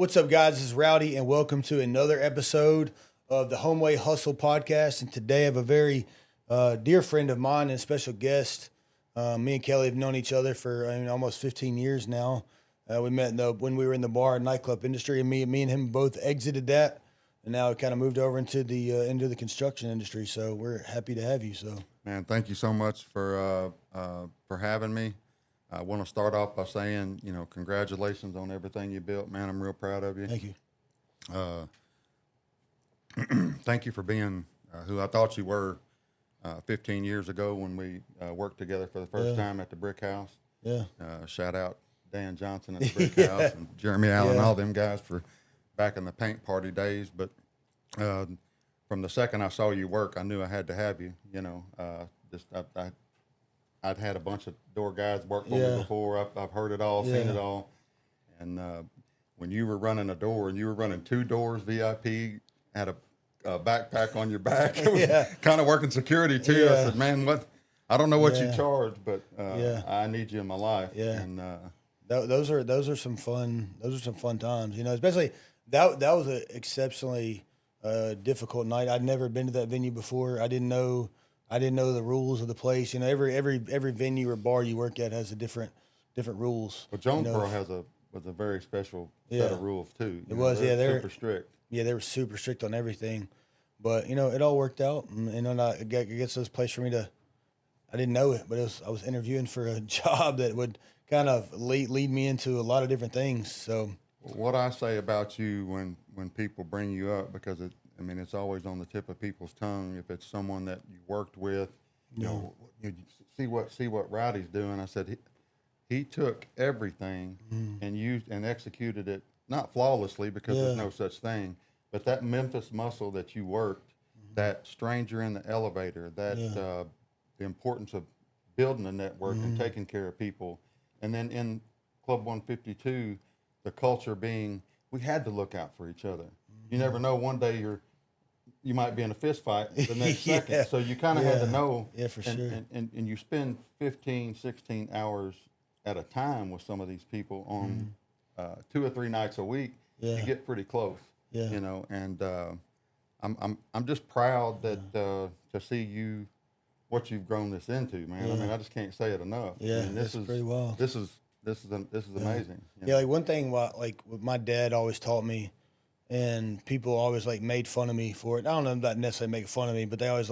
What's up, guys? This is Rowdy, and welcome to another episode of the Homeway Hustle Podcast. And today I have a very dear friend of mine and special guest. Me and Kelly have known each other for almost 15 years now. We met when we were in the bar and nightclub industry, and me and him both exited that, and now kind of moved over into the construction industry. So we're happy to have you. So, man, thank you so much for having me. I want to start off by saying, congratulations on everything you built, man. I'm real proud of you. Thank you. Thank you for being who I thought you were 15 years ago when we worked together for the first time at the Brick House. Yeah. Shout out Dan Johnson at the Brick House and Jeremy Allen, all them guys for back in the paint party days. But from the second I saw you work, I knew I had to have you. I'd had a bunch of door guys work for me before. I've heard it all, seen it all. And when you were running a door and you were running 2 doors VIP, had a backpack on your back, kind of working security too. I said, man, I don't know what you charge, but I need you in my life. Yeah. And those are some fun times, especially that was an exceptionally difficult night. I'd never been to that venue before. I didn't know the rules of the place. Every venue or bar you work at has a different rules. But Jonesboro was a very special set of rules too. They're super strict. Yeah, they were super strict on everything. But it all worked out. And I guess this place for me I didn't know it, but I was interviewing for a job that would kind of lead me into a lot of different things. So what I say about you when people bring you up, because it's always on the tip of people's tongue. If it's someone that you worked with, you see what Rowdy's doing. I said he took everything and used and executed it, not flawlessly because there's no such thing, but that Memphis muscle that you worked, that stranger in the elevator, that the importance of building a network and taking care of people, and then in Club 152, the culture being we had to look out for each other. You never know. One day you might be in a fist fight the next second. So you kind of had to know. Yeah, for sure. And you spend 15, 16 hours at a time with some of these people on 2 or 3 nights a week. You get pretty close. Yeah. And I'm just proud that to see what you've grown this into, man. Yeah. I just can't say it enough. Yeah, this is pretty well. This is amazing. Yeah, like one thing what my dad always taught me, and people always made fun of me for it. I don't know about necessarily making fun of me, but they always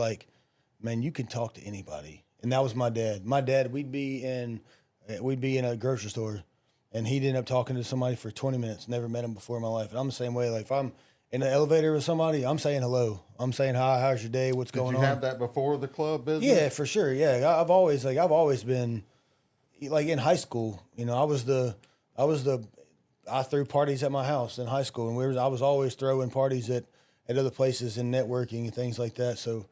man, you can talk to anybody. And that was my dad. My dad, we'd be in a grocery store, and he'd end up talking to somebody for 20 minutes. Never met him before in my life. And I'm the same way. If I'm in the elevator with somebody, I'm saying hello. I'm saying hi. How's your day? What's going on? Did you have that before the club business? Yeah, for sure. Yeah, I've always been in high school. I threw parties at my house in high school, and I was always throwing parties at other places and networking and things like that. So,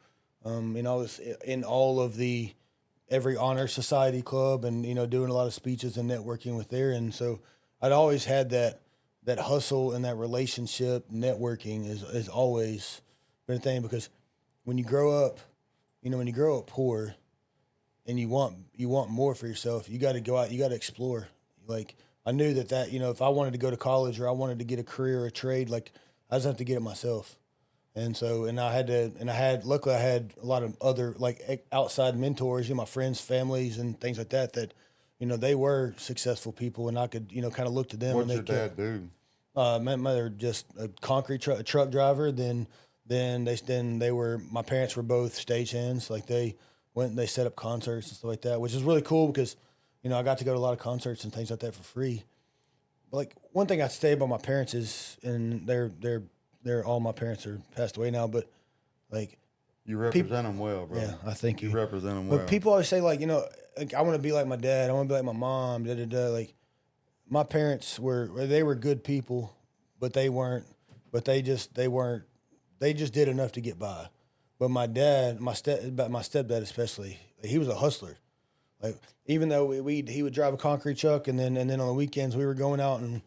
I was in all of every honor society club and, doing a lot of speeches and networking with there. And so I'd always had that hustle and that relationship networking is always been a thing, because when you grow up, poor and you want more for yourself, you got to go out, you got to explore. I knew that if I wanted to go to college or I wanted to get a career or a trade, I just have to get it myself. And so, luckily I had a lot of other outside mentors, my friends, families, and things like that, they were successful people, and I could, kind of look to them. What'd your dad do? My mother just a concrete truck driver. Then my parents were both stagehands. They went and they set up concerts and stuff like that, which is really cool because, I got to go to a lot of concerts and things like that for free. But one thing I'd say about my parents is, and they're all my parents are passed away now, but you represent them well, bro. Yeah, I think you represent them well. But people always say I want to be like my dad. I want to be like my mom. Da da da. My parents were good people, but they weren't. But they just did enough to get by. But my dad, my stepdad especially, he was a hustler. Even though he would drive a concrete truck, and then on the weekends we were going out and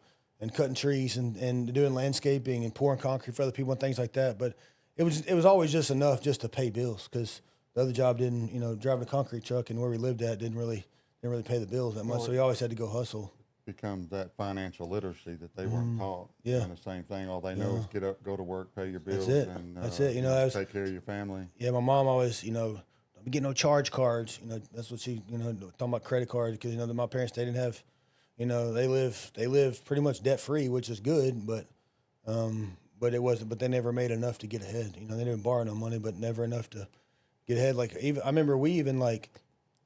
cutting trees and doing landscaping and pouring concrete for other people and things like that. But it was always just enough just to pay bills, because the other job didn't, driving a concrete truck and where we lived at didn't really pay the bills that much. So we always had to go hustle. becomes that financial literacy that they weren't taught. Yeah. And the same thing. All they know is get up, go to work, pay your bills, That's it. and That's it. You know, take care of your family. Yeah, my mom always, don't get no charge cards. That's what she, talking about credit cards because my parents they didn't have, they live pretty much debt free, which is good, but it wasn't. But they never made enough to get ahead. They didn't borrow no money, but never enough to get ahead. Like even I remember we even like,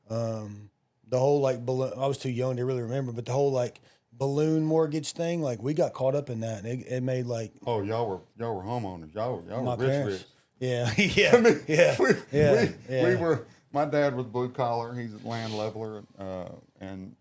the whole like balloon. I was too young to really remember, but the whole like balloon mortgage thing, like we got caught up in that, and it made like. Oh, y'all were homeowners. Y'all My were rich. parents. Yeah, yeah, I mean, yeah, we were. My dad was blue collar. He's a land leveler, and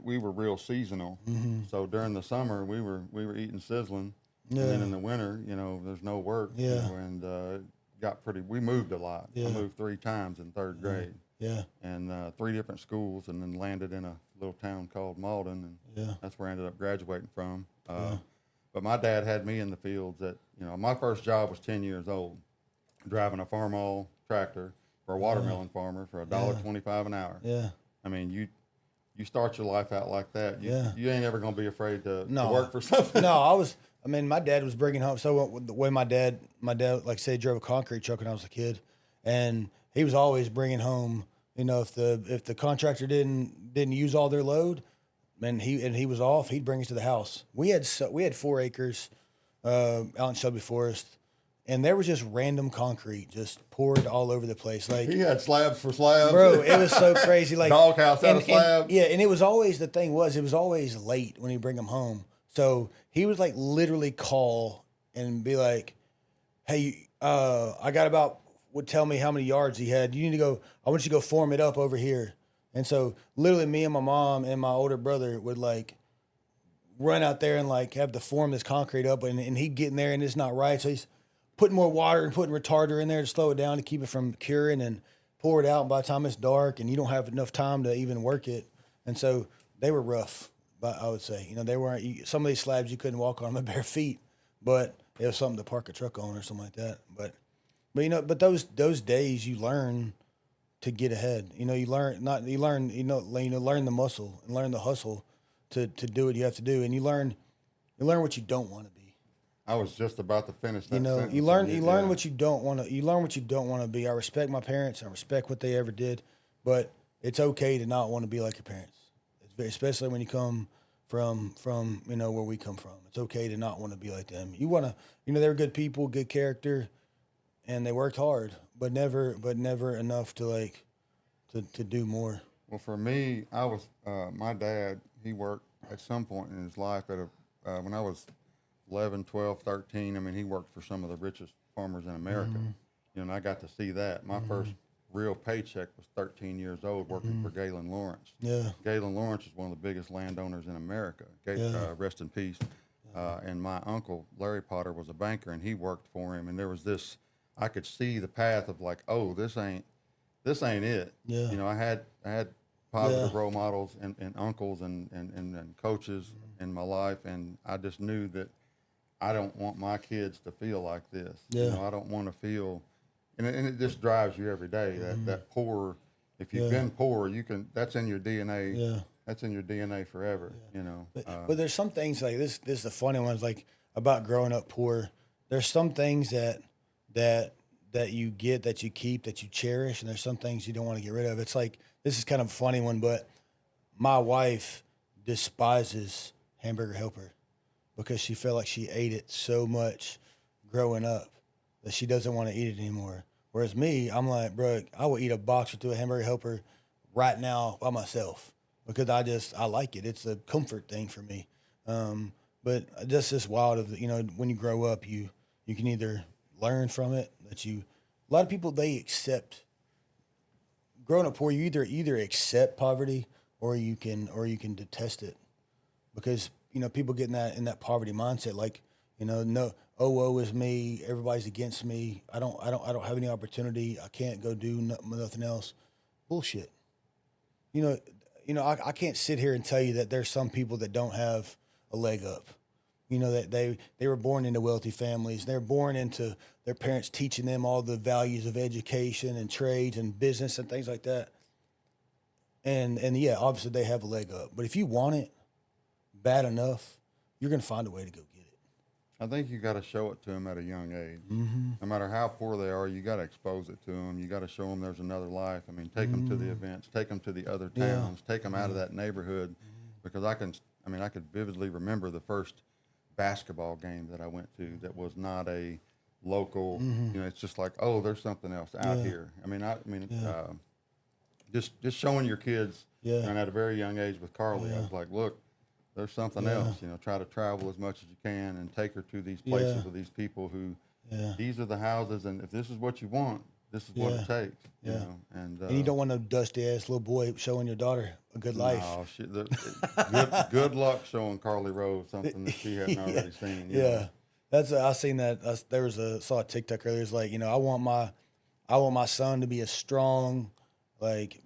we were real seasonal. Mm-hmm. So during the summer, we were eating sizzling, and then in the winter, there's no work. Yeah. And got pretty. We moved a lot. Yeah. I moved 3 times in 3rd grade. Yeah. And 3 different schools, and then landed in a little town called Malden, and that's where I ended up graduating from. But my dad had me in the fields at, my first job was 10 years old, driving a farmall tractor for a watermelon farmer for $1.25 an hour. Yeah. I mean, you start your life out like that. You ain't ever going to be afraid to work for something. No, my dad was bringing home. So the way my dad, like I said, drove a concrete truck when I was a kid, and he was always bringing home, if the contractor didn't use all their load, and he was off, he'd bring us to the house. We had 4 acres out in Shelby Forest, and there was just random concrete just poured all over the place. Like he had slabs for slabs. Bro, it was so crazy. Like doghouse out of slabs. And it was always it was always late when he bring them home. So he would like literally call and be like, "Hey, I got would tell me how many yards he had. You need to go. I want you to go form it up over here." And so literally me and my mom and my older brother would like run out there and like have to form this concrete up, and he'd get in there and it's not right. So he's putting more water and putting retarder in there to slow it down to keep it from curing, and pour it out. And by the time it's dark and you don't have enough time to even work it. And so they were rough, but I would say, they weren't, some of these slabs you couldn't walk on with bare feet, but it was something to park a truck on or something like that. But those days you learn to get ahead. You learn the muscle and learn the hustle to do what you have to do, and you learn what you don't want to be. I was just about to finish that. You learn what you don't want to. You learn what you don't want to be. I respect my parents. I respect what they ever did, but it's okay to not want to be like your parents. Especially when you come from where we come from. It's okay to not want to be like them. You want to. They're good people, good character, and they worked hard, but never enough to to do more. Well, for me, I was my dad. He worked at some point in his life when I was 11, 12, 13. I mean, he worked for some of the richest farmers in America. Mm-hmm. And I got to see that. My first real paycheck was 13 years old working for Galen Lawrence. Yeah. Galen Lawrence is one of the biggest landowners in America. Rest in peace. And my uncle, Larry Potter, was a banker, and he worked for him. And there was this, I could see the path of like, oh, this ain't it. Yeah. I had positive role models and uncles and coaches in my life. And I just knew that I don't want my kids to feel like this. Yeah. I don't want to feel, and it just drives you every day. That poor, if you've been poor, that's in your DNA. Yeah. That's in your DNA forever. But there's some things like this. This is the funny ones, like about growing up poor. There's some things that you get, that you keep, that you cherish, and there's some things you don't want to get rid of. It's like, this is kind of a funny one, but my wife despises Hamburger Helper because she felt like she ate it so much growing up that she doesn't want to eat it anymore. Whereas me, I'm like, bro, I will eat a box or two of Hamburger Helper right now by myself because I like it. It's a comfort thing for me. But just wild of, when you grow up, you can either learn from it, a lot of people, they accept, growing up poor, you either accept poverty or you can detest it because, people get in that poverty mindset, like, no, woe is me, everybody's against me, I don't have any opportunity, I can't go do nothing else. Bullshit. I can't sit here and tell you that there's some people that don't have a leg up. That they were born into wealthy families. They're born into their parents teaching them all the values of education and trades and business and things like that. And yeah, obviously they have a leg up. But if you want it, bad enough, you're going to find a way to go get it. I think you got to show it to them at a young age. No matter how poor they are, you got to expose it to them. You got to show them there's another life. I mean, take them to the events, take them to the other towns, take them out of that neighborhood, because I could vividly remember the first basketball game that I went to that was not a local. You know, it's just like, oh, there's something else out here. Just showing your kids. And at a very young age with Carly, I was like, look, there's something else. You know, try to travel as much as you can and take her to these places with these people who, these are the houses, and if this is what you want, this is what it takes. You know, and you don't want no dusty ass little boy showing your daughter a good life. No, good luck showing Carly Rose something that she hadn't already seen. You know? That's I seen that. Saw a TikTok earlier. It's like, you know, I want my son to be a strong, like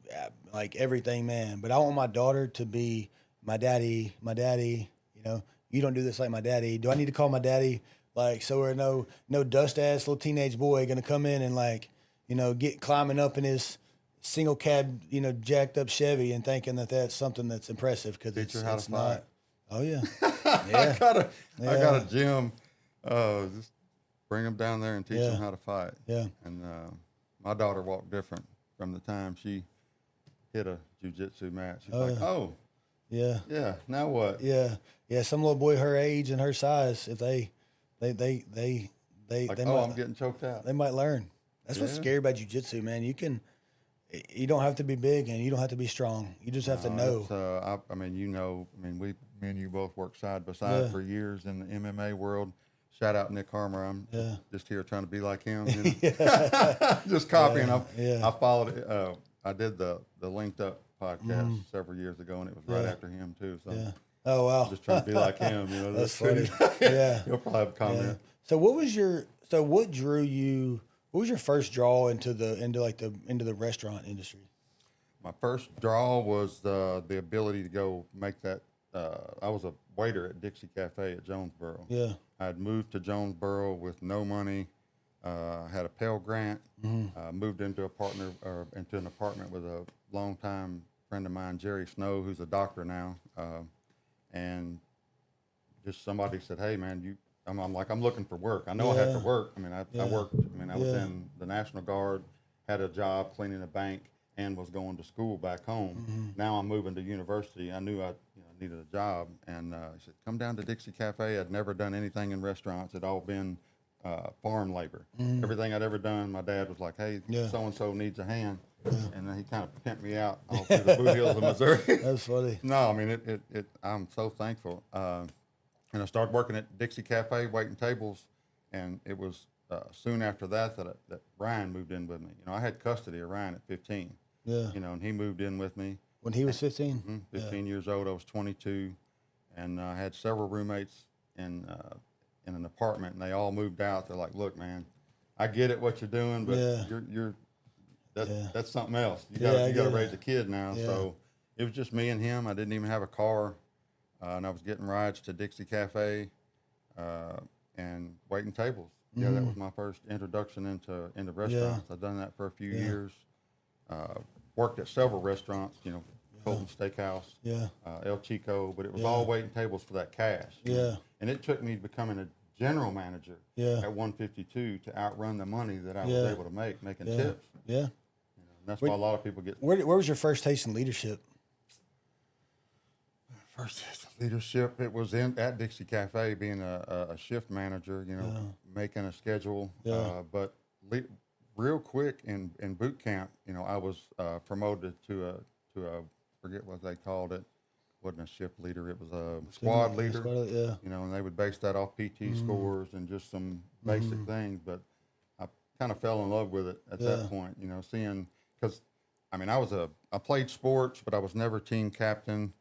everything man, but I want my daughter to be my daddy. You know, you don't do this like my daddy. Do I need to call my daddy? Like, so we're no dust ass little teenage boy gonna come in and, like, you know, get climbing up in his single cab, you know, jacked up Chevy and thinking that that's something that's impressive, because it's how to not. fight. Oh yeah. I got a gym. Just bring them down there and teach them how to fight. Yeah. And my daughter walked different from the time she hit a jiu-jitsu mat. She's oh. Yeah. Yeah. Now what? Yeah. Yeah. Some little boy her age and her size, if they like, might, I'm getting choked out. They might learn. That's what's scary about jiu-jitsu, man. You don't have to be big and you don't have to be strong. You just have to know. Me and you both worked side by side for years in the MMA world. Shout out Nick Harmer. I'm just here trying to be like him. You know? Just copying him. I followed it. I did the Linked Up podcast several years ago, and it was right after him too. So oh wow, just trying to be like him. You know, that's funny. You'll probably have a comment. Yeah. So what drew you? What was your first draw into the restaurant industry? My first draw was the ability to go make that. I was a waiter at Dixie Cafe at Jonesboro. Yeah. I had moved to Jonesboro with no money. Had a Pell Grant. Moved into an apartment with a longtime friend of mine, Jerry Snow, who's a doctor now. And just somebody said, "Hey, man, I'm looking for work. I know I have to work. I worked. I was in the National Guard, had a job cleaning a bank, and was going to school back home. Now I'm moving to university. I knew I needed a job, and he said, "Come down to Dixie Cafe." I'd never done anything in restaurants. It'd all been farm labor. Everything I'd ever done, my dad was like, "Hey, so and so needs a hand," and then he kind of pimped me out all through the boot hills of Missouri. That's funny. No, I mean I'm so thankful. And I started working at Dixie Cafe, waiting tables, and it was soon after that Ryan moved in with me. You know, I had custody of Ryan at 15. Yeah. You know, and he moved in with me. When he was 15? 15 years old. I was 22, and I had several roommates in an apartment, and they all moved out. They're like, "Look, man, I get it what you're doing, but that's something else. You got to raise a kid now." Yeah. So it was just me and him. I didn't even have a car. And I was getting rides to Dixie Cafe and waiting tables. Yeah, that was my first introduction into restaurants. I've done that for a few years. Worked at several restaurants, you know, Colton Steakhouse, El Chico, but it was all waiting tables for that cash. Yeah. And it took me becoming a general manager at 152 to outrun the money that I was able to making tips. Yeah. You know, and that's why a lot of people get. Where was your first taste in leadership? First leadership, it was at Dixie Cafe, being a shift manager, you know, making a schedule. But real quick in boot camp, you know, I was promoted to a forget what they called it. Wasn't a shift leader, it was a squad leader. You know, and they would base that off PT scores and just some basic things. But I kind of fell in love with it at that point, you know, because I played sports, but I was never team captain.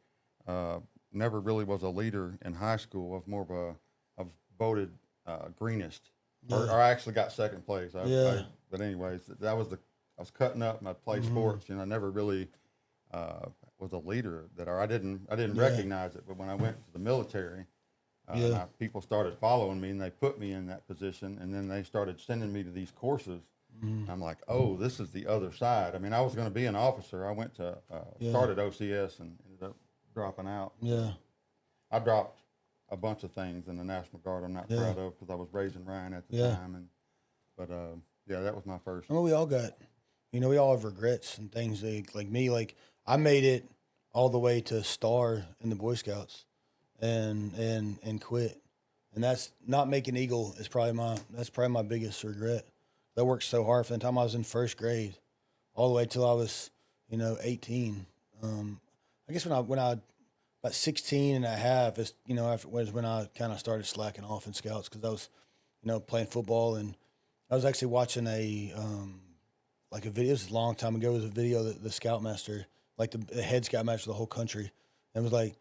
Never really was a leader in high school. I was more of I was voted greenest, or I actually got second place. But anyways, I was cutting up and I played sports. You know, I never really was a leader I didn't recognize it. But when I went to the military, people started following me and they put me in that position, and then they started sending me to these courses. I'm like, oh, this is the other side. I mean, I was going to be an officer. I went to started OCS and ended up dropping out. Yeah. I dropped a bunch of things in the National Guard I'm not proud of because I was raising Ryan at the time. But that was my first. I mean, we all got, we all have regrets and things. Like me, like I made it all the way to star in the Boy Scouts, and quit, and that's not making Eagle is probably my biggest regret. I worked so hard from the time I was in first grade, all the way till I was 18. I guess when I about 16 and a half is was when I kind of started slacking off in Scouts because I was playing football, and I was actually watching a video. This was a long time ago. It was a video that the Scoutmaster, like the head Scoutmaster of the whole country, and it was like,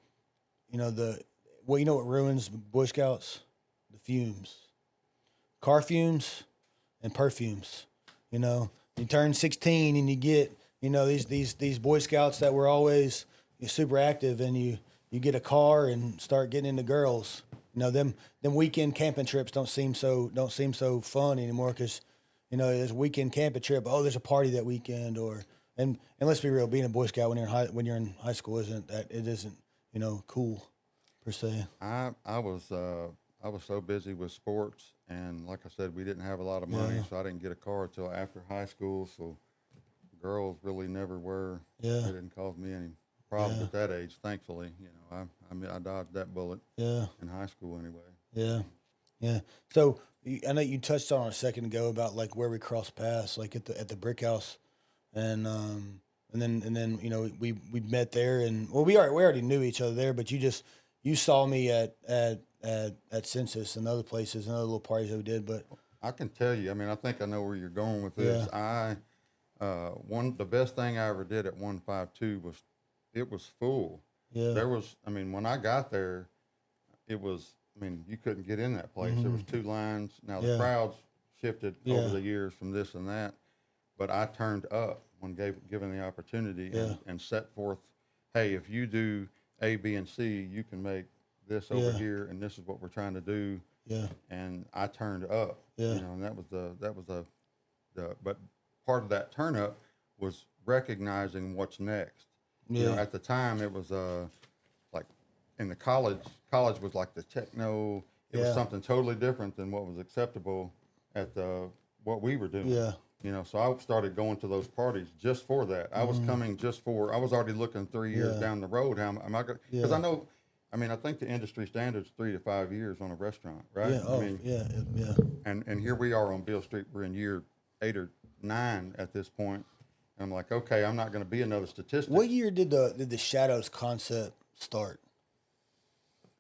what ruins Boy Scouts? The fumes, car fumes, and perfumes. You turn 16 and you get these Boy Scouts that were always super active, and you get a car and start getting into girls. Them weekend camping trips don't seem so fun anymore because, there's a weekend camping trip. Oh, there's a party that weekend, and let's be real, being a Boy Scout when you're in high school isn't cool per se. I was so busy with sports, and like I said, we didn't have a lot of money, so I didn't get a car until after high school. So girls really never were. Yeah. They didn't cause me any problems at that age, thankfully. I dodged that bullet. Yeah. In high school anyway. Yeah. Yeah. So I know you touched on it a second ago about like where we crossed paths, like at the brick house, and then we met there, and we already knew each other there, but you saw me at Census and other places and other little parties that we did. But I can tell you, I think I know where you're going with this. The best thing I ever did at 152 was it was full. Yeah. There was, when I got there, it was, you couldn't get in that place. There was two lines. Now the crowds shifted over the years from this and that, but I turned up when given the opportunity and set forth, hey, if you do A, B, and C, you can make this over here, and this is what we're trying to do. Yeah. And I turned up. Yeah. And that was but part of that turn up was recognizing what's next. Yeah. At the time it was like in the college was like the techno. It was something totally different than what was acceptable at what we were doing. Yeah. So I started going to those parties just for that. I was coming I was already looking 3 years down the road. How am I going? Because I know, I think the industry standard is 3 to 5 years on a restaurant, right? Yeah. Yeah. And here we are on Beale Street. We're in year 8 or 9 at this point. And I'm like, okay, I'm not going to be another statistic. What year did the Shadows concept start?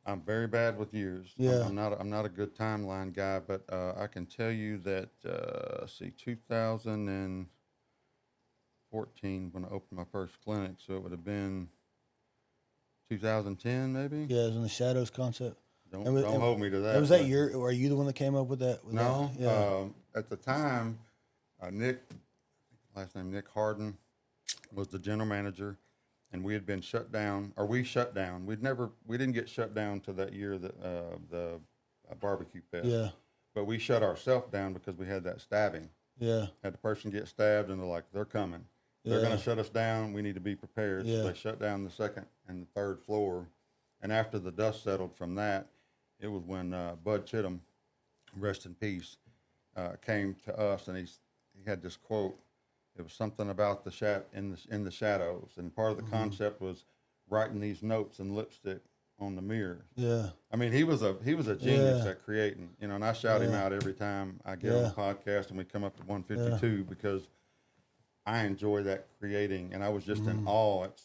I'm very bad with years. Yeah. I'm not a good timeline guy, but I can tell you that 2014 when I opened my first clinic, so it would have been 2010 maybe. Yeah, it was in the Shadows concept. Don't hold me to that. And was that your? Are you the one that came up with that? No. That? Yeah. At the time, Nick, last name Nick Harden, was the general manager, and we had been shut down, or we shut down. We didn't get shut down to that year that the barbecue fest. Yeah. But we shut ourselves down because we had that stabbing. Yeah. Had the person get stabbed, and they're like, they're coming. They're going to shut us down. We need to be prepared. Yeah. So they shut down the second and the third floor. And after the dust settled from that, it was when Bud Chittum, rest in peace, came to us, and he had this quote. It was something about the in the shadows, and part of the concept was writing these notes in lipstick on the mirror. Yeah. He was a genius at creating, and I shout him out every time I get on the podcast and we come up to 152 because I enjoy that creating, and I was just in awe at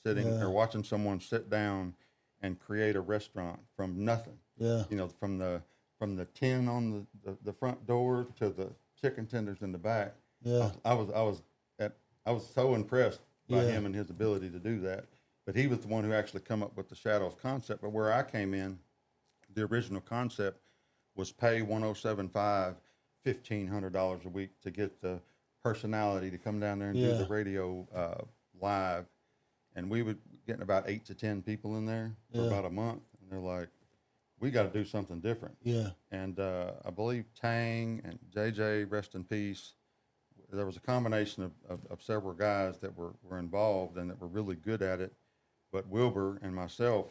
sitting or watching someone sit down and create a restaurant from nothing. Yeah. From the tin on the front door to the chicken tenders in the back. Yeah. I was so impressed by him and his ability to do that. But he was the one who actually come up with the Shadows concept. But where I came in, the original concept was pay 107.5, $1,500 a week to get the personality to come down there and do the radio live. And we would get about 8 to 10 people in there for about a month. And they're like, we got to do something different. Yeah. And I believe Tang and JJ, rest in peace, there was a combination of several guys that were involved and that were really good at it. But Wilbur and myself,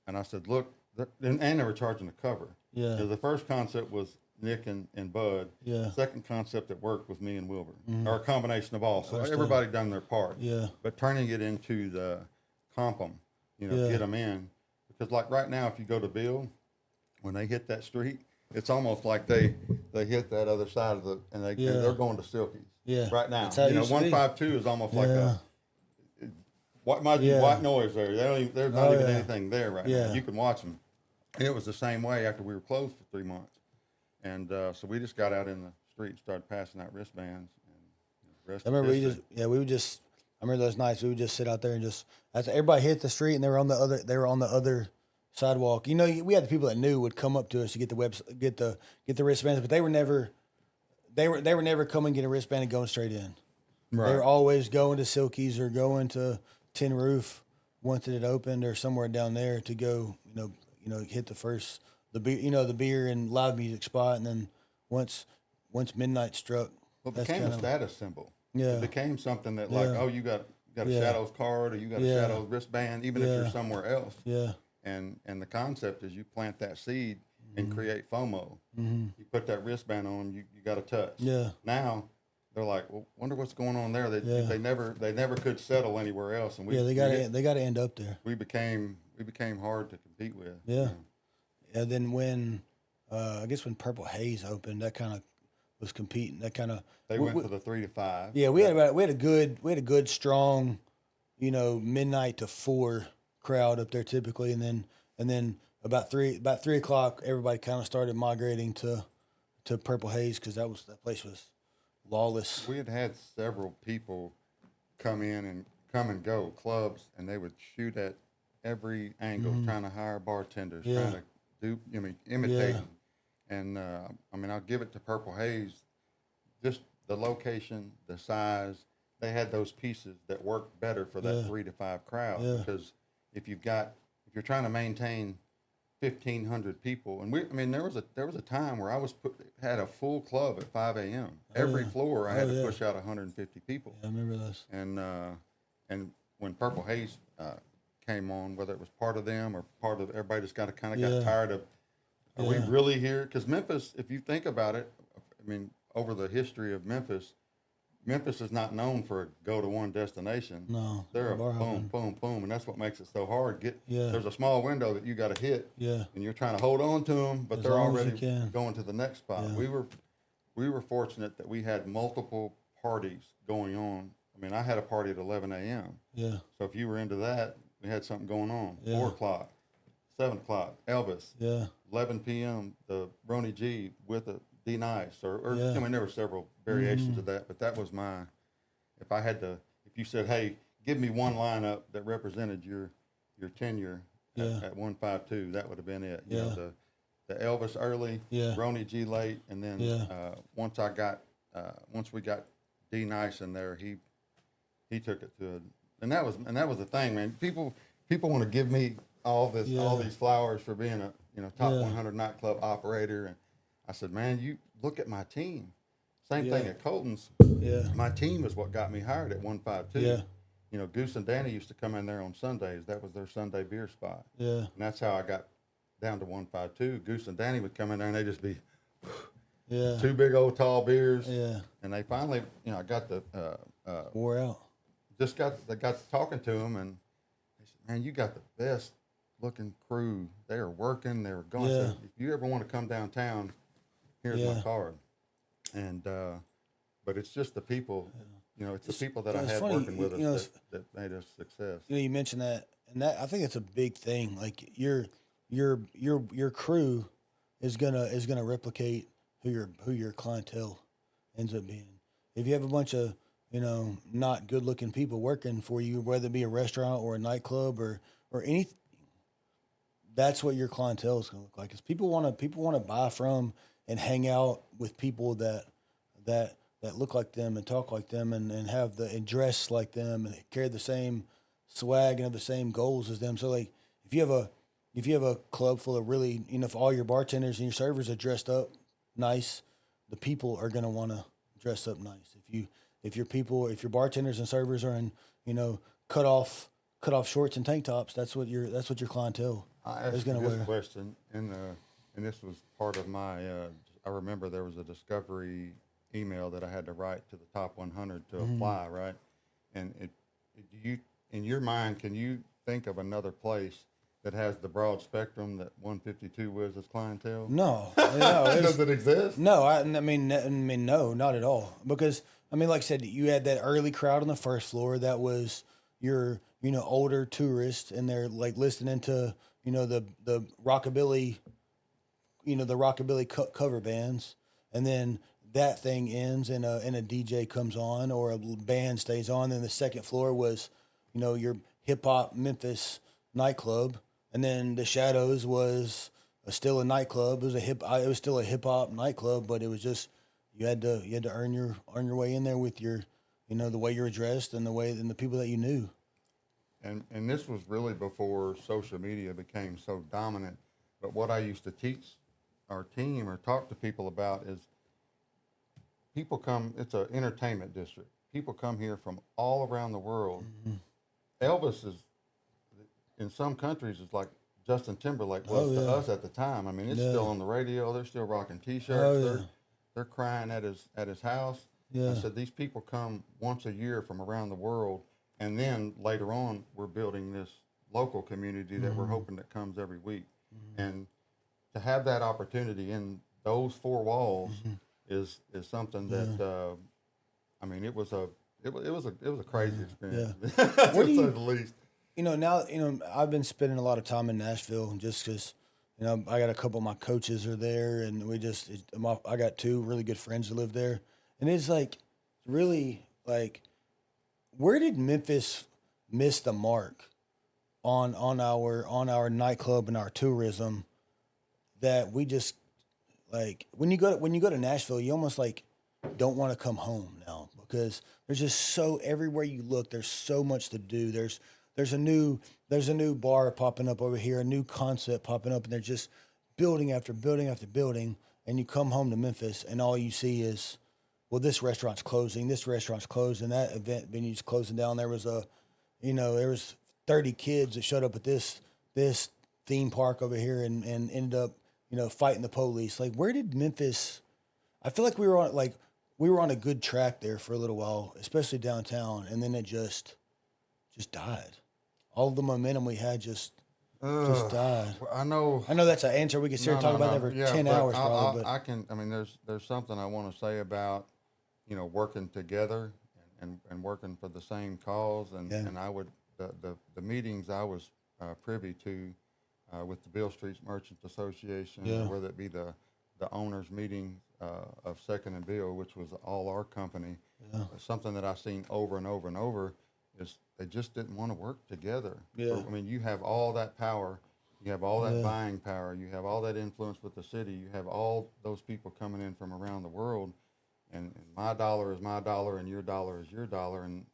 and I said, look, and they were charging the cover. Yeah. The first concept was Nick and Bud. Yeah. The second concept that worked was me and Wilbur, or a combination of all. So Understand. everybody done their part. Yeah. But turning it into the comp 'em, Yeah. get them in. Because like right now, if you go to Bill, when they hit that street, it's almost like they hit that other side of the, and they're going to Silkies. Yeah. Right now, That's how it used to be. 152 is almost like Yeah. what might be Yeah. white noise there. There's not Oh, even yeah. anything there right Yeah. now. You can watch them. It was the same way after we were closed for 3 months, and so we just got out in the street and started passing out wristbands. And the rest I remember is history. I remember those nights we would just sit out there and just, as everybody hit the street and they were on the other sidewalk. You know, we had the people that knew would come up to us to get the wristbands, but they were never coming get a wristband and going straight in. Right. They were always going to Silkies or going to Tin Roof once it had opened, or somewhere down there to go, hit the beer and live music spot, and then once midnight struck, Well, it became a status symbol. Yeah. It became something that you got a Yeah. Shadows card, or you got a Yeah. Shadows wristband, even if Yeah. you're somewhere else. Yeah. And the concept is you plant that seed and create FOMO. Mm-hmm. You put that wristband on them, you got a touch. Yeah. Now they're like, well, wonder what's going on there. Yeah. They never could settle anywhere else, and They got to end up there. we became hard to compete with. Yeah. And then when I guess when Purple Haze opened, that kind of was competing. That kind of They went for the 3 to 5. Yeah, we had a good strong, midnight to 4 crowd up there typically, and then about 3:00 everybody kind of started migrating to Purple Haze, because that place was lawless. We had several people come and go clubs, and they would shoot at every angle, trying to hire bartenders, Yeah. trying to imitate. Yeah. And I'll give it to Purple Haze, just the location, the size. They had those pieces that worked better for that 3 to 5 crowd. Yeah. Because if you're trying to maintain 1,500 people, and there was a time where I had a full club at 5 a.m. Every floor I had to push out 150 people. Yeah, I remember those. And when Purple Haze came on, whether it was part of them or part of everybody, just got tired of, are we really here? Because Memphis, if you think about it, over the history of Memphis is not known for a go-to-one destination. No, They're a bar boom, hopping. boom, boom, and that's what makes it so hard. Yeah. There's a small window that you got to hit, Yeah. and you're trying to hold on to them, but As they're long as you already can. going to the next spot. Yeah. We were fortunate that we had multiple parties going on. I had a party at 11 a.m. Yeah. So if you were into that, we had something going on. Yeah. 4 o'clock, 7 o'clock, Elvis. Yeah. 11 p.m. the Rowdy G with a D Nice, or Yeah. there were several variations of that, but that was if you said, hey, give me one lineup that represented your tenure at 152, that would have been it. Yeah. The Elvis early, Yeah. Rowdy G late, and then Yeah. once we got D Nice in there, he took it to and that was the thing, man. People want to give me all these flowers for being a top 100 nightclub operator, and I said, man, you look at my team. Same thing at Colton's. Yeah. My team is what got me hired at 152. Yeah. Goose and Danny used to come in there on Sundays. That was their Sunday beer spot. Yeah. And that's how I got down to 152. Goose and Danny would come in there and they'd just be 2 big old tall beers. Yeah. And they finally, I got the Wore out. they got to talking to them, and they said, man, you got the best looking crew. They are working. They were going. Yeah. So if you ever want to come downtown, here's my card. And but it's just the people, it's the people that I had funny, working with us that made us success. You mentioned that, and that I think it's a big thing. Like your crew is gonna replicate who your clientele ends up being. If you have a bunch of not good looking people working for you, whether it be a restaurant or a nightclub or anything, that's what your clientele is gonna look like. Because people want to buy from and hang out with people that look like them and talk like them and dress like them and carry the same swag and have the same goals as them. So like if you have a club full of really, if all your bartenders and your servers are dressed up nice, the people are gonna want to dress up nice. If your bartenders and servers are in cut off shorts and tank tops, that's what your clientele I asked you this question, and this was part of my. I remember there was a discovery email that I had to write to the top 100 to apply, right? And do you, in your mind, can you think of another place that has the broad spectrum that 152 was as clientele? No, Does it exist? No, I mean, no, not at all. Because I mean, like I said, you had that early crowd on the first floor that was your, older tourists, and they're like listening to, the rockabilly, cover bands, and then that thing ends and a DJ comes on or a band stays on. Then the second floor was, your hip hop Memphis nightclub, and then the Shadows was still a nightclub. It was still a hip hop nightclub, but it was just you had to earn your way in there with your, the way you were dressed and the people that you knew. And this was really before social media became so dominant. But what I used to teach our team or talk to people about is people come, it's an entertainment district. People come here from all around the world. Mm-hmm. Elvis is, in some countries, is like Justin Timberlake was to us at the time. I mean, it's still on the radio. They're still rocking T-shirts. They're crying at his house. Yeah. I said, these people come once a year from around the world. And then later on, we're building this local community that we're hoping that comes every week. Mm-hmm. And to have that opportunity in those four walls is something that I mean, it was a crazy experience, to say the least. Now I've been spending a lot of time in Nashville just because I got a couple of my coaches are there, and I got two really good friends that live there, and it's like really like, where did Memphis miss the mark on our nightclub and our tourism? That we just like when you go to Nashville, you almost like don't want to come home now because there's just so everywhere you look, there's so much to do. There's a new bar popping up over here, a new concept popping up, and they're just building after building after building. And you come home to Memphis, and all you see is, well, this restaurant's closing, and that event venue's closing down. There was there was 30 kids that showed up at this theme park over here and ended up fighting the police. Like, where did Memphis? I feel like we were on a good track there for a little while, especially downtown, and then it just died. All the momentum we had just died. I know that's an answer we could sit here and talk about that for 10 hours probably. There's something I want to say about, working together and working for the same cause. And I would, the meetings I was privy to with the Beale Street Merchants Association, whether it be the owners meeting of Second and Beale, which was all our company, something that I've seen over and over and over is they just didn't want to work together. Yeah. I mean, you have all that power, you have all that buying power, you have all that influence with the city, you have all those people coming in from around the world, and my dollar is my dollar and your dollar is your dollar, and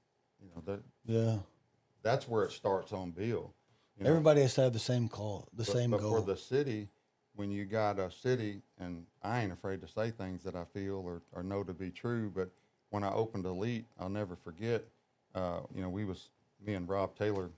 that's where it starts on Beale. Everybody has to have the same goal. But for the city, when you got a city, and I ain't afraid to say things that I feel or know to be true, but when I opened Elite, I'll never forget, me and Rob Taylor,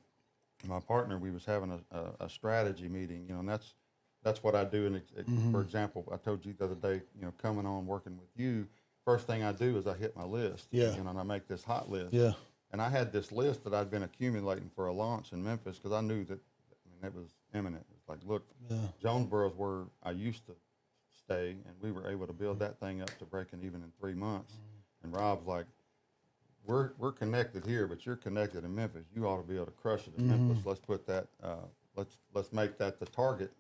my partner, we was having a strategy meeting, and that's what I do. And for example, I told you the other day, coming on working with you, first thing I do is I hit my list, and I make this hot list. Yeah. And I had this list that I'd been accumulating for a launch in Memphis because I knew that, it was imminent. It's like, look, Jonesboro's where I used to stay, and we were able to build that thing up to breaking even in 3 months. And Rob's like, we're connected here, but you're connected in Memphis. You ought to be able to crush it in Memphis. Let's put that. Let's make that the target.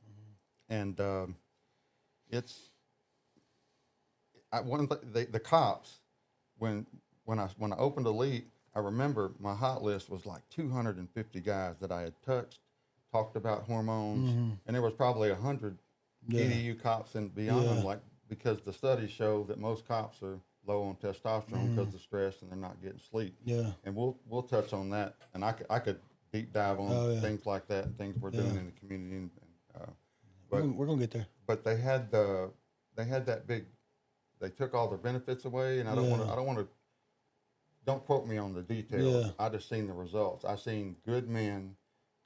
And the cops when I opened Elite, I remember my hot list was like 250 guys that I had touched, talked about hormones, and there was probably 100 EDU cops and beyond, like, because the studies show that most cops are low on testosterone because of stress and they're not getting sleep. Yeah. And we'll touch on that, and I could deep dive on things like that, and things we're doing in the community. But we're gonna get there. But they had that big. They took all their benefits away, and I don't want to. Don't quote me on the details. Yeah. I just seen the results. I seen good men,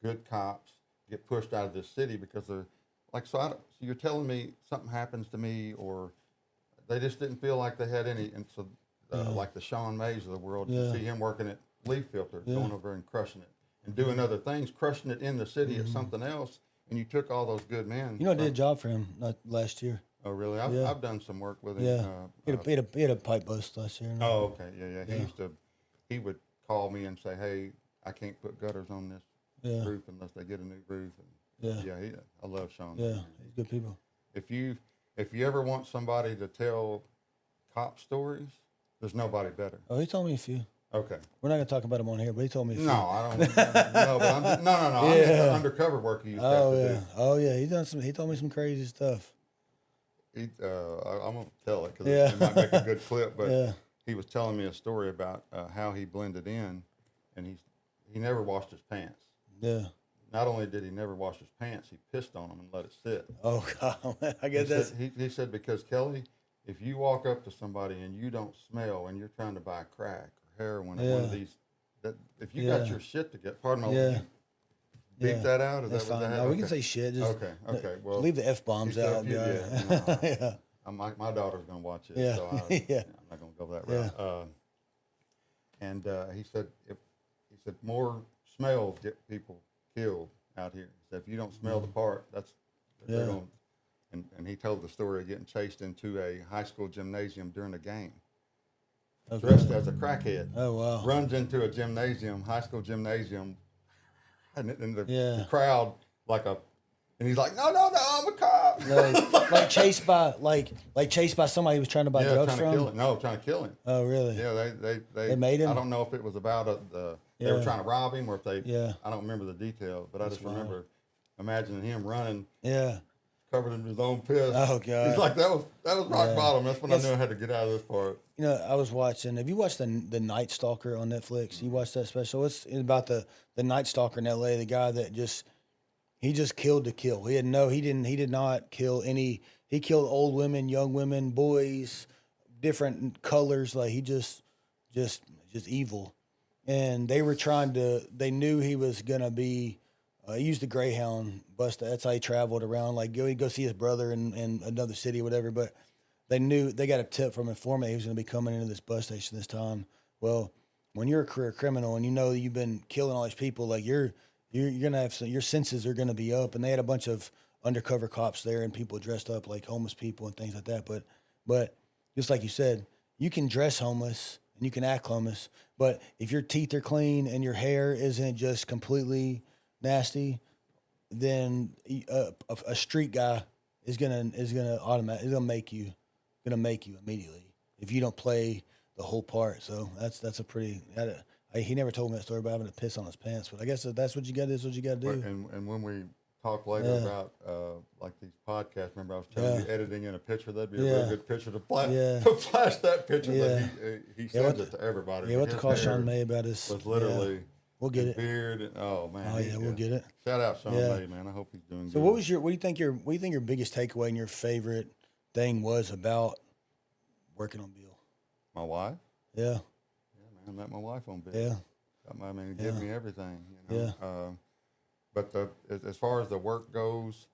good cops get pushed out of this city because they're like, so you're telling me something happens to me, or they just didn't feel like they had any, and so like the Sean Mays of the world, you see him working at Leaf Filter, going over and crushing it, and doing other things, crushing it in the city at something else, and you took all those good men. I did a job for him last year. Oh, really? I've done some work with him. Yeah, he had a pipe bust last year. Oh, okay, yeah. He would call me and say, hey, I can't put gutters on this roof unless they get a new roof. And I love Sean. Yeah, he's good people. If you ever want somebody to tell cop stories, there's nobody better. Oh, he told me a few. Okay. We're not going to talk about him on here, but he told me a few. No, I don't. No, but I'm just, no. I'm just the undercover work he used to have to do. Oh, yeah. He told me some crazy stuff. I'm going to tell it because it might make a good clip, but he was telling me a story about how he blended in, and he never washed his pants. Yeah. Not only did he never wash his pants, he pissed on them and let it sit. Oh, God. I get that. He said, because, Kelly, if you walk up to somebody and you don't smell and you're trying to buy crack or heroin or one of these, if you got your shit together, pardon my beat that out? Is That's that what fine. that No, we okay. can say shit. Just, okay. Well, leave the F-bombs out. Yeah. My daughter's going to watch it, so I'm not going to go that route. And he said more smells get people killed out here. So if you don't smell the part, they're going. And he told the story of getting chased into a high school gymnasium during a game, dressed as a crackhead. Oh, wow. Runs into a high school gymnasium, and the crowd and he's like, no, I'm a cop. like chased by somebody who was trying to buy drugs from him? Trying to kill him. Oh, really? Yeah, they made him? I don't know if it was about they were trying to rob him or if they, I don't remember the details, but I just remember imagining him running. Yeah. Covered in his own piss. Oh, God. He's like, that was rock bottom. That's when I knew I had to get out of this part. I was watching, have you watched the Night Stalker on Netflix? You watched that special? It's about the Night Stalker in LA, the guy that he just killed to kill. He did not kill any, he killed old women, young women, boys, different colors. Like he just evil. And they knew he was going to be, he used the Greyhound bus. That's how he traveled around. Like he'd go see his brother in another city or whatever. But they got a tip from an informant he was going to be coming into this bus station this time. Well, when you're a career criminal and you know that you've been killing all these people, like you're going to have your senses are going to be up. And they had a bunch of undercover cops there and people dressed up like homeless people and things like that. But just like you said, you can dress homeless and you can act homeless. But if your teeth are clean and your hair isn't just completely nasty, then a street guy is gonna make you immediately if you don't play the whole part. So that's a pretty. He never told me that story about having to piss on his pants, but I guess that's what you got. Is what you got to do. And when we talk later about like these podcasts, remember I was telling you editing in a picture, that'd be a really good picture to flash that picture. That he sends it to everybody. Yeah, what to call Sean May about his was literally. We'll get it. Beard and, oh man. Oh yeah, we'll get it. Shout out Sean May, man. I hope he's doing good. So what do you think your biggest takeaway and your favorite thing was about working on Bill? My wife? Yeah. Yeah, man. I met my wife on Bill. Yeah. I mean, he gave me everything, you know. Yeah. But as far as the work goes,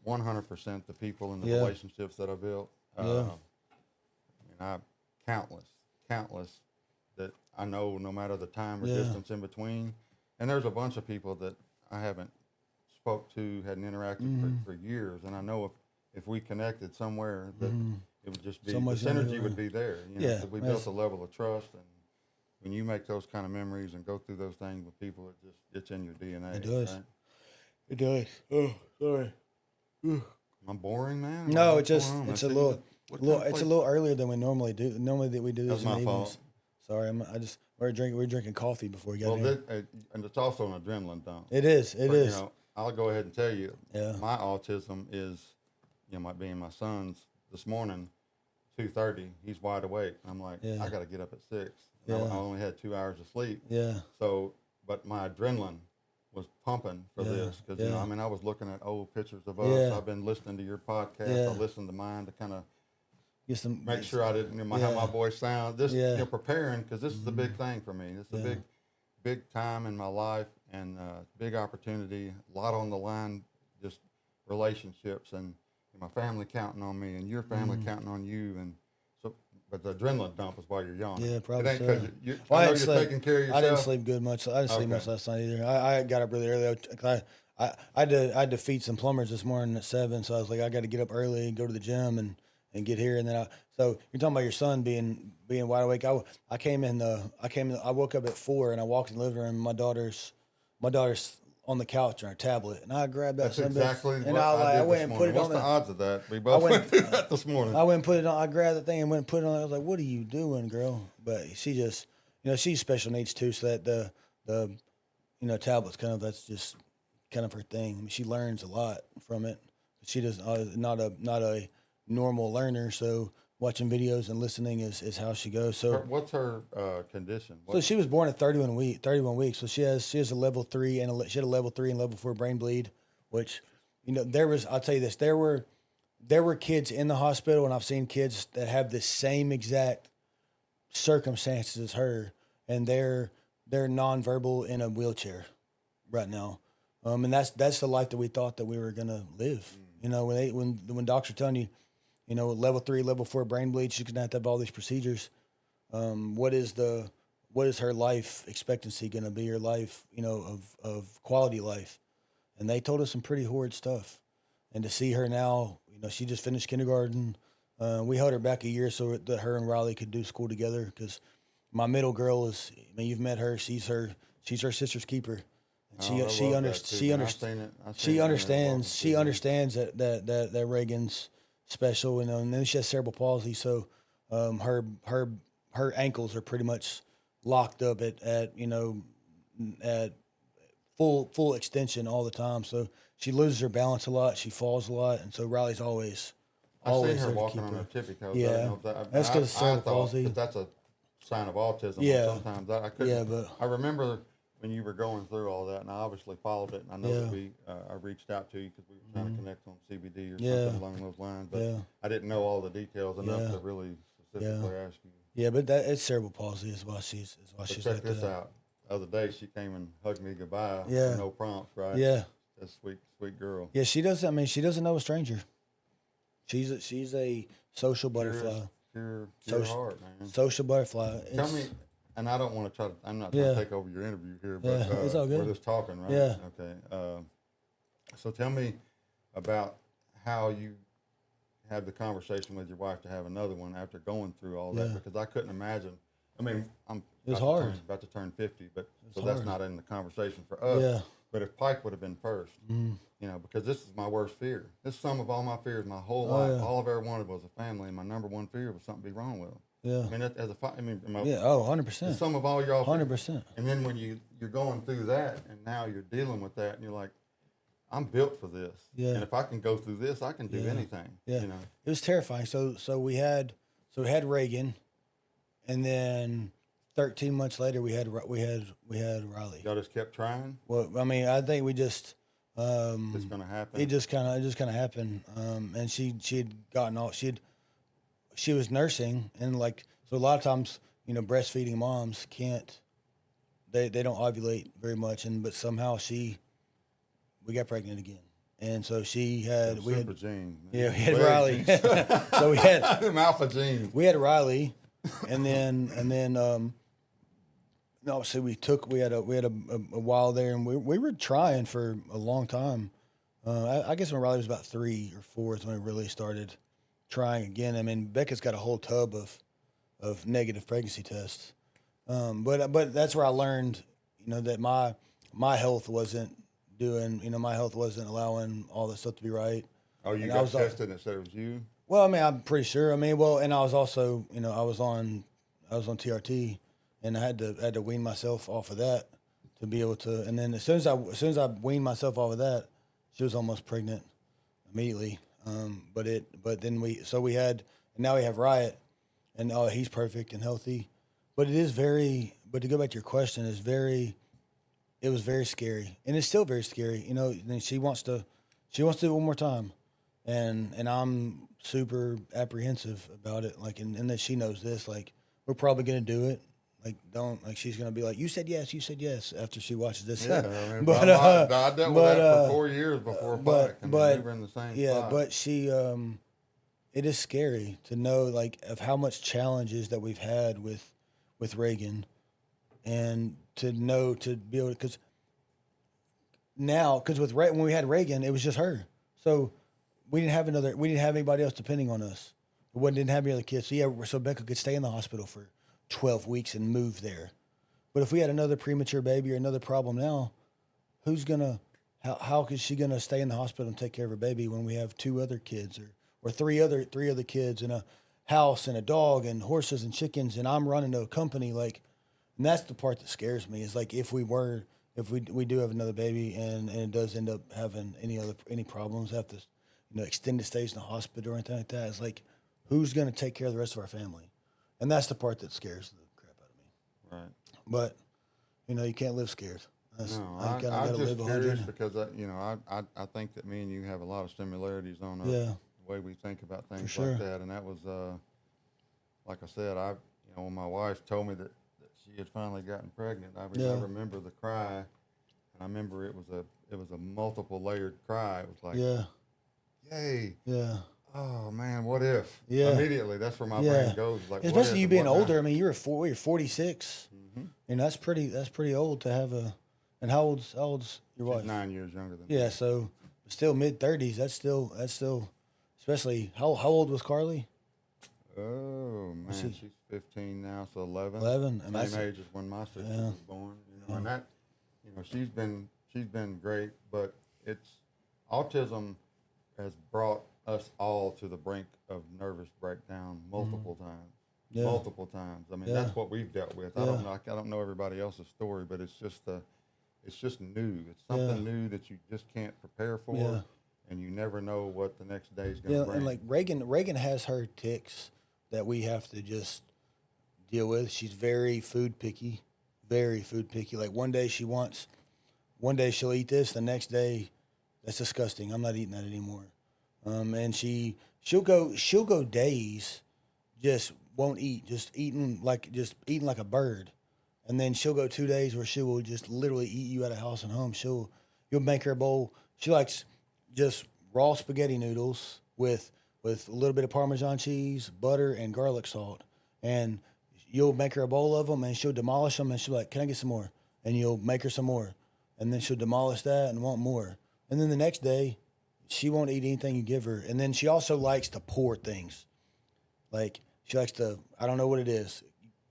100% the people and the relationships that I built. I mean, countless that I know no matter the time or distance in between. And there's a bunch of people that I haven't spoke to, hadn't interacted for years. And I know if we connected somewhere that it would just be, the synergy would be there. You know, we built a level of trust. And when you make those kind of memories and go through those things with people, it's in your DNA. It does. Right? It does. Oh, sorry. I'm boring, man. No, it's a little earlier than we normally do. Normally we do this in the evenings. Fault. Sorry, we're drinking coffee before we got here. And it's also an adrenaline dump. It is. It is. You know, I'll go ahead and tell you, my autism is, being my son's this morning, 2:30, he's wide awake. I'm like, I got to get up at 6. I only had 2 hours of sleep. Yeah. So, but my adrenaline was pumping for this because, I was looking at old pictures of us. Yeah. I've been listening to your podcast. I listened to mine to kind of make sure I didn't how my voice sounds. Preparing because this is the big thing for me. This is a big time in my life, and big opportunity, a lot on the line, just relationships, and my family counting on me, and your family counting on you, and so. But the adrenaline dump is why you're yawning. Yeah, probably it ain't so. I know you're taking care of yourself. I didn't sleep good much. I didn't sleep much last night either. I got up really early. I had to feed some plumbers this morning at 7, so I was like, I got to get up early and go to the gym and get here. And then so you're talking about your son being wide awake. I woke up at 4 and I walked in the living room. My daughter's on the couch on her tablet, and I grabbed that. That's exactly and what I did went and put it What's on. What's the odds of that? We both went through that this morning. I went and put it on. I grabbed the thing and went and put it on. I was like, "What are you doing, girl?" But she just, she's special needs too. So that the tablet's that's just kind of her thing. I mean, she learns a lot from it. She does not a normal learner. So watching videos and listening is how she goes. So what's her condition? So she was born at 31 weeks. So she has a level 3 and she had a level 3 and level 4 brain bleed, which, I'll tell you this, there were kids in the hospital, and I've seen kids that have the same exact circumstances as her, and they're nonverbal in a wheelchair right now. And that's the life that we thought that we were gonna live. When doctors are telling you, level 3, level 4 brain bleed, she's gonna have to have all these procedures. What is her life expectancy gonna be? Her life, of quality life, and they told us some pretty horrid stuff. And to see her now, she just finished kindergarten. We held her back a year so that her and Riley could do school together. Because my middle girl you've met her. She's her sister's keeper. And she understands that Reagan's special, and then she has cerebral palsy. So her ankles are pretty much locked up at full extension all the time. So she loses her balance a lot. She falls a lot, and so Riley's always seen her walking on her tippy toes. Yeah, that's because cerebral palsy. That's a sign of autism. Yeah. Sometimes I couldn't. Yeah, but I remember when you were going through all that, and I obviously followed it. And I know that I reached out to you because we were trying to connect on CBD or something along those lines. But I didn't know all the details enough to really specifically ask you. Yeah, but it's cerebral palsy is why she's check like this that. out. The other day she came and hugged me goodbye. Yeah. No prompts, right? Yeah. That's sweet girl. Yeah, she doesn't. I mean, she doesn't know a stranger. She's a social butterfly. Pure heart, man. Social butterfly. Tell me, and I don't want to try to. I'm not trying to take over your interview here, but it's all good. We're just talking, right? Yeah. Okay. So tell me about how you had the conversation with your wife to have another one after going through all that, because I couldn't imagine. I mean, I'm about to turn 50, but that's not in the conversation for us. Yeah. But if Pike would have been first, because this is my worst fear. This is some of all my fears my whole life. Yeah. All I've ever wanted was a family, and my number one fear was something be wrong with them. Yeah. I mean, 100%. Some of all y'all 100%. And then when you're going through that, and now you're dealing with that, and you're like, I'm built for this. Yeah. And if I can go through this, I can do anything. Yeah. It was terrifying. So we had Reagan, and then 13 months later we had Riley. Y'all just kept trying. Well, I mean, I think we just it's gonna happen. It just kind of happened. And she had gotten all she was nursing, and so a lot of times breastfeeding moms can't, they don't ovulate very much, but somehow we got pregnant again. And so we had genes, man. Yeah, we had Riley. So we had alpha genes. We had Riley, and then obviously we had a while there, and we were trying for a long time. I guess when Riley was about 3 or 4 is when we really started trying again. I mean, Becca's got a whole tub of negative pregnancy tests, but that's where I learned, that my health wasn't my health wasn't allowing all this stuff to be right. Oh, you got tested and it said it was you? Well, I mean, I'm pretty sure. I mean, and I was also, I was on TRT, and I had to wean myself off of that to be able to. And then as soon as I weaned myself off of that, she was almost pregnant immediately. But then we had, and now we have Riot, and he's perfect and healthy. But it is very. But to go back to your question, it was very scary, and it's still very scary. And she wants to do it one more time, and I'm super apprehensive about it. And that she knows this. We're probably going to do it. Like, don't, like, she's going to be like, you said yes after she watches this. Yeah, I mean, But, I dealt with that for 4 years before Puck. We were in the same spot. But she, it is scary to know, like, of how much challenges that we've had with Reagan, and to know, to be able to, because when we had Reagan, it was just her. So we didn't have anybody else depending on us. We didn't have any other kids. So Becca could stay in the hospital for 12 weeks and move there. But if we had another premature baby or another problem now, how is she gonna stay in the hospital and take care of her baby when we have 2 other kids or three other kids and a house and a dog and horses and chickens, and I'm running a company, like, and that's the part that scares me, is like if we do have another baby and it does end up having any problems, have to extended stays in the hospital or anything like that, it's like, who's going to take care of the rest of our family? And that's the part that scares the crap out of me. Right. But you can't live scared. I'm just curious because I think that me and you have a lot of similarities on the way we think about things like that, and that was like I said, when my wife told me that she had finally gotten pregnant, I remember the cry, and I remember it was a multiple layered cry. It was like, yay, oh man, what if? Immediately, that's where my brain goes. Like, especially you being older. I mean, you're 46. Mm-hmm. And that's pretty old to have a. And how old's your wife? She's 9 years younger than me. Yeah, so still mid-30s. That's still, especially how old was Carly? Oh man, she's 15 now, so 11. 11, same age as when my sister was born. And that, she's been great, but autism has brought us all to the brink of nervous breakdown multiple times. Yeah. Multiple times. I mean, that's what we've dealt with. I don't know everybody else's story, but it's just new. It's something new that you just can't prepare for, and you never know what the next day is going to bring. And like Reagan has her tics that we have to just deal with. She's very food picky. Like one day she'll eat this, the next day, that's disgusting. I'm not eating that anymore. And she'll go days just won't eat, just eating like a bird. And then she'll go 2 days where she will just literally eat you out of house and home. You'll make her a bowl. She likes just raw spaghetti noodles with a little bit of Parmesan cheese, butter, and garlic salt. And you'll make her a bowl of them, and she'll demolish them, and she'll be like, can I get some more? And you'll make her some more. And then she'll demolish that and want more. And then the next day, she won't eat anything you give her. And then she also likes to pour things. Like, she likes to, I don't know what it is,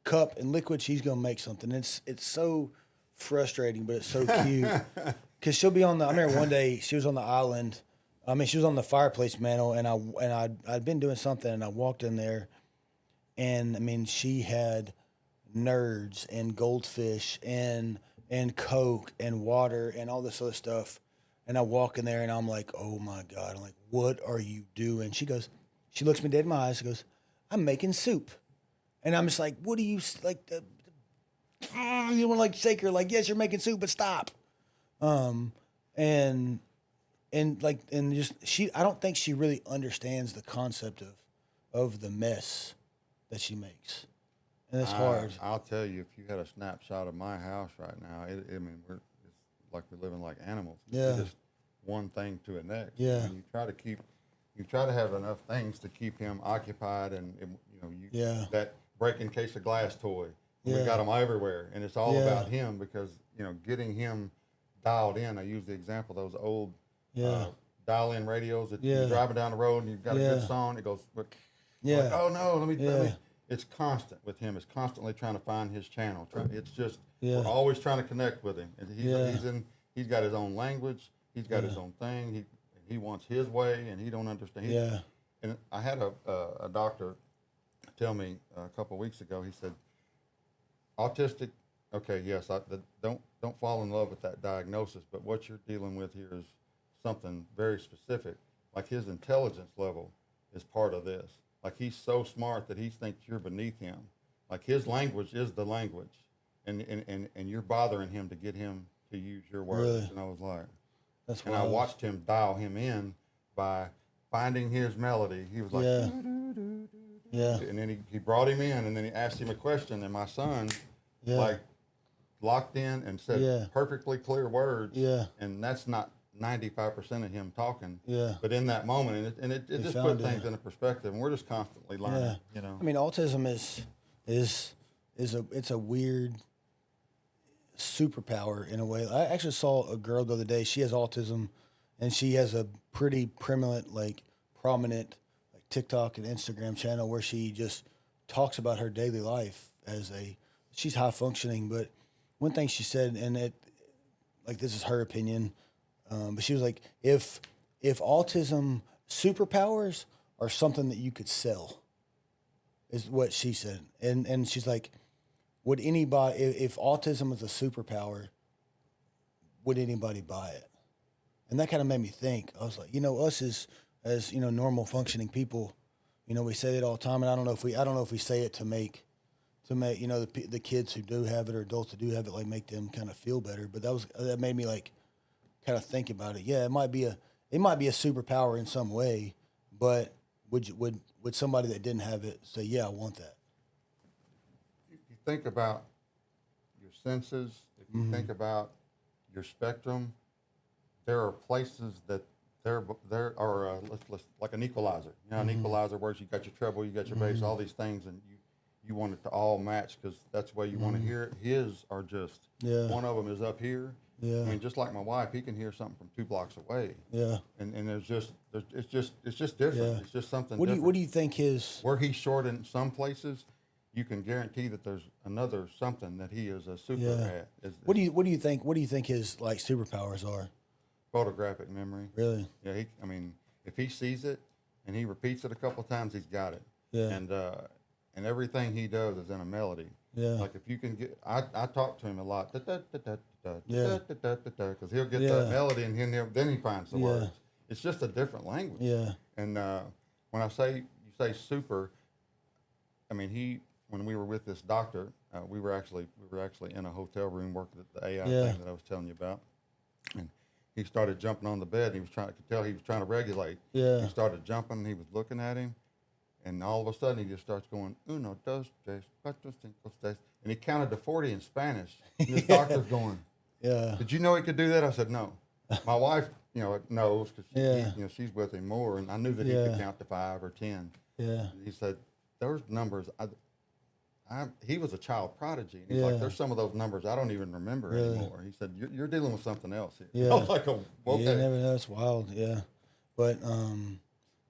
cup and liquid, she's going to make something. It's so frustrating, but it's so cute. Because she'll be I remember one day she was on the island. I mean, she was on the fireplace mantle, and I'd been doing something, and I walked in there, and I mean, she had nerds and goldfish and Coke and water and all this other stuff. And I walk in there, and I'm like, oh my God. I'm like, what are you doing? She looks me dead in my eyes. She goes, I'm making soup. And I'm just like, what do you, like, you want to, like, shake her, like, yes, you're making soup, but stop. And I don't think she really understands the concept of the mess that she makes. And it's hard. I'll tell you, if you had a snapshot of my house right now, it's like we're living like animals. Yeah. It's just one thing to the next. Yeah. And you try to have enough things to keep him occupied, and that breaking case of glass toy. We got them everywhere, and it's all about him because getting him dialed in. I use the example of those old dial-in radios that you're driving down the road and you've got a good song. It goes, like, oh no, let me. It's constant with him. It's constantly trying to find his channel. It's just we're always trying to connect with him, and he's got his own language. He's got his own thing. He wants his way, and he don't understand. And I had a doctor tell me a couple of weeks ago. He said, autistic. Okay, yes. Don't fall in love with that diagnosis, but what you're dealing with here is something very specific. Like his intelligence level is part of this. Like he's so smart that he thinks you're beneath him. Like his language is the language, and you're bothering him to get him to use your words. Really? And I was like, that's wild. And I watched him dial him in by finding his melody. He was like, yeah. And then he brought him in, and then he asked him a question, and my son like locked in and said perfectly clear words. Yeah. And that's not 95% of him talking. Yeah. But in that moment, and it just put things in a perspective, and we're just constantly learning. Yeah. You know. I mean, autism it's a weird superpower in a way. I actually saw a girl the other day. She has autism, and she has a pretty prominent like TikTok and Instagram channel where she just talks about her daily life she's high functioning. But one thing she said, and this is her opinion, but she was like, if autism superpowers are something that you could sell, is what she said. And she's like, would anybody, if autism was a superpower, would anybody buy it? And that kind of made me think. I was like, us as normal functioning people, we say it all the time, and I don't know if we say it to make the kids who do have it or adults who do have it, like, make them kind of feel better. But that made me like kind of think about it. Yeah, it might be a superpower in some way, but would somebody that didn't have it say, yeah, I want that? If you think about your senses, if you think about your spectrum, there are places that there are let's like an equalizer. An equalizer where you got your treble, you got your bass, all these things, and you want it to all match because that's the way you want to hear it. His are just one of them is up here. Yeah. I mean, just like my wife, he can hear something from 2 blocks away. Yeah. And it's just different. Yeah. It's just something. What do you think where he's short in some places, you can guarantee that there's another something that he is a super at. What do you think his like superpowers are? Photographic memory. Really? Yeah. If he sees it and he repeats it a couple of times, he's got it. Yeah. And everything he does is in a melody. Yeah. Like if you can get, I talk to him a lot. Because he'll get that melody and then he finds the words. It's just a different language. Yeah. And when you say super, I mean when we were with this doctor, we were actually in a hotel room working at the AI thing that I was telling you about, and he started jumping on the bed. And he was trying to regulate. Yeah. He started jumping. He was looking at him. And all of a sudden, he just starts going, 1, 2, 3, 4, 5, 6. And he counted to 40 in Spanish. And this doctor's going, did you know he could do that? I said, no. My wife, knows because she's with him more. And I knew that he could count to 5 or 10. Yeah. And he said, those numbers, he was a child prodigy. And he's like, there's some of those numbers I don't even remember anymore. He said, you're dealing with something else here. Yeah. I was like, oh, okay. Yeah, never know. It's wild. Yeah. But,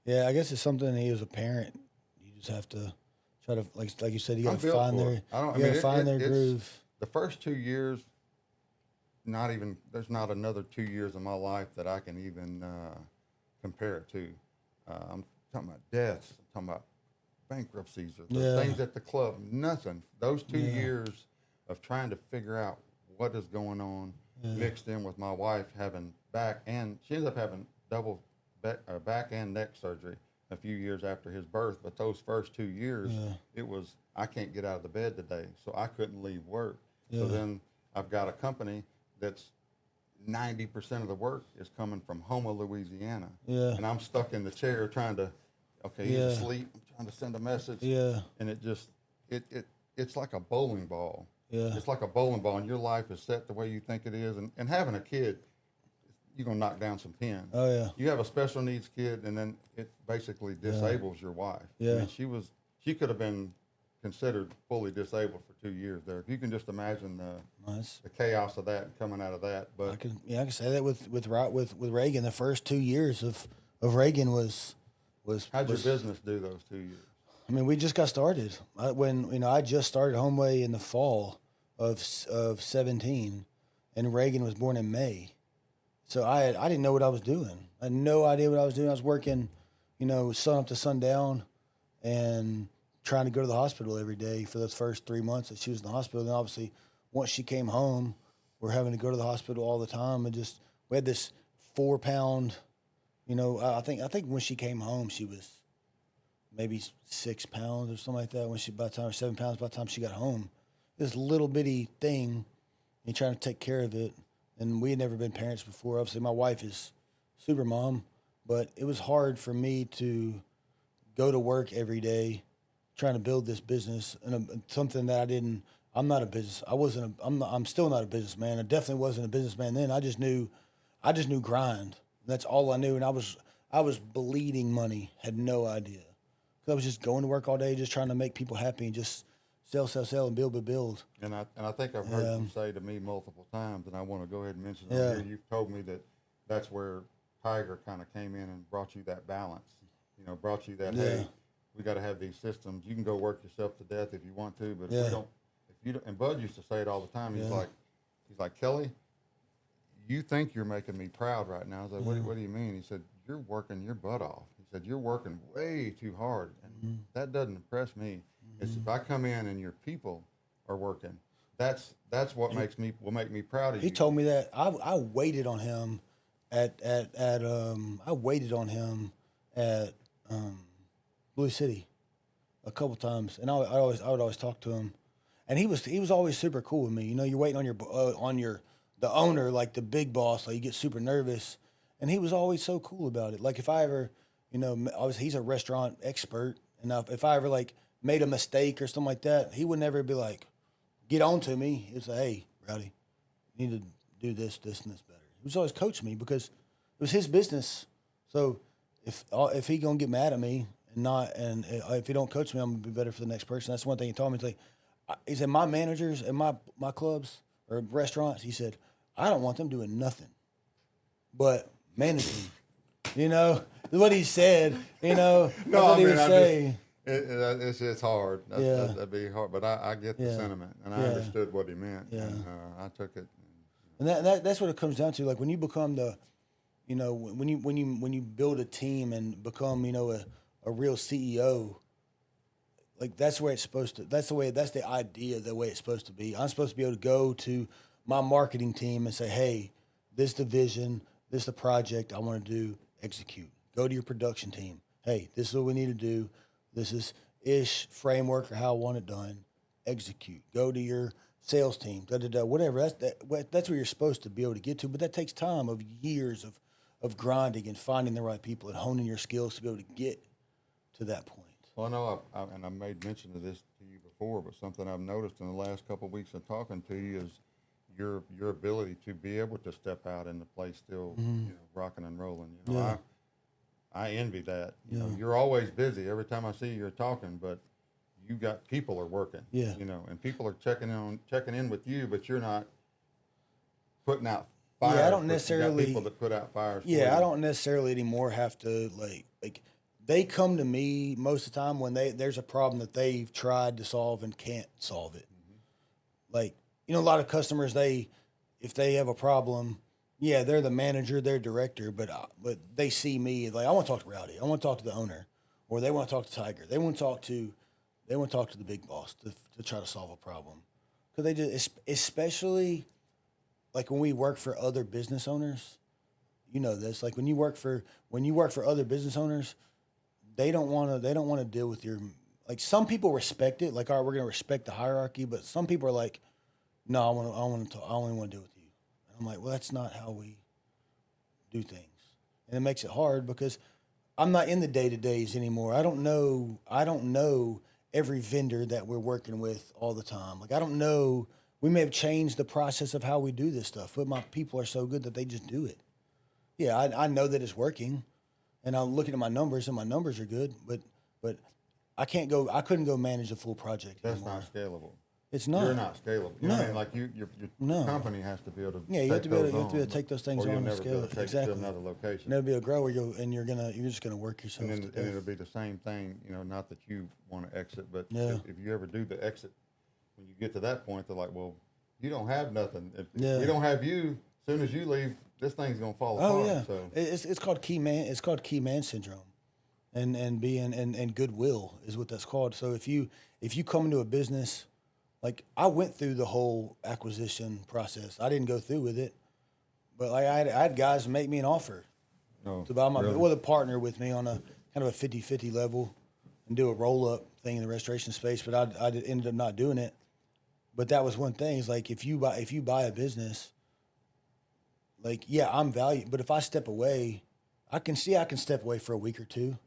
yeah, I guess it's something he as a parent, you just have to try to, like you said, you got to find their groove. The first 2 years, there's not another 2 years of my life that I can even compare it to. I'm talking about deaths, I'm talking about bankruptcies, or things at the club, nothing. Those 2 years of trying to figure out what is going on, mixed in with my wife having she ended up having double back and neck surgery a few years after his birth. But those first 2 years, it was, I can't get out of the bed today, so I couldn't leave work. So then I've got a company that's 90% of the work is coming from Houma, Louisiana. Yeah. And I'm stuck in the chair trying to, he's asleep, I'm trying to send a message. Yeah. And it just, it's like a bowling ball. Yeah. It's like a bowling ball, and your life is set the way you think it is. And having a kid, you're going to knock down some pins. Oh, yeah. You have a special needs kid, and then it basically disables your wife. Yeah. I mean, she could have been considered fully disabled for 2 years there. If you can just imagine the chaos of that and coming out of that. But I can say that with Reagan, the first 2 years of Reagan was. How'd your business do those 2 years? I mean, we just got started. I just started Homeway in the fall of 17, and Reagan was born in May. So I didn't know what I was doing. I had no idea what I was doing. I was working, sun up to sundown and trying to go to the hospital every day for those first 3 months that she was in the hospital. And obviously, once she came home, we're having to go to the hospital all the time. And we had this 4 pound, I think when she came home, she was maybe 6 pounds or something like that. Or 7 pounds by the time she got home. This little bitty thing, and trying to take care of it. And we had never been parents before. Obviously, my wife is super mom, but it was hard for me to go to work every day trying to build this business and something that I didn't I'm not a business. I wasn't. I'm still not a businessman. I definitely wasn't a businessman then. I just knew grind. That's all I knew, and I was bleeding money. Had no idea. 'Cause I was just going to work all day, just trying to make people happy, and just sell, and build. And I think I've heard you say to me multiple times, and I want to go ahead and mention it Yeah. here. You've told me that that's where Tiger kind of came in and brought you that balance. Brought you that, hey, we got to have these systems. You can go work yourself to death if you want to, but if you don't, and Bud used to say it all the time. He's like, Kelly, you think you're making me proud right now. I was like, what do you mean? He said, you're working your butt off. He said, you're working way too hard. And that doesn't impress me. It's if I come in and your people are working, that's what will make me proud of you. He told me that. I waited on him at Blue City a couple times, and I would always talk to him, and he was always super cool with me. You're waiting on the owner, like the big boss, like you get super nervous, and he was always so cool about it. Like if I ever, obviously he's a restaurant expert, and if I ever like made a mistake or something like that, he would never be like, get on to me. He was like, hey, Rowdy, you need to do this, and this better. He was always coaching me because it was his business. So if he gonna get mad at me and if he don't coach me, I'm gonna be better for the next person. That's one thing he told me. He said my managers and my clubs or restaurants, he said, I don't want them doing nothing but managing. What he said. That's what he would say. It's hard. That'd be hard, but I get the sentiment, and I understood what he meant. Yeah. And I took it. And that's what it comes down to. Like when you become when you build a team and become a real CEO, like that's where it's supposed to. That's the idea, the way it's supposed to be. I'm supposed to be able to go to my marketing team and say, hey, this is the vision, this is the project I want to do, execute. Go to your production team. Hey, this is what we need to do. This is framework or how I want it done. Execute. Go to your sales team. Whatever. That's where you're supposed to be able to get to. But that takes time of years of grinding and finding the right people and honing your skills to be able to get to that point. Well, I know, and I made mention of this to you before, but something I've noticed in the last couple of weeks of talking to you is your ability to be able to step out in the place still, rocking and rolling. I envy that. You're always busy. Every time I see you, you're talking, but you got people are working. Yeah. And people are checking in with you, but you're not putting out fires. Yeah, I don't necessarily. You got people that put out fires. Yeah, I don't necessarily anymore have to like. They come to me most of the time when there's a problem that they've tried to solve and can't solve it. Mm-hmm. Like a lot of customers, if they have a problem. Yeah, they're the manager, they're director, but they see me like I want to talk to Rowdy, I want to talk to the owner, or they want to talk to Tiger, they want to talk to the big boss to try to solve a problem, because they just especially like when we work for other business owners, this like when you work for other business owners, they don't want to deal with your like some people respect it, like all right, we're gonna respect the hierarchy, but some people are like, no, I only want to deal with you. I'm like, well, that's not how we do things. And it makes it hard because I'm not in the day-to-days anymore. I don't know every vendor that we're working with all the time. Like, I don't know. We may have changed the process of how we do this stuff, but my people are so good that they just do it. Yeah, I know that it's working, and I'm looking at my numbers, and my numbers are good, but I couldn't go manage a full project anymore. That's not scalable. It's not. You're not scalable. No. I mean, like your company has to be able to. Yeah, you have to be able to take those things on and scale it. Exactly. Exactly. To another location. And it'll be a grower, you're just gonna work yourself. And it'll be the same thing. Not that you want to exit, but Yeah. if you ever do the exit, when you get to that point, they're like, well, you don't have nothing. If Yeah. we don't have you, as soon as you leave, this thing's gonna fall apart. Oh yeah. So. It's called key man. It's called key man syndrome, and goodwill is what that's called. So if you come into a business. Like, I went through the whole acquisition process. I didn't go through with it, but like I had guys make me an offer to buy my with a partner with me on a kind of a 50-50 level and do a roll-up thing in the restoration space, but I ended up not doing it. But that was one thing. Is like if you buy a business, like, yeah, I'm valued, but if I step away, I can step away for a week or two,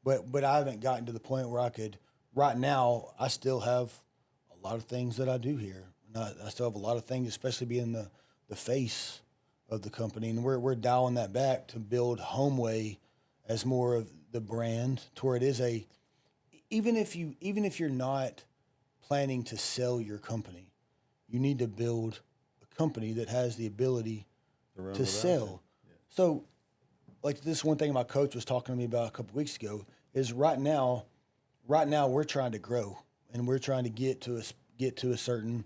but I haven't gotten to the point where I could. Right now, I still have a a lot of things that I do here. And I still have a lot of things, especially being the face of the company. And we're dialing that back to build Homeway as more of the brand to where it is even if you're not planning to sell your company, you need to build a company that has the ability to sell. Yeah. So, like this one thing my coach was talking to me about a couple weeks ago is right now we're trying to grow and we're trying to get to a certain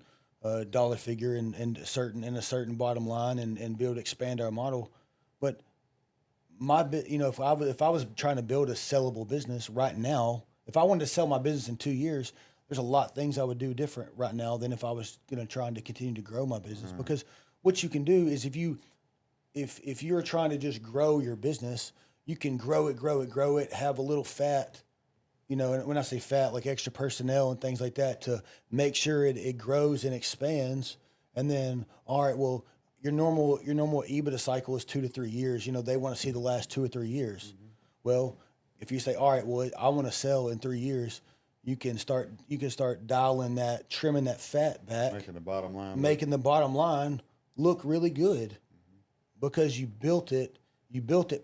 dollar figure and a certain bottom line and be able to expand our model. But if I was trying to build a sellable business right now, if I wanted to sell my business in 2 years, there's a lot of things I would do different right now than if I was trying to continue to grow my business. Mm-hmm. Because what you can do is if you're trying to just grow your business, you can grow it, have a little fat, and when I say fat, like extra personnel and things like that to make sure it grows and expands. And then, all right, well, your normal EBITDA cycle is 2 to 3 years. They want to see the last 2 or 3 years. Mm-hmm. Well, if you say, all right, well, I want to sell in 3 years, you can start dialing that, trimming that fat back, making the bottom line look really good, mm-hmm. because you built it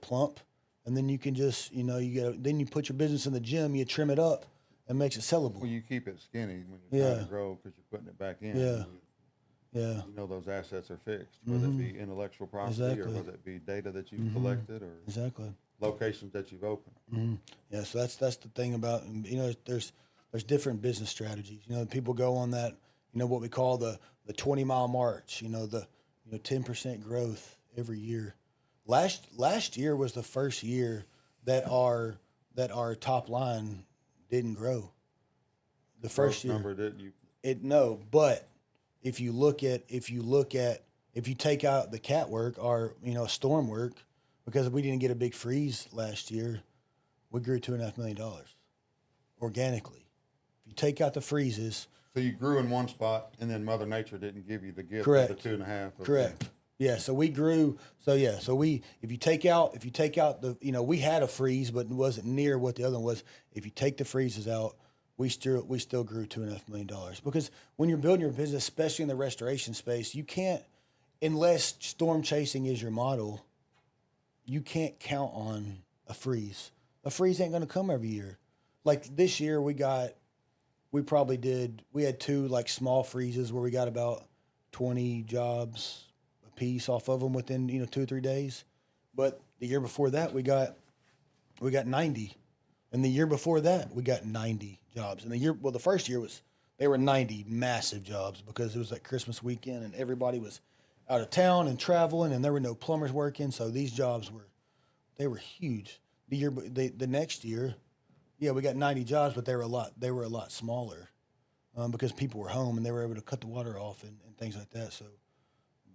plump, and then you can just then you put your business in the gym, you trim it up, and makes it sellable. Well, you keep it skinny when you're trying to grow because you're putting it back in. Yeah. Those assets are fixed, whether it be intellectual property or whether it be data that you've mm-hmm. collected or locations that you've opened. Mm-hmm. Yeah, so that's the thing about there's different business strategies. People go on that what we call the 20-mile march. The 10% growth every year. Last year was the first year that our top line didn't grow. The first year number didn't you? But if you take out the cat work or storm work, because we didn't get a big freeze last year, we grew $2.5 million organically. If you take out the freezes, so you grew in one spot, and then Mother Nature didn't give you the gift correct. Of the 2.5. Correct. Yeah. So we grew. So yeah. So if you take out the we had a freeze, but it wasn't near what the other one was. If you take the freezes out, we still grew $2.5 million, because when you're building your business, especially in the restoration space, you can't, unless storm chasing is your model, you can't count on a freeze. A freeze ain't going to come every year. Like this year, we had 2 like small freezes where we got about 20 jobs a piece off of them within 2 or 3 days. But the year before that, we got 90. And the year before that, we got 90 jobs. And the first year they were 90 massive jobs because it was like Christmas weekend and everybody was out of town and traveling and there were no plumbers working. So these jobs were huge. The next year, yeah, we got 90 jobs, but they were a lot smaller because people were home and they were able to cut the water off and things like that. So,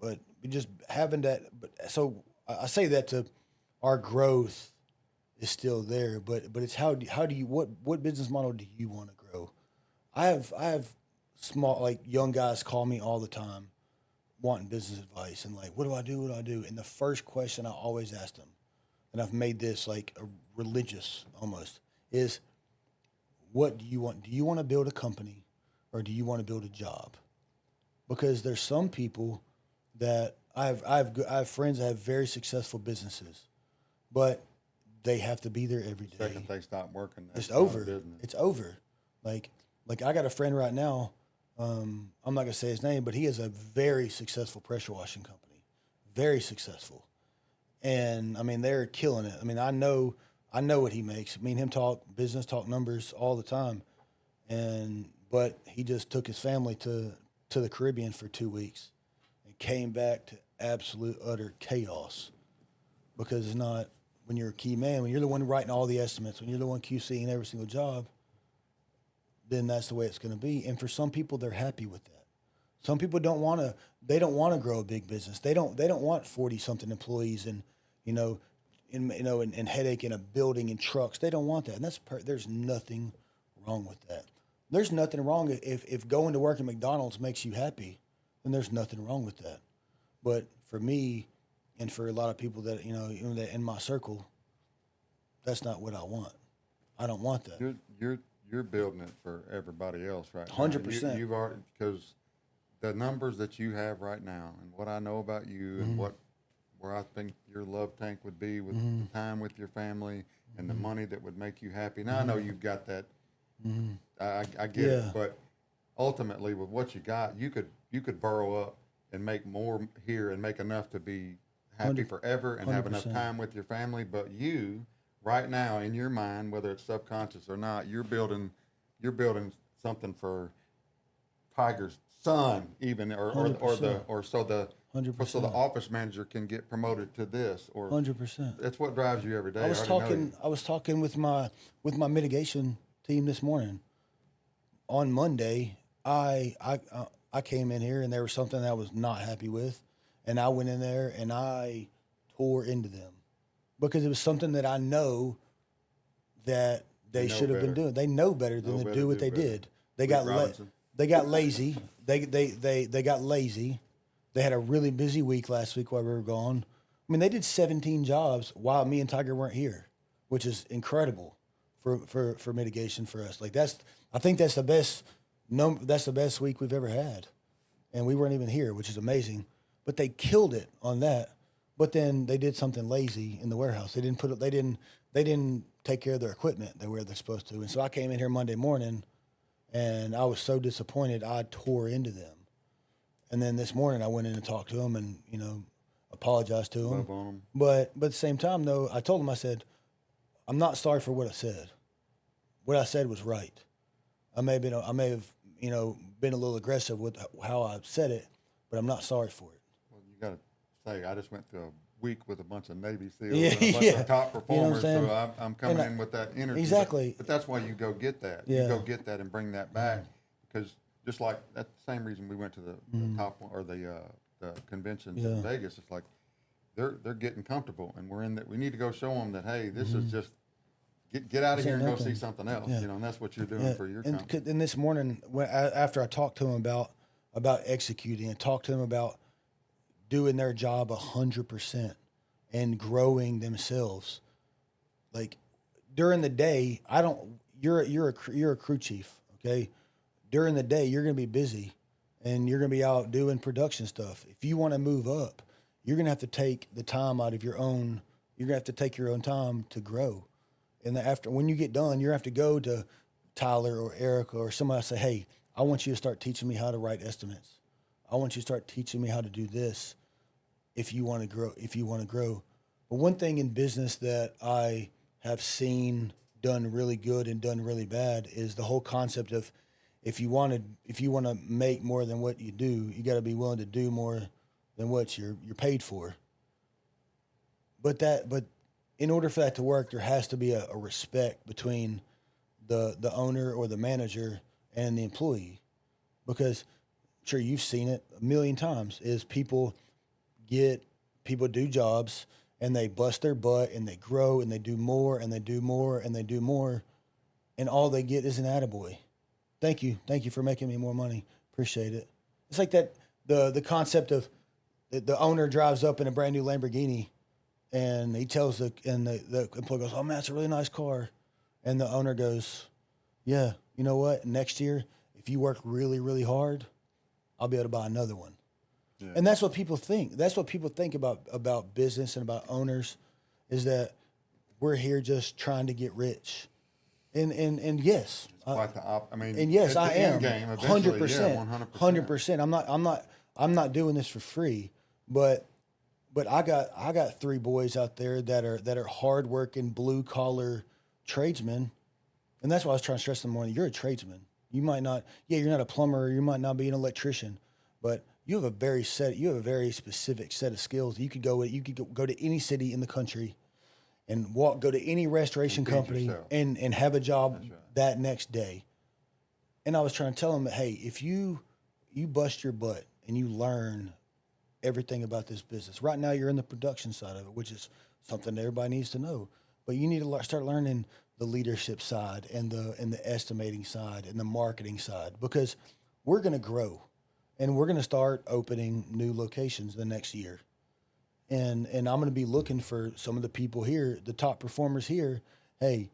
but just having that, so I say that to our growth is still there, but it's how do you what business model do you want to grow? I have small, like, young guys call me all the time wanting business advice and like, what do I do? And the first question I always ask them, and I've made this like a religious almost, is what do you want? Do you want to build a company or do you want to build a job? Because there's some people that I have friends that have very successful businesses, but they have to be there every day. The second they stop working, it's over. It's over. Like I got a friend right now. I'm not gonna say his name, but he has a very successful pressure washing company, very successful, and I mean they're killing it. I mean I know what he makes. Me and him talk business, talk numbers all the time, but he just took his family to the Caribbean for 2 weeks, and came back to absolute utter chaos, because it's not. When you're a key man, when you're the one writing all the estimates, when you're the one QCing every single job, then that's the way it's going to be. And for some people, they're happy with that. Some people don't want to grow a big business. They don't want 40-something employees and headache in a building and trucks. They don't want that. And there's nothing wrong with that. There's nothing wrong if going to work at McDonald's makes you happy, then there's nothing wrong with that. But for me, and for a lot of people that that in my circle, that's not what I want. I don't want that. You're you're building it for everybody else right now. 100%. You've already, because the numbers that you have right now and what I know about you and where I think your love tank would be with the time with your family and the money that would make you happy. Now I know you've got that. I get it, but ultimately with what you got, you could burrow up and make more here and make enough to be happy forever and 100%. Have enough time with your family. But you, right now, in your mind, whether it's subconscious or not, you're building something for Tiger's son, even or so the 100%. So the office manager can get promoted to this, or 100%. That's what drives you every day. I was talking with my mitigation team this morning. On Monday, I came in here and there was something that I was not happy with, and I went in there and I tore into them because it was something that I know that they should have been doing. They know better than to do what they did. They got lazy. They got lazy. They had a really busy week last week while we were gone. I mean, they did 17 jobs while me and Tiger weren't here, which is incredible for mitigation for us. Like I think that's the best that's the best week we've ever had, and we weren't even here, which is amazing. But they killed it on that. But then they did something lazy in the warehouse. They didn't take care of their equipment the way they're supposed to. And so I came in here Monday morning, and I was so disappointed. I tore into them. And then this morning I went in and talked to them and, apologized to them. But at the same time, though, I told them, I said, I'm not sorry for what I said. What I said was right. I may have, been a little aggressive with how I said it, but I'm not sorry for it. Well, you got to say, I just went to a week with a bunch of Navy SEALs and a bunch of top performers, so I'm coming in with that energy. Exactly. But that's why you go get that. Yeah. You go get that and bring that back, because just like that's the same reason we went to the top one, or the conventions in Vegas. It's like they're getting comfortable, and we're in that. We need to go show them that, hey, this is just get out of here and go see something else. Yeah. And that's what you're doing for your company. And this morning, after I talked to them about executing and talked to them about doing their job 100% and growing themselves, like during the day, you're a crew chief, okay? During the day, you're going to be busy and you're going to be out doing production stuff. If you want to move up, you're going to have to take the time out of your own. You're going to have to take your own time to grow. And when you get done, you have to go to Tyler or Erica or somebody and say, hey, I want you to start teaching me how to write estimates. I want you to start teaching me how to do this if you want to grow. But one thing in business that I have seen done really good and done really bad is the whole concept of if you want to make more than what you do, you got to be willing to do more than what you're paid for. But in order for that to work, there has to be a respect between the owner or the manager and the employee, because sure, you've seen it a million times, is people do jobs and they bust their butt and they grow and they do more and they do more and they do more, and all they get is an attaboy. Thank you for making me more money. Appreciate it. It's like that the concept of the owner drives up in a brand new Lamborghini and he tells the employee goes, oh man, it's a really nice car. And the owner goes, yeah, you know what? Next year, if you work really, really hard, I'll be able to buy another one. Yeah. And that's what people think. That's what people think about business and about owners, is that we're here just trying to get rich. And yes, quite the I mean, and yes, I am 100%, 100%. I'm not doing this for free, but I got 3 boys out there that are hardworking blue collar tradesmen, and that's why I was trying to stress in the morning. You're a tradesman. You might not, you're not a plumber. You might not be an electrician, but you have a very specific set of skills. You could go to any city in the country and go to any restoration company and have a job that next day. And I was trying to tell them that, hey, if you bust your butt and you learn everything about this business, right now you're in the production side of it, which is something that everybody needs to know. But you need to start learning the leadership side and the estimating side and the marketing side, because we're going to grow and we're going to start opening new locations the next year. And I'm going to be looking for some of the people here, the top performers here. Hey,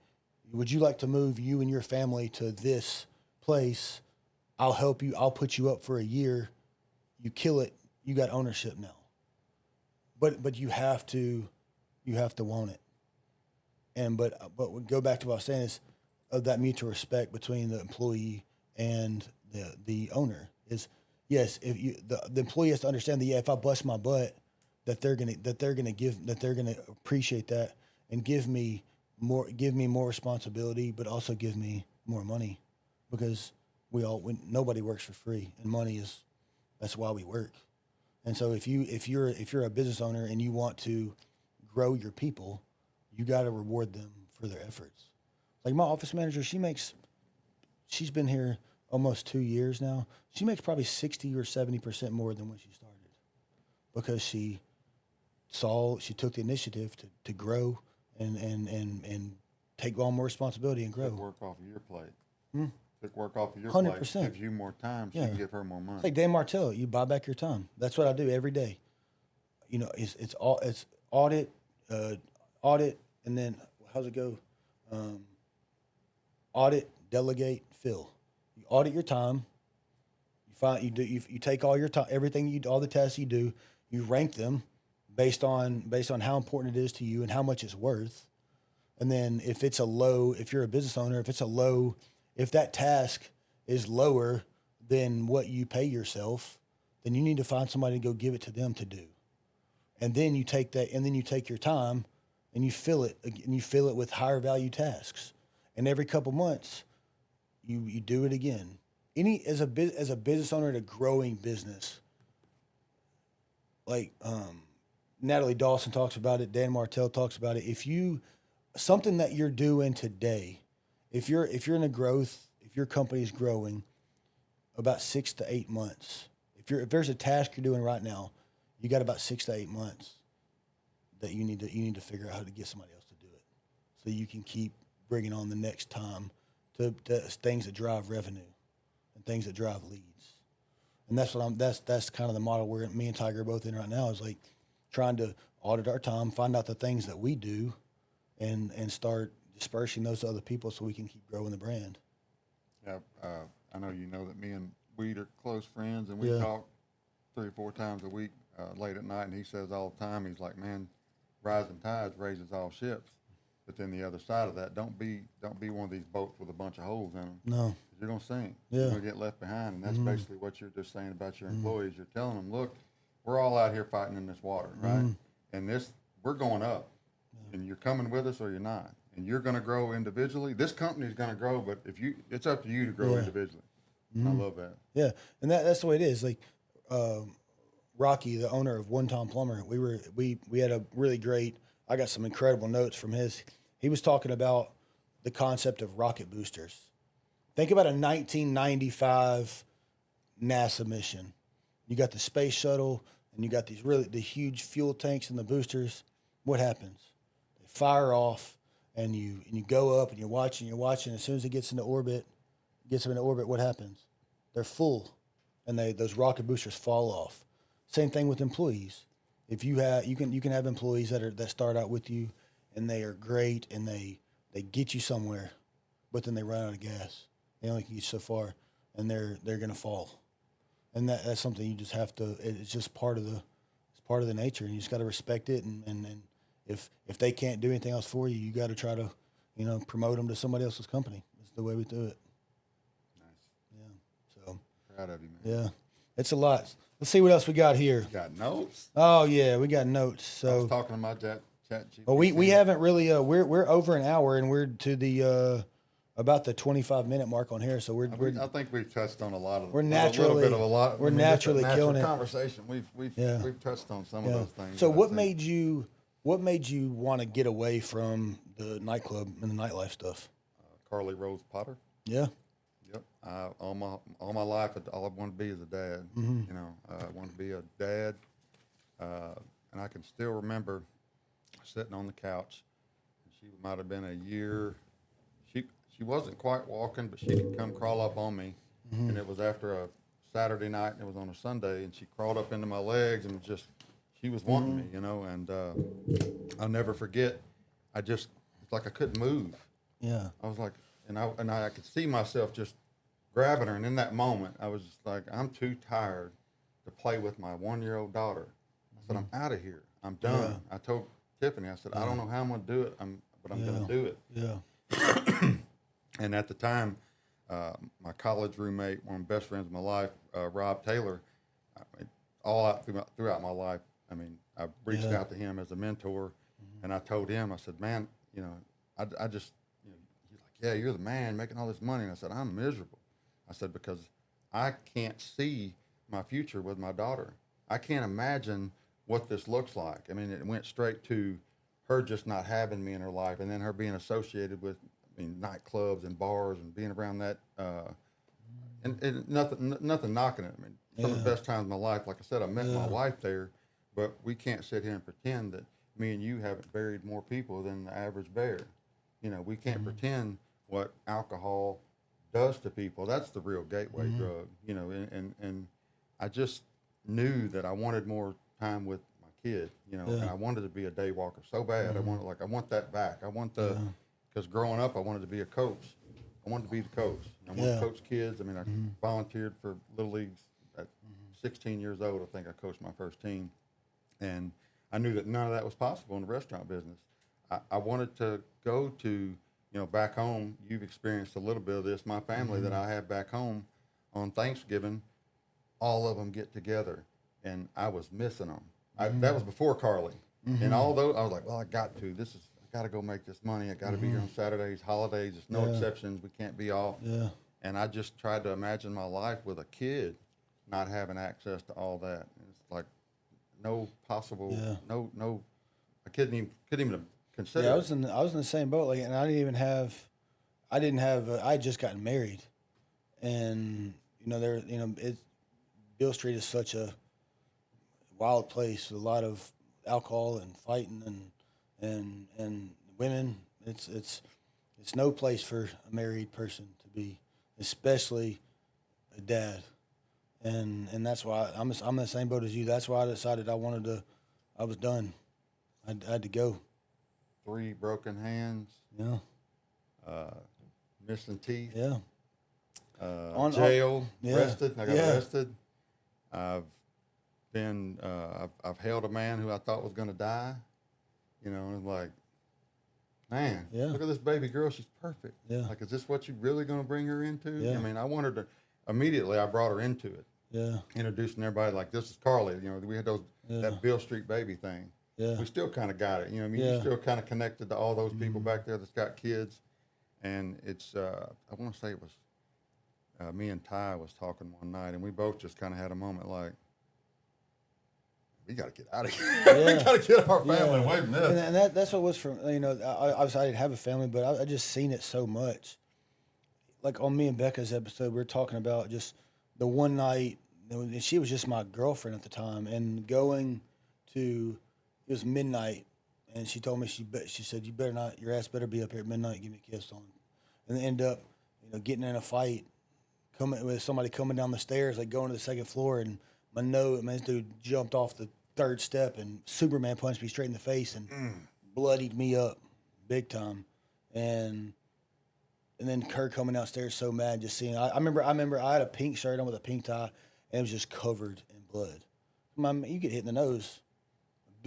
Would you like to move you and your family to this place? I'll help you. I'll put you up for a year. You kill it. You got ownership now. But you have to want it. And but we go back to what I was saying is of that mutual respect between the employee and the owner is, yes, if the employee has to understand that, yeah, if I bust my butt, that they're gonna appreciate that and give me more responsibility, but also give me more money, because nobody works for free, and that's why we work. And so if you're a business owner and you want to grow your people, you got to reward them for their efforts. Like my office manager, she's been here almost 2 years now. She makes probably 60 or 70% more than when she started, because she took the initiative to grow and take on more responsibility and grow. Took work off of your plate. Took work off of your 100%. Plate. Gives you more time, so you can give her more money. It's like Dan Martell, you buy back your time. That's what I do every day. You know, it's audit, and then how's it go? Audit, delegate, fill. You audit your time. You take all your time, all the tasks you do, you rank them based on how important it is to you and how much it's worth. And then if you're a business owner, if that task is lower than what you pay yourself, then you need to find somebody to go give it to them to do. And then you take your time and you fill it with higher value tasks. And every couple months, you do it again. As a business owner in a growing business, like Natalie Dawson talks about it, Dan Martell talks about it. Something that you're doing today, if you're in a growth, if your company's growing, about 6 to 8 months. If there's a task you're doing right now, you got about 6 to 8 months that you need to figure out how to get somebody else to do it, so you can keep bringing on the next time to things that drive revenue and things that drive leads. And that's kind of the model where me and Tiger are both in right now, is like trying to audit our time, find out the things that we do, and start dispersing those to other people so we can keep growing the brand. Yeah, I know you know that me and Weed are close friends, and we talk 3 or 4 times a week late at night, and he says all the time, he's like, man, rising tides raises all ships. But then the other side of that, don't be one of these boats with a bunch of holes in them. No. You're going to sink. Yeah. You're going to get left behind. And that's basically what you're just saying about your employees. You're telling them, look, we're all out here fighting in this water, right? And we're going up. And you're coming with us or you're not. And you're going to grow individually. This company's going to grow, but it's up to you to grow individually. I love that. Yeah, and that's the way it is. Like Rocky, the owner of One Tom Plumber, we had a really great. I got some incredible notes from his. He was talking about the concept of rocket boosters. Think about a 1995 NASA mission. You got the space shuttle, and you got the huge fuel tanks and the boosters. What happens? They fire off, and you go up, and you're watching. As soon as it gets into orbit, what happens? They're full, and those rocket boosters fall off. Same thing with employees. If you can have employees that start out with you, and they are great, and they get you somewhere, but then they run out of gas. They only can get so far, and they're gonna fall. And that's something you just have to. It's just part of the nature, and you just got to respect it. And if they can't do anything else for you, you got to try to, promote them to somebody else's company. That's the way we do it. Nice. Yeah. So proud of you, man. Yeah, it's a lot. Let's see what else we got here. You got notes? Oh yeah, we got notes. So I was talking about that chat GPT. Well, we haven't really. We're over an hour, and we're to the about the 25-minute mark on here. So I think we've touched on a lot of. We're naturally killing it. Conversation. We've touched on some of those things. So what made you want to get away from the nightclub and the nightlife stuff? Carly Rose Potter. Yeah. Yep. All my life, all I wanted to be is a dad. Mm-hmm. I wanted to be a dad, and I can still remember sitting on the couch. She might have been a year. She wasn't quite walking, but she could come crawl up on me, and it was after a Saturday night, and it was on a Sunday, and she crawled up into my legs, and she was wanting me, and I'll never forget. It's like I couldn't move. Yeah. I was like, and I could see myself just grabbing her. And in that moment, I was just like, I'm too tired to play with my 1-year-old daughter. I said, I'm out of here. I'm done. I told Tiffany, I said, I don't know how I'm going to do it, but I'm going to do it. Yeah. And at the time, my college roommate, one of the best friends of my life, Rob Taylor, I mean, all out throughout my life, I mean, I reached out to him as a mentor, and I told him, I said, man, you know, I just, you know, he's like, yeah, you're the man making all this money. And I said, I'm miserable. I said, because I can't see my future with my daughter. I can't imagine what this looks like. I mean, it went straight to her just not having me in her life, and then her being associated with, I mean, nightclubs and bars and being around that, and nothing knocking it. I mean, some of the best times of my life, like I said, I met my wife there, but we can't sit here and pretend that me and you haven't buried more people than the average bear. You know, we can't pretend what alcohol does to people. That's the real gateway drug, you know, and I just knew that I wanted more time with my kid, you know, and I wanted to be a day walker so bad. I want that back. I want because growing up, I wanted to be a coach. I wanted to be the coach. I wanted to coach kids. I mean, I volunteered for Little Leagues at 16 years old. I think I coached my first team. And I knew that none of that was possible in the restaurant business. I wanted to go to, you know, back home. You've experienced a little bit of this. My family that I have back home on Thanksgiving, all of them get together, and I was missing them. That was before Carly. And although I was like, well, I got to go make this money. I got to be here on Saturdays, holidays. There's no exceptions. We can't be off. Yeah. And I just tried to imagine my life with a kid not having access to all that. And it's like no possible, no. I couldn't even consider. Yeah, I was in the same boat. Like, and I had just gotten married, and you know, Beale Street is such a wild place with a lot of alcohol and fighting and women. It's no place for a married person to be, especially a dad. And that's why I'm in the same boat as you. That's why I decided I was done. I had to go. 3 broken hands. Yeah. Missing teeth. Yeah. Jail. Arrested. I got arrested. I've held a man who I thought was going to die. You know, and like, man, look at this baby girl. She's perfect. Yeah. Like, is this what you're really going to bring her into? Yeah. I mean, I wanted to, immediately I brought her into it. Yeah. Introducing everybody like, this is Carly. You know, we had that Beale Street baby thing. Yeah. We still kind of got it. You know, I mean, you're still kind of connected to all those people back there that's got kids. And it's, I want to say it was, me and Ty was talking one night, and we both just kind of had a moment like, we got to get out of here. We got to get our family away from this. And that's what it was from, you know, obviously I didn't have a family, but I just seen it so much. Like on me and Becca's episode, we were talking about just the one night, and she was just my girlfriend at the time, and going to, it was midnight, and she told me, she said, you better not, your ass better be up here at midnight, give me a kiss on. And they end up, you know, getting in a fight, with somebody coming down the stairs, like going to the second floor, and this dude jumped off the 3rd step and Superman punched me straight in the face and bloodied me up big time. And then Kurt coming downstairs so mad, just seeing. I remember I had a pink shirt on with a pink tie, and it was just covered in blood. You get hit in the nose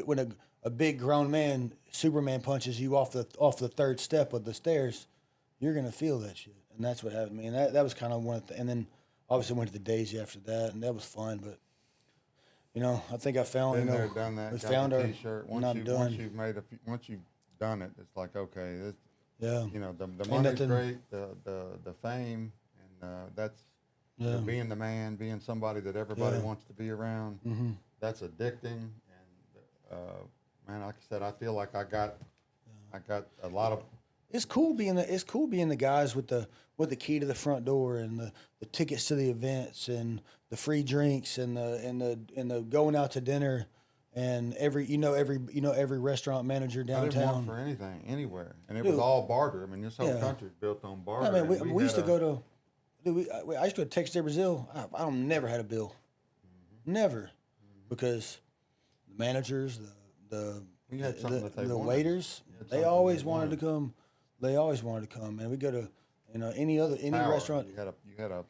when a big grown man Superman punches you off the 3rd step of the stairs. You're gonna feel that shit, and that's what happened to me. And that was kind of one of the. And then obviously went to the Daisy after that, and that was fun. But you know, I think I found. Been there, done that. We found our T-shirt. Once you've done it, it's like okay. You know, the money's great, the fame, and that's being the man, being somebody that everybody wants to be around. That's addicting, and man, like I said, I feel like I got a lot of. It's cool being the guys with the key to the front door and the tickets to the events and the free drinks and the going out to dinner. And every restaurant manager downtown. I didn't work for anything, anywhere. And it was all barter. I mean, this whole country is built on barter. I mean, we used to go to, I used to go to Texas de Brazil. I never had a bill. Never. Because the managers, the waiters, they always wanted to come They always wanted to come, man. We go to, any Power. restaurant. You had a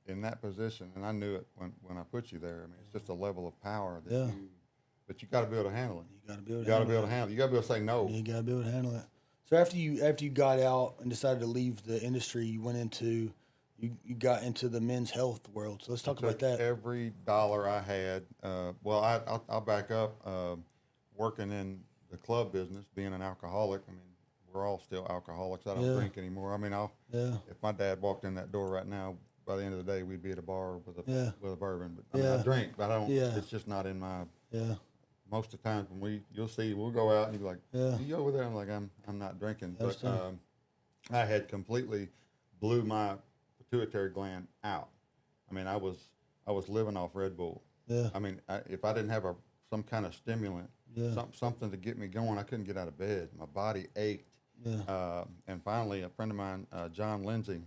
in that position, and I knew it when I put you there. I mean, it's just a level of power that you got to be able to handle it. You got to be able to You got to handle be able to handle it. You got to be able to say no. You got to be able to handle it. So after you got out and decided to leave the industry, you went into you got into the men's health world. So let's talk about that. Every dollar I had. I'll back up. Working in the club business, being an alcoholic. I mean, we're all still alcoholics. I don't drink anymore. I mean, if my dad walked in that door right now, by the end of the day, we'd be at a bar with a bourbon. But I mean, I drink, but I don't. It's just not in my. Most of the times when we'll go out and you'll be like, you over there? I'm like, I'm not drinking. But I had completely blew my pituitary gland out. I mean, I was living off Red Bull. Yeah. I mean, if I didn't have some kind of stimulant, something to get me going, I couldn't get out of bed. My body ached. Yeah. And finally, a friend of mine, John Lindsay,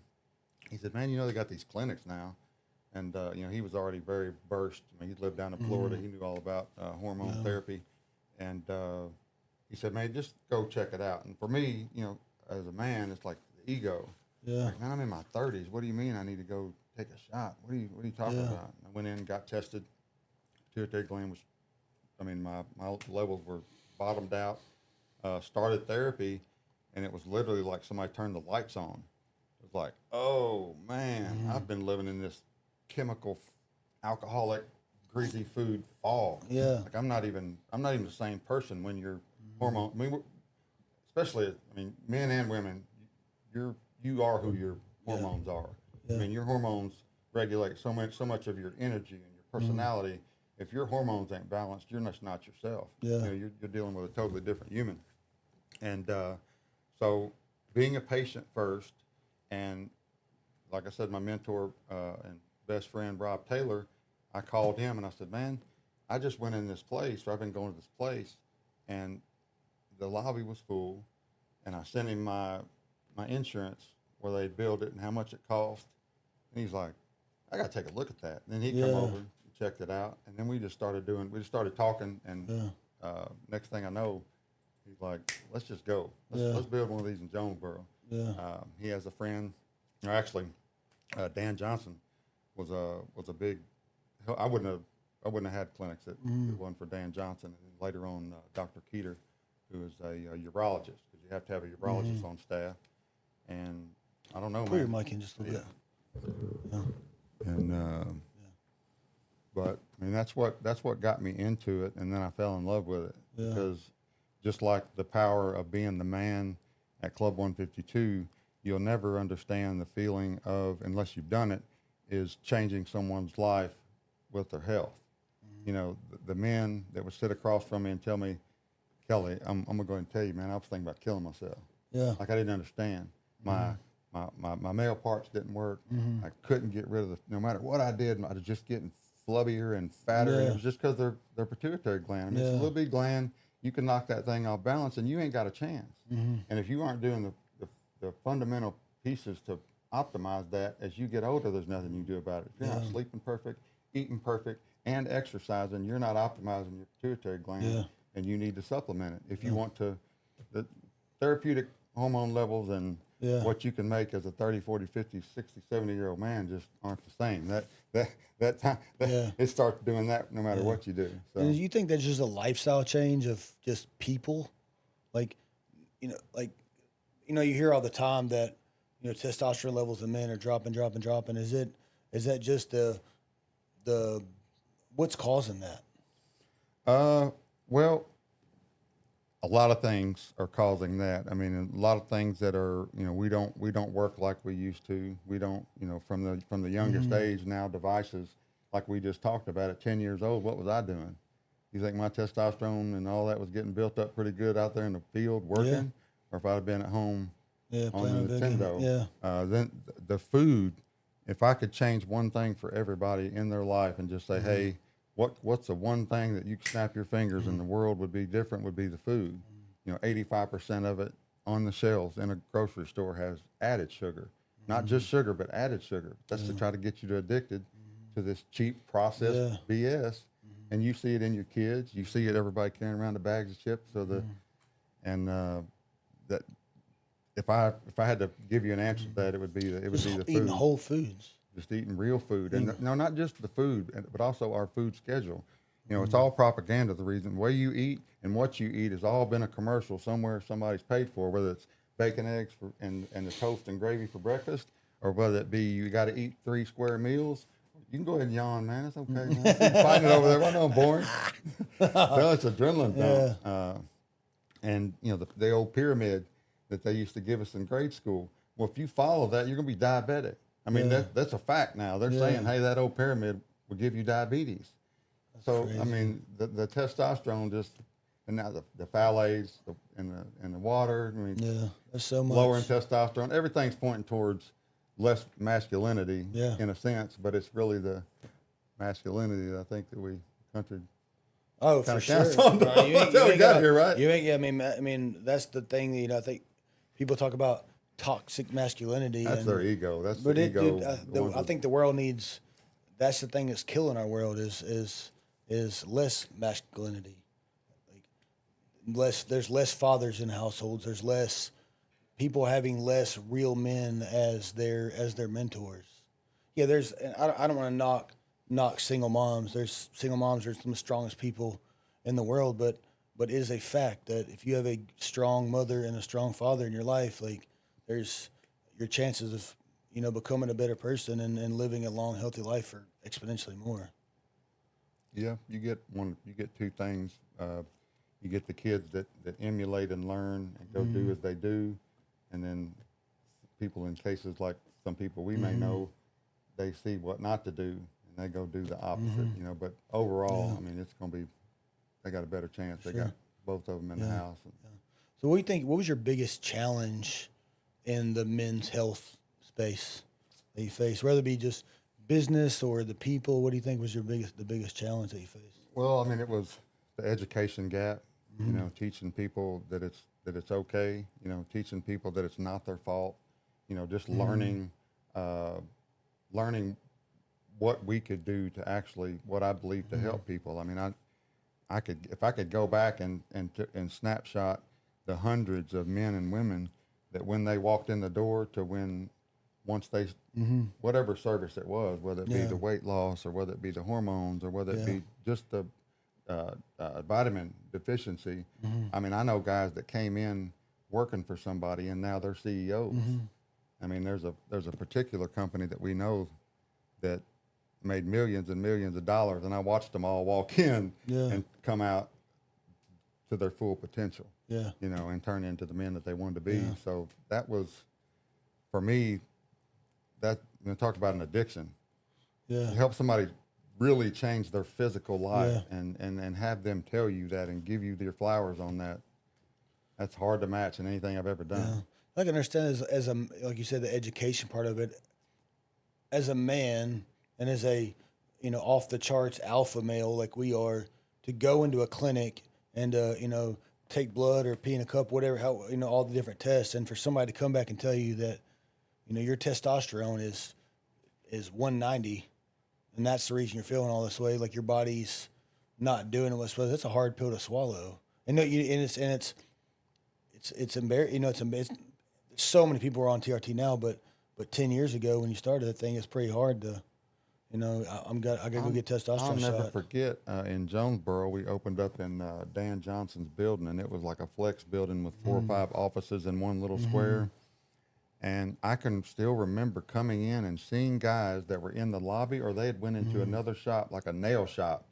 he said, man, they got these clinics now. And, he was already very versed. I mean, he lived down in Florida. He knew all about hormone therapy. And he said, man, just go check it out. And for me, as a man, it's like the ego. Yeah. Like, man, I'm in my 30s. What do you mean I need to go take a shot? What are you talking about? And I went in and got tested. Pituitary gland was, my levels were bottomed out. Started therapy, and it was literally like somebody turned the lights on. It was like, oh, man, I've been living in this chemical, alcoholic, greasy food fog. Yeah. Like I'm not even the same person when you're hormone. I mean, especially, men and women, you are who your hormones are. Yeah. I mean, your hormones regulate so much of your energy and your personality. If your hormones ain't balanced, you're just not yourself. Yeah. You're dealing with a totally different human. And so being a patient first, and like I said, my mentor and best friend, Rob Taylor, I called him and I said, man, I just went in this place, or I've been going to this place, and the lobby was full, and I sent him my insurance where they billed it and how much it cost. And he's like, I got to take a look at that. And then he come over and checked it out, and then we just started talking, and next thing I know, he's like, let's just go. Let's build one of these in Jonesboro. Yeah. He has a friend, or actually, Dan Johnson was a big. I wouldn't have had clinics if it wasn't for Dan Johnson, and then later on Dr. Keeter, who is a urologist, because you have to have a urologist on staff. And I don't know, Put your mic in just a little bit. Yeah. And but that's what got me into it, and then I fell in love with it because just like the power of being the man at Club 152, you'll never understand the feeling of, unless you've done it, is changing someone's life with their health. The men that would sit across from me and tell me, Kelly, I'm gonna go ahead and tell you, man, I was thinking about killing myself. Yeah. Like I didn't understand. My male parts didn't work. I couldn't get rid of no matter what I did, I was just getting flubbier and fatter. And it was just because their pituitary gland. It's a little big gland. You can knock that thing off balance and you ain't got a chance. And if you aren't doing the fundamental pieces to optimize that, as you get older, there's nothing you can do about it. If you're not sleeping perfect, eating perfect, and exercising, you're not optimizing your pituitary gland, and you need to supplement it. If you want to, the therapeutic hormone levels and what you can make as a 30, 40, 50, 60, 70-year-old man just aren't the same. That time, it starts doing that no matter what you do. So. And do you think that's just a lifestyle change of just people? You hear all the time that, testosterone levels in men are dropping. Is that just the what's causing that? Well, a lot of things are causing that. A lot of things that are, we don't work like we used to. We don't, from the youngest age now, devices like we just talked about at 10 years old. What was I doing? You think my testosterone and all that was getting built up pretty good out there in the field working, or if I'd have been at home on the Nintendo? Then the food. If I could change one thing for everybody in their life and just say, hey, what's the one thing that you could snap your fingers and the world would be different, would be the food. 85% of it on the shelves in a grocery store has added sugar. Not just sugar, but added sugar. That's to try to get you to addicted to this cheap processed BS. And you see it in your kids. You see it, everybody carrying around the bags of chips. So that if I had to give you an answer to that, it would be the Eating food. whole foods. Just eating real food, and no, not just the food, but also our food schedule. You know, it's all propaganda. The reason, the way you eat and what you eat has all been a commercial somewhere somebody's paid for, whether it's bacon, eggs, and the toast and gravy for breakfast, or whether it be you got to eat 3 square meals. You can go ahead and yawn, man. It's okay. Man. I see you fighting it over there. Well, no, I'm boring. So it's adrenaline dump. Yeah. And, you know, the old pyramid that they used to give us in grade school. Well, if you follow that, you're going to be diabetic. I mean, that's a fact now. They're saying, hey, that old pyramid will give you diabetes. So, crazy. I mean, the testosterone just, and now the phthalates and the water. I mean, there's so much. Lowering testosterone. Everything's pointing towards less masculinity in a sense, but it's really the masculinity that I think that we country. Oh, for sure. You ain't got here, right? You ain't. I mean, that's the thing that, you know, I think people talk about toxic masculinity. That's their ego. That's but the ego. Dude, I think the world needs. That's the thing that's killing our world is less masculinity. Like there's less fathers in households. There's less people having less real men as their mentors. Yeah, I don't want to knock single moms. There's single moms are some of the strongest people in the world, but it is a fact that if you have a strong mother and a strong father in your life, like there's your chances of, you know, becoming a better person and living a long, healthy life are exponentially more. Yeah, you get two things. You get the kids that emulate and learn and go do as they do, and then people in cases like some people we may know, they see what not to do and they go do the opposite. You know, but overall, I mean, it's going to be, they got a better chance. They got both of them in the house. So what do you think? What was your biggest challenge in the men's health space that you faced, whether it be just business or the people? What do you think was the biggest challenge that you faced? Well, I mean, it was the education gap. You know, teaching people that it's okay. You know, teaching people that it's not their fault. You know, just learning what we could do to actually, what I believe to help people. I mean, I could, if I could go back and snapshot the hundreds of men and women that when they walked in the door to when once they whatever service it was, whether it be the weight loss or whether it be the hormones or whether it be just the vitamin deficiency. I mean, I know guys that came in working for somebody and now they're CEOs. I mean, there's a particular company that we know that made millions and millions of dollars, and I watched them all walk in and come out to their full potential. You know, and turn into the men that they wanted to be. So that was, for me, that, you know, talk about an addiction. Help somebody really change their physical life and have them tell you that and give you their flowers on that. That's hard to match in anything I've ever done. I can understand as a, like you said, the education part of it. As a man and as a, you know, off the charts alpha male like we are, to go into a clinic and you know, take blood or pee in a cup, whatever, how, you know, all the different tests, and for somebody to come back and tell you that, you know, your testosterone is 190, and that's the reason you're feeling all this way, like your body's not doing what's supposed to. That's a hard pill to swallow. And no, it's embarrassing. You know, it's so many people are on TRT now, but 10 years ago when you started that thing, it's pretty hard to, you know, I gotta go get testosterone I'll never shot. forget, in Jonesboro, we opened up in Dan Johnson's building, and it was like a flex building with 4 or 5 offices in one little square. And I can still remember coming in and seeing guys that were in the lobby, or they had went into another shop, like a nail shop,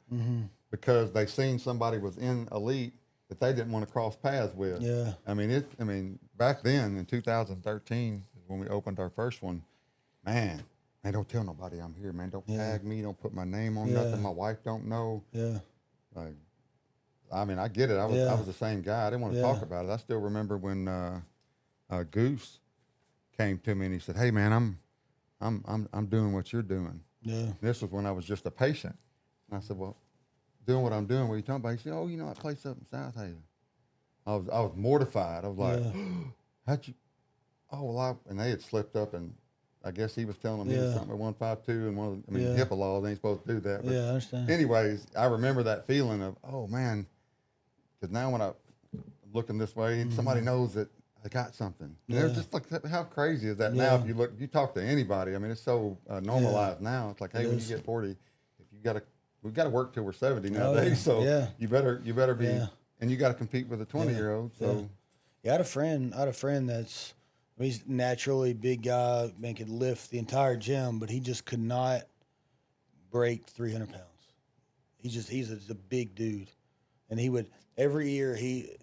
because they seen somebody was in Elite that they didn't want to cross paths with. I mean, back then in 2013, when we opened our first one, man, don't tell nobody I'm here, man. Don't tag me. Don't put my name on nothing. My wife don't know. Like, I mean, I get it. I was the same guy. I didn't want to talk about it. I still remember when Goose came to me and he said, "Hey, man, I'm doing what you're doing." This was when I was just a patient, and I said, "Well, doing what I'm doing, what are you talking about?" He said, "Oh, you know, that place up in South Haven." I was mortified. I was like, "How'd you?" Oh, well, and they had slipped up, and I guess he was telling them he was something at 152 and one of the, HIPAA laws ain't supposed to do that. But I understand. anyways, I remember that feeling of, oh man, because now when I'm looking this way, somebody knows that I got something. Yeah. They're just like, how crazy is that Yeah. now? If you talk to anybody, I mean, it's so normalized now. It's like, hey, when you get 40, if you got to, we've got to work till we're 70 nowadays. yeah. So Yeah. you better be, Yeah. and you got to compete with a 20-year-old. So Yeah, I had a friend that's, he's naturally big guy, man, could lift the entire gym, but he just could not break 300 pounds. He's a big dude, and he would every year he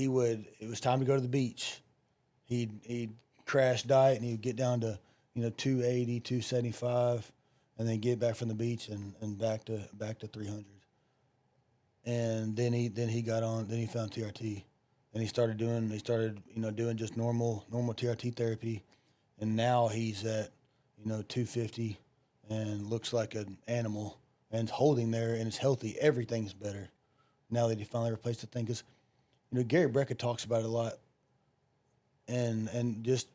would, it was time to go to the beach. He'd crash diet and he'd get down to 280, 275, and then get back from the beach and back to 300. And then he got on. Then he found TRT, and he started doing just normal TRT therapy, and now he's at 250 and looks like an animal and holding there and is healthy. Everything's better now that he finally replaced the thing. Because Gary Brecka talks about it a lot, and just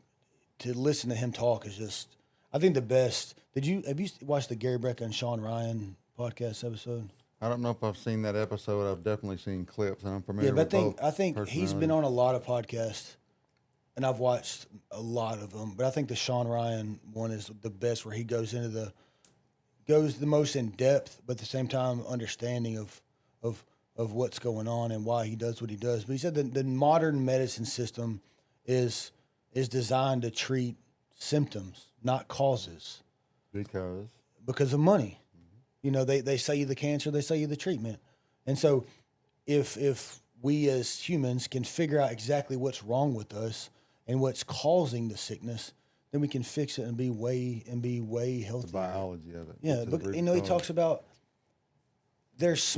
to listen to him talk is just, I think, the best. Have you watched the Gary Brecka and Sean Ryan podcast episode? I don't know if I've seen that episode. I've definitely seen clips, and I'm familiar Yeah, but with I think he's been on a lot of podcasts, and I've watched a lot of them. But I think the Sean Ryan one is the best, where he goes the most in depth, but at the same time understanding of what's going on and why he does what he does. But he said that the modern medicine system is designed to treat symptoms, not causes, because of money. They sell you the cancer, they sell you the treatment. And so if we as humans can figure out exactly what's wrong with us and what's causing the sickness, then we can fix it and be way healthier. the biology of it. Yeah, but he talks about there's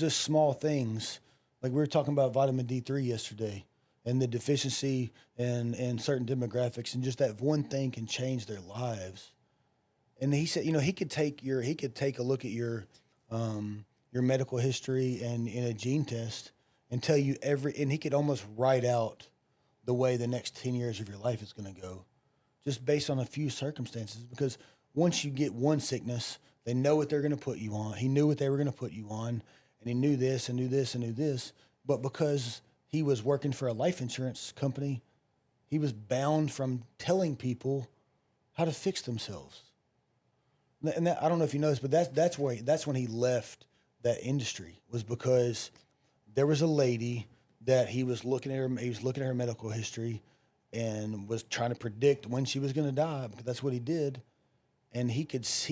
just small things. Like we were talking about vitamin D3 yesterday and the deficiency in certain demographics, and just that one thing can change their lives. And he said, he could take a look at your medical history and in a gene test and tell you and he could almost write out the way the next 10 years of your life is going to go, just based on a few circumstances. Because once you get one sickness, they know what they're going to put you on. He knew what they were going to put you on, and he knew this and knew this and knew this. But because he was working for a life insurance company, he was bound from telling people how to fix themselves. And I don't know if you noticed, but that's when he left that industry, was because there was a lady that he was looking at her medical history and was trying to predict when she was going to die, because that's what he did. And he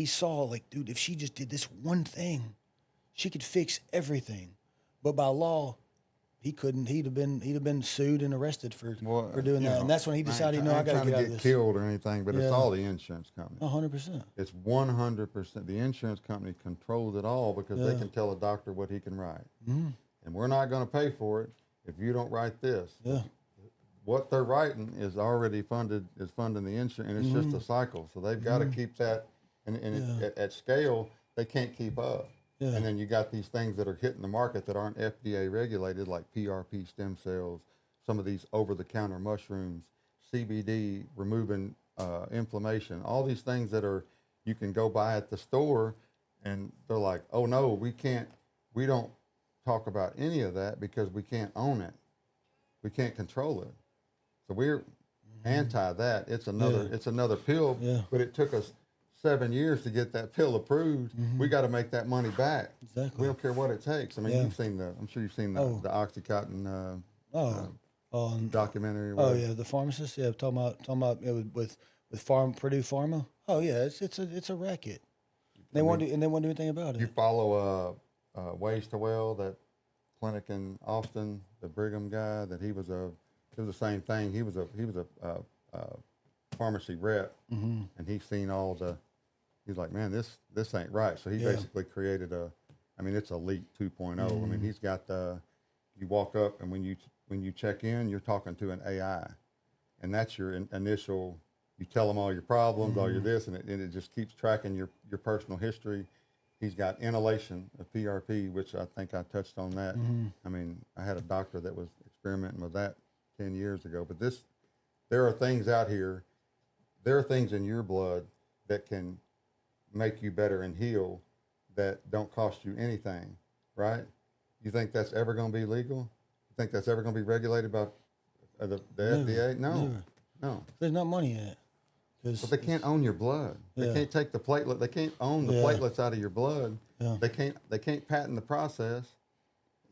saw, like, dude, if she just did this one thing, she could fix everything. But by law, he couldn't. He'd have been sued and arrested for doing that. And that's when he decided, I got to get out of this. Killed or anything, but it's all the insurance company. 100%. It's 100%. The insurance company controls it all, because they can tell a doctor what he can write. Mm-hmm. And we're not going to pay for it if you don't write this. Yeah. What they're writing is already funding the insurance, and it's just a cycle. So they've got to keep that, and at scale, they can't keep up. Yeah. And then you got these things that are hitting the market that aren't FDA regulated, like PRP stem cells, some of these over-the-counter mushrooms, CBD, removing inflammation, all these things that you can go buy at the store, and they're like, oh no, we don't talk about any of that because we can't own it. We can't control it. So we're anti that. It's another pill, but it took us 7 years to get that pill approved. Mm-hmm. We got to make that money back. Exactly. We don't care what it takes. I mean, I'm sure you've seen the OxyContin documentary. Oh yeah, the pharmacist. Yeah, talking about with Purdue Pharma. Oh yeah, it's a racket. They won't do anything about it. You follow Ways to Well, that clinic in Austin, the Brigham guy. That it was the same thing. He was a pharmacy rep, and he's seen all the. He's like, man, this ain't right. So he basically created it's Elite 2.0. I mean, he's got you walk up, and when you check in, you're talking to an AI, and that's your initial. You tell them all your problems, all your this, and it just keeps tracking your personal history. He's got inhalation of PRP, which I think I touched on that. Mm-hmm. I mean, I had a doctor that was experimenting with that 10 years ago. But there are things out here. There are things in your blood that can make you better and heal that don't cost you anything, right? You think that's ever going to be legal? You think that's ever going to be regulated by the FDA? No, no. There's not money in it. But they can't own your blood. They can't take the platelet. They can't own the platelets out of your blood. Yeah. They can't patent the process.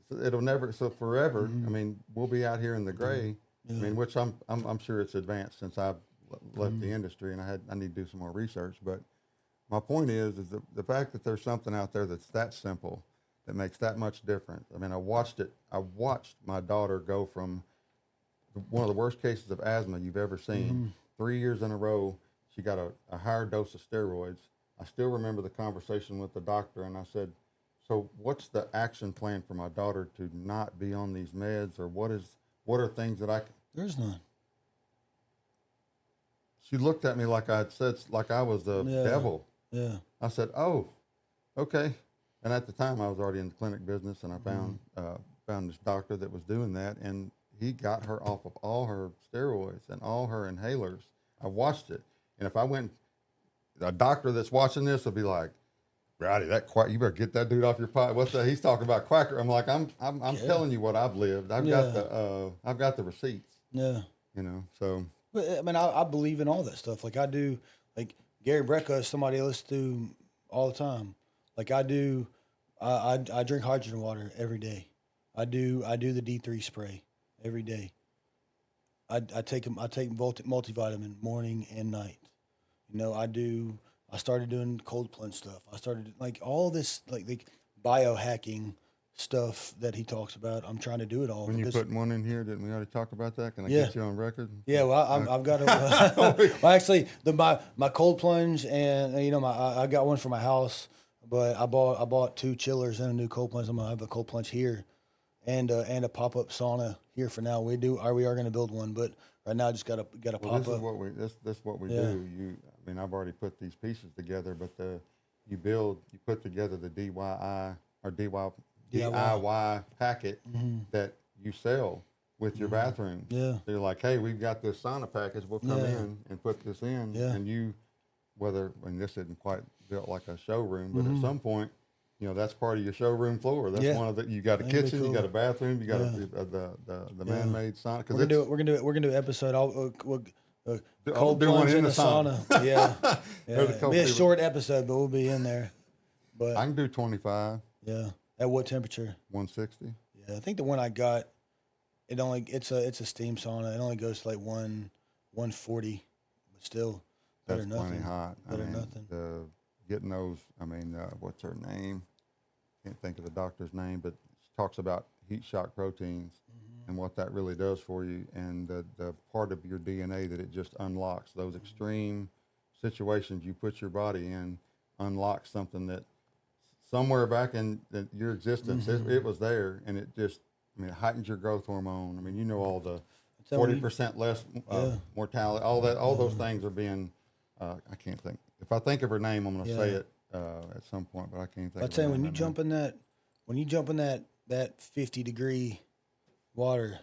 So it'll never. So forever. I mean, we'll be out here in the gray. I mean, which I'm sure it's advanced since I've left the industry, and I need to do some more research. But my point is the fact that there's something out there that's that simple, that makes that much difference. I mean, I watched my daughter go from one of the worst cases of asthma you've ever seen. 3 years in a row, she got a higher dose of steroids. I still remember the conversation with the doctor, and I said, so what's the action plan for my daughter to not be on these meds, or what are things that I can... There's none. She looked at me like I had said, like I was the devil. Yeah. I said, oh, okay. And at the time, I was already in the clinic business, and I found this doctor that was doing that, and he got her off of all her steroids and all her inhalers. I watched it. And if I went, a doctor that's watching this will be like, Rowdy, you better get that dude off your pot. What's that? He's talking about quacker. I'm like, I'm telling you what I've lived. I've got the receipts. Yeah. You know, so. But I mean, I believe in all that stuff. Like I do, like Gary Brecka is somebody I listen to all the time. Like I do, I drink hydrogen water every day. I do the D3 spray every day. I take multivitamin morning and night. You know, I started doing cold plunge stuff. I started like all this like biohacking stuff that he talks about. I'm trying to do it all. When you putting one in here, didn't we already talk about that? Can I get you on record? Yeah, well, I've got a, well, actually my cold plunge, and you know, I got one for my house, but I bought 2 chillers and a new cold plunge. I'm gonna have a cold plunge here, and a pop up sauna here for now. We are going to build one, but right now I just got a pop up. This is what we do. I mean, I've already put these pieces together, but you put together the DIY or DIY packet that you sell with your bathroom. Yeah. So you're like, hey, we've got this sauna package. We'll come in and put this in. Yeah. And this isn't quite built like a showroom, but at some point, you know, that's part of your showroom floor. That's one of the. You got a kitchen, cool. You got a bathroom, you got the man-made sauna. We're gonna do an episode. Cold plunge in the sauna. It'll be a short episode, but we'll be in there. But I can do 25. Yeah. At what temperature? 160. Yeah, I think the one I got, it's a steam sauna. It only goes to like 140, but still better That's nothing. Plenty hot. Better nothing. Getting those. I mean, what's her name? Can't think of the doctor's name, but she talks about heat shock proteins and what that really does for you, and the part of your DNA that it just unlocks. Those extreme situations you put your body in unlocks something that somewhere back in your existence, it was there, and it just, I mean, it heightens your growth hormone. I mean, you know, all the 40% less mortality, all those things are being, I can't think. If I think of her name, I'm going to say it at some point, but I can't think. I'll tell you, when you jump in that 50-degree water,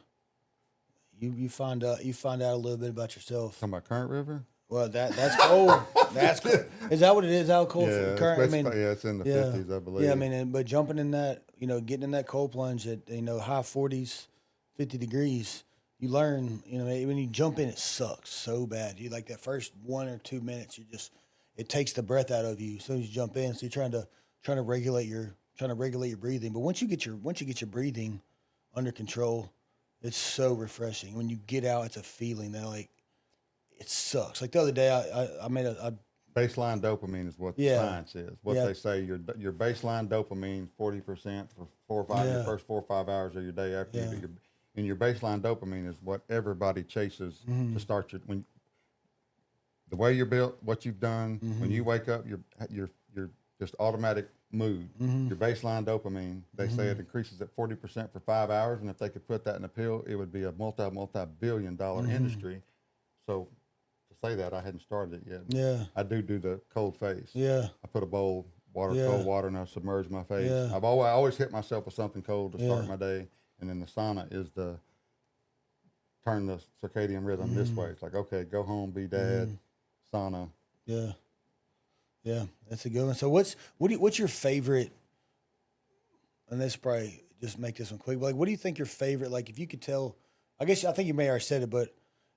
you find out a little bit about yourself. Talking about Current River? Well, that's cold. That's cold. Is that what it is? How cold? Yeah, current? It's in the 50s, I believe. Yeah, I mean, but jumping in that, you know, getting in that cold plunge at, you know, high 40s, 50 degrees, you learn, you know, when you jump in, it sucks so bad. You like that first 1 or 2 minutes, it takes the breath out of you as soon as you jump in. So you're trying to regulate your breathing. But once you get your breathing under control, it's so refreshing. When you get out, it's a feeling that like it sucks. Like the other day, I made a baseline dopamine is what the science is. What they say your baseline dopamine 40% for your first 4 or 5 hours of your day after you do your. And your baseline dopamine is what everybody chases to start the way you're built, what you've done. When you wake up, you're just automatic mood. Your baseline dopamine, they say it increases at 40% for 5 hours, and if they could put that in a pill, it would be a multi-billion-dollar industry. So to say that, I hadn't started it yet. Yeah, I do the cold face. Yeah, I put a bowl cold water, and I submerge my face. Yeah. I always hit myself with something cold to start my day. And then the sauna is turn the circadian rhythm this way. It's like, okay, go home, be dad, sauna. Yeah. Yeah, that's a good one. So what's your favorite, and this probably just make this one quick, but like, what do you think your favorite, like if you could tell I guess I think you may have already said it, but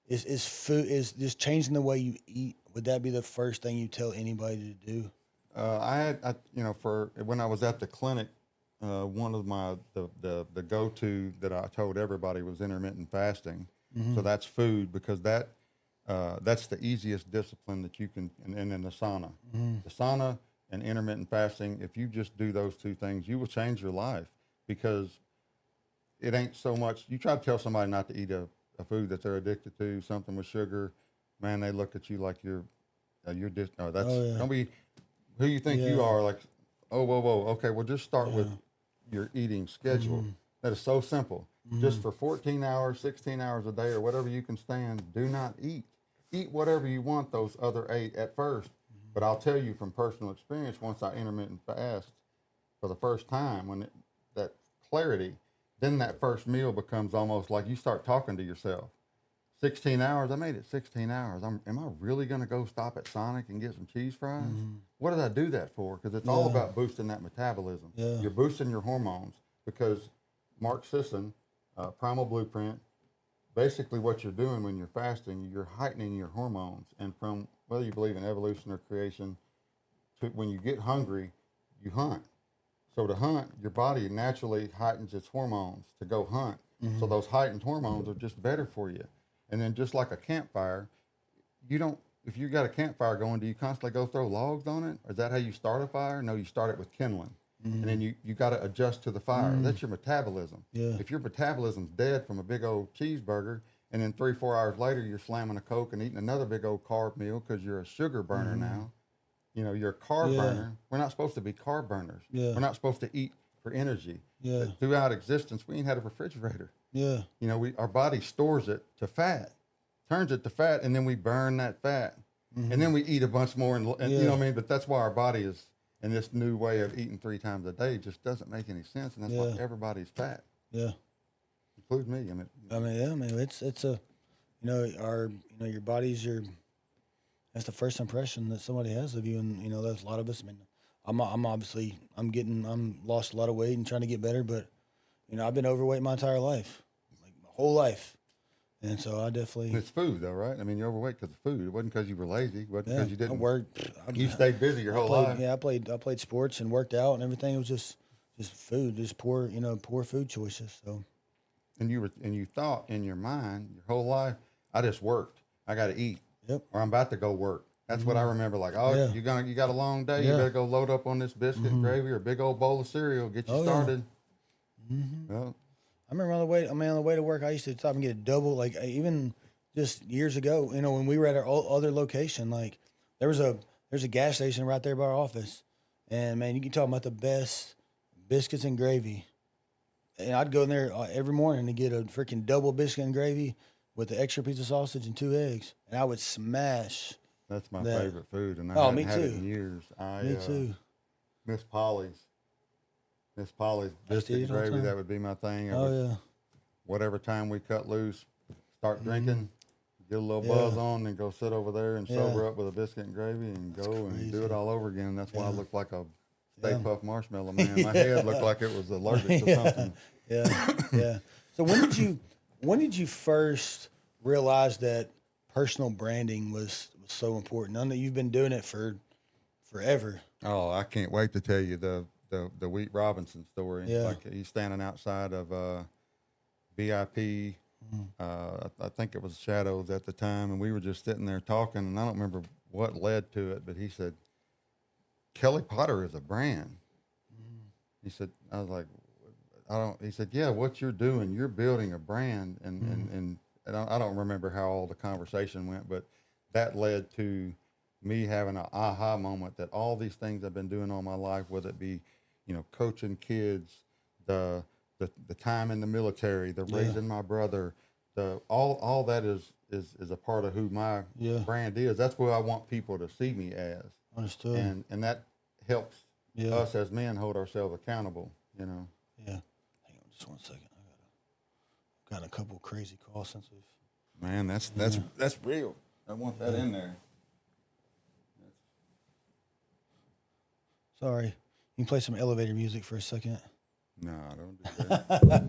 is food is just changing the way you eat? Would that be the first thing you tell anybody to do? For when I was at the clinic, one of the go-to that I told everybody was intermittent fasting. Mm-hmm. So that's food, because that's the easiest discipline that you can, and then the sauna. Mm-hmm. The sauna and intermittent fasting, if you just do those two things, you will change your life, because it ain't so much, you try to tell somebody not to eat a food that they're addicted to, something with sugar, man, they look at you like you're just, no, that's, don't be who you think you are, like, oh, whoa, okay, well, just start with your eating schedule. Mm-hmm. That is so simple. Just for 14 hours, 16 hours a day, or whatever you can stand, do not eat. Eat whatever you want those other 8 at first. But I'll tell you from personal experience, once I intermittent fast for the first time, that clarity, then that first meal becomes almost like you start talking to yourself. 16 hours, I made it 16 hours. Am I really going to go stop at Sonic and get some cheese fries? What did I do that for? Because it's all about boosting that metabolism. Yeah. You're boosting your hormones, because Mark Sisson, Primal Blueprint, basically what you're doing when you're fasting, you're heightening your hormones. And from, whether you believe in evolution or creation, to when you get hungry, you hunt. So to hunt, your body naturally heightens its hormones to go hunt. So those heightened hormones are just better for you. And then just like a campfire, if you got a campfire going, do you constantly go throw logs on it? Or is that how you start a fire? No, you start it with kindling. And then you got to adjust to the fire. That's your metabolism. Yeah. If your metabolism's dead from a big old cheeseburger, and then 3-4 hours later you're slamming a Coke and eating another big old carb meal because you're a sugar burner now, you're a carb burner. We're not supposed to be carb burners. Yeah. We're not supposed to eat for energy. Yeah. Throughout existence, we ain't had a refrigerator. Yeah. Our body stores it to fat, turns it to fat, and then we burn that fat. And then we eat a bunch more, and you know what I mean? But that's why our body is, and this new way of eating 3 times a day just doesn't make any sense, and that's why everybody's fat. Yeah. Includes me. It's a, your body's that's the first impression that somebody has of you, and there's a lot of us. I mean, I'm lost a lot of weight and trying to get better, but I've been overweight my entire life, like my whole life, and so I definitely. It's food, though, right? I mean, you're overweight because of food. It wasn't because you were lazy. It wasn't because you didn't. I worked. You stayed busy your whole life. Yeah, I played sports and worked out and everything. It was just food, just poor food choices. So. And you thought in your mind your whole life, I just worked. I got to eat. Yep. Or I'm about to go work. That's what I remember. Like, you got a long day. You better go load up on this biscuit and gravy or a big old bowl of cereal. Get you started. Well, I remember on the way to work, I used to stop and get a double. Like even just years ago, when we were at our other location, like there's a gas station right there by our office, and man, you can talk about the best biscuits and gravy. And I'd go in there every morning to get a freaking double biscuit and gravy with the extra piece of sausage and 2 eggs, and I would smash. That's my favorite food, and I haven't had it in years. Me too. Miss Polly's biscuit and gravy, that would be my thing. Whatever time we cut loose, start drinking, get a little buzz on, and go sit over there and sober up with a biscuit and gravy and go and do it all over again. And that's why I look like a Stay Puft Marshmallow Man. My head looked like it was allergic to something. Yeah. So when did you first realize that personal branding was so important? I know you've been doing it for forever. Oh, I can't wait to tell you the Wheat Robinson story. Yeah. Like he's standing outside of BIP. I think it was Shadows at the time, and we were just sitting there talking, and I don't remember what led to it, but he said, Kelly Potter is a brand. He said, I was like, he said, yeah, what you're doing, you're building a brand. And I don't remember how all the conversation went, but that led to me having an aha moment that all these things I've been doing all my life, whether it be, coaching kids, the time in the military, the raising my brother, all that is a part of who my brand is. That's what I want people to see me as. Understood. And that helps us as men hold ourselves accountable, Yeah. Hang on just 1 second. I've got a couple crazy calls since we've. Man, that's real. I want that in there. Sorry. You can play some elevator music for a second. No, don't do that.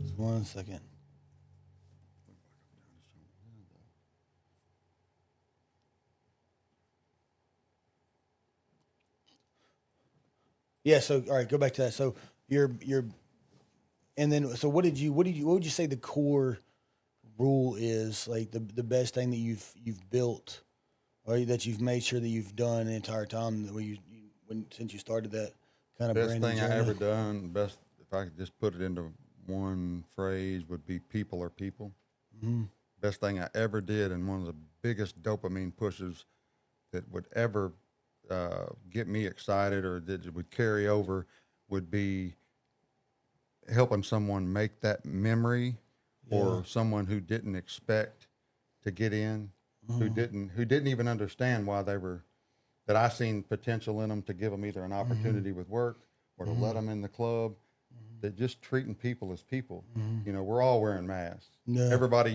Just 1 second. Yeah. So all right, go back to that. So you're, and then so what would you say the core rule is, like the best thing that you've built, or that you've made sure that you've done the entire time that since you started that kind of Best branding thing journey? I ever done, best, if I could just put it into one phrase, would be people are people. Mm-hmm. Best thing I ever did, and one of the biggest dopamine pushes that would ever get me excited or that would carry over would be helping someone make that memory, or someone who didn't expect to get in, who didn't even understand why they were, that I seen potential in them, to give them either an opportunity with work or to let them in the club. That just treating people as people. You know, we're all wearing masks. Yeah. Everybody,